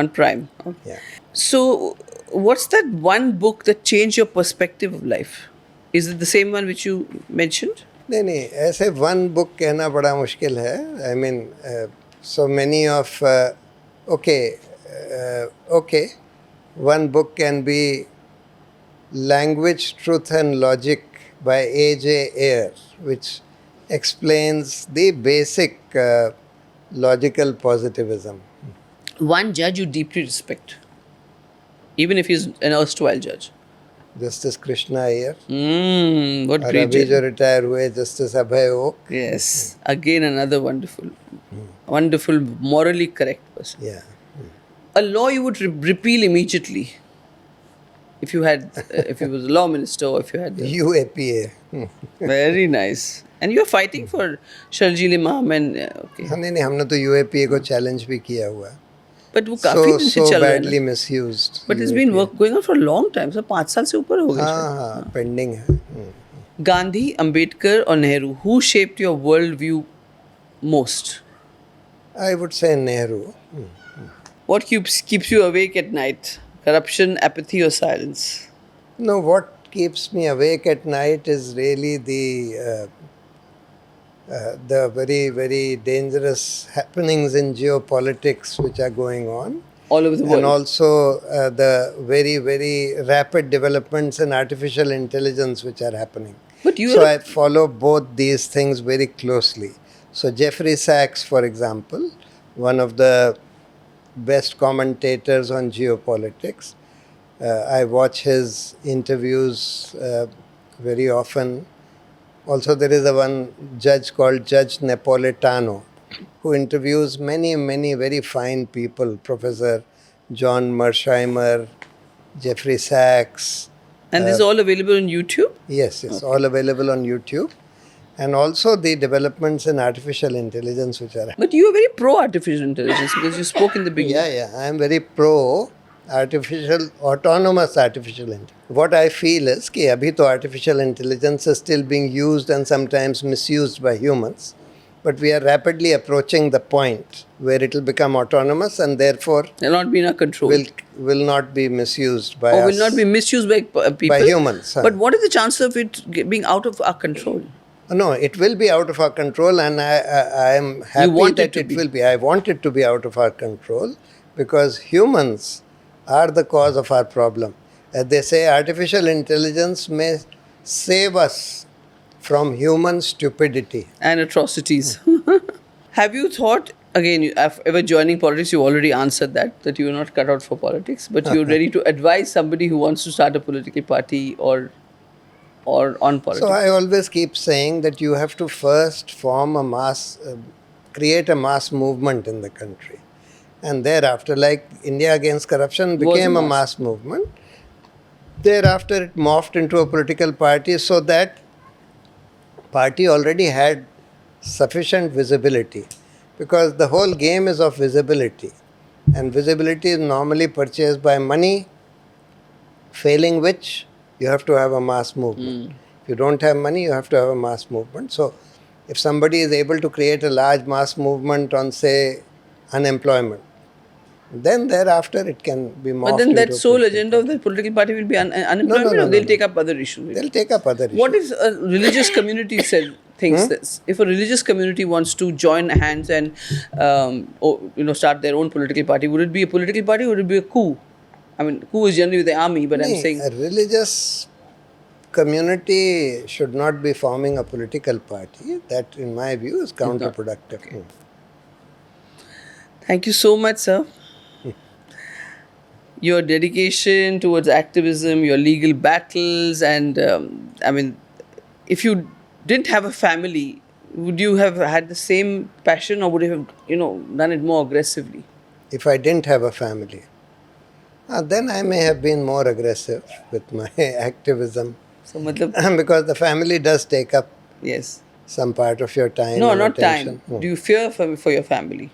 On Prime. Okay. Yeah. So, what's that one book that changed your perspective of life? Is it the same one which you mentioned? नहीं ऐसे one book कहना बड़ा मुश्किल है. I mean so many of okay, one book can be Language, Truth and Logic by A.J. Ayer, which explains the basic logical positivism. One judge you deeply respect, even if he's an erstwhile judge. Justice Krishna Iyer. What और great अभी जो judge. Retire हुए justice Abhay okay. Yes, again another wonderful, morally correct person. Yeah. A law you would repeal immediately if you had, if you was a law minister or if you had. UAPA. Very nice. And you're fighting for Sharjeel Imam and okay. नहीं हमने तो UAPA को challenge भी किया हुआ है. But वो काफी दिन से so चल रहा है badly ना. misused. But it's been going on for a long time. So 5 साल से ऊपर हो गए. हाँ पेंडिंग है. Gandhi, Ambedkar or Nehru, who shaped your world view most? I would say Nehru. What keeps you awake at night? Corruption, apathy or silence? No, what keeps me awake at night is really the very, very dangerous happenings in geopolitics which are going on. All over the world. And also the very, very rapid developments in artificial intelligence which are happening. But you So are I follow both these things very closely. So Jeffrey Sachs, for example, one of the best commentators on geopolitics, I watch his interviews very often. Also, there is one judge called Judge Napolitano, who interviews many, many very fine people. Professor John Mersheimer, Jeffrey Sachs. and this is all available on YouTube? Yes, all available on YouTube. And also the developments in artificial intelligence which are happening. But you are very pro artificial intelligence because you spoke in the beginning. Yeah, I am very pro autonomous artificial intelligence. What I feel is कि अभी तो artificial intelligence is still being used and sometimes misused by humans. but we are rapidly approaching the point where it will become autonomous and therefore They'll not be in our control. will not be misused by or us. will not be misused by people. By humans, huh. But what is the chance of it being out of our control? No, it will be out of our control, and I am happy want it that to it be. will be. I want it to be out of our control because humans are the cause of our problem. As they say, artificial intelligence may save us from human stupidity. And atrocities. Have you thought, again, ever joining politics, you already answered that you are not cut out for politics, but you're ready to advise somebody who wants to start a political party or on politics? So I always keep saying that you have to first form a mass, create a mass movement in the country. And thereafter, like India Against Corruption became a mass movement. Thereafter, it morphed into a political party so that party already had sufficient visibility, because the whole game is of visibility, and visibility is normally purchased by money, failing which you have to have a mass movement. If you don't have money, you have to have a mass movement. So if somebody is able to create a large mass movement on, say, unemployment, then thereafter it can be morphed. But then that into a sole political agenda of the political party will be unemployment, or they'll take up other issues? They'll take up other issues. What if a religious community thinks this? If a religious community wants to join hands and start their own political party, would it be a political party or would it be a coup? I mean, coup is generally with the army, but I'm saying a religious community should not be forming a political party. That, in my view, is counterproductive. Okay. Thank you so much, sir. Your dedication towards activism, your legal battles, and if you didn't have a family, would you have had the same passion, or would you have, done it more aggressively? If I didn't have a family, then I may have been more aggressive with my activism. So, matlab, because the family does take up yes. some part of your time. No, and not attention. time. Do you fear for your family?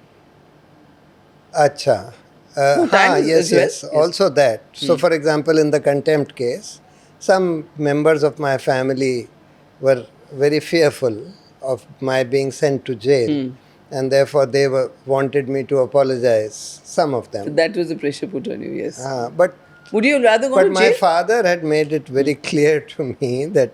Acha. time is Yes. well. Also that. So, for example, in the contempt case, some members of my family were very fearful of my being sent to jail, and therefore they wanted me to apologize. Some of them. That was the pressure put on you, yes. But Would you rather go but to my jail? father had made it very clear to me that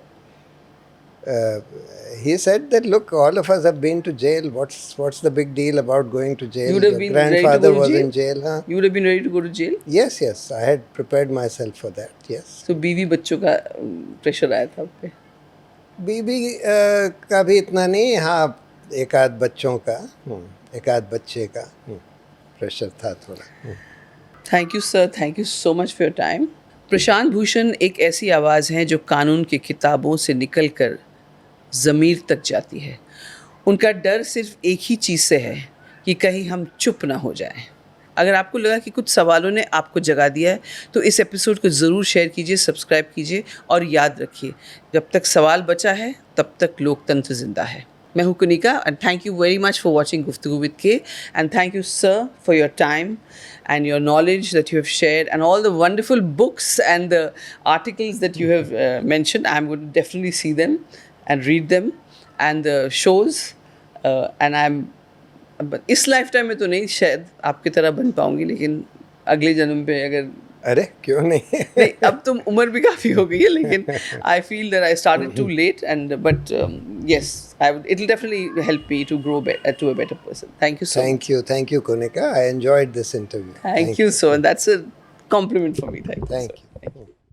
he said that, look, all of us have been to jail. What's the big deal about going to jail? You would have Your been ready to grandfather go to was jail? in jail. Huh? You would have been ready to go to jail? Yes. I had prepared myself for that. Yes. So बीवी बच्चों का pressure आया था आप पे? बीबी का भी इतना नहीं. हाँ, एक आध बच्चों का, एक आध बच्चे का प्रेशर था थोड़ा. Thank you, sir. Thank you so much for your time. Prashant Bhushan एक ऐसी आवाज़ है जो कानून की किताबों से निकलकर ज़मीर तक जाती है. उनका डर सिर्फ एक ही चीज़ से है कि कहीं हम चुप ना हो जाएं. अगर आपको लगा कि कुछ सवालों ने आपको जगा दिया है तो इस एपिसोड को ज़रूर शेयर कीजिए, सब्सक्राइब कीजिए और याद रखिए, जब तक सवाल बचा है तब तक लोकतंत्र जिंदा है. मैं हूँ Kunika and thank you very much for watching Guftagoo with K, and thank you, sir, for your time and your knowledge that you have shared and all the wonderful books and the articles that you have mentioned. I'm going to definitely see them and read them and the shows and I'm इस life time में तो नहीं शायद आपकी तरह बन पाऊंगी, लेकिन अगले जन्म पे अगर अरे क्यों नहीं. नहीं, अब तो उम्र भी काफ़ी हो गई है, लेकिन I feel that I started too late and but yes, it will definitely help me to grow to a better person. Thank you so much. Thank you, Kunika. I enjoyed this interview. Thank you so, and that's a compliment for me. Thank you. Thank sir. you.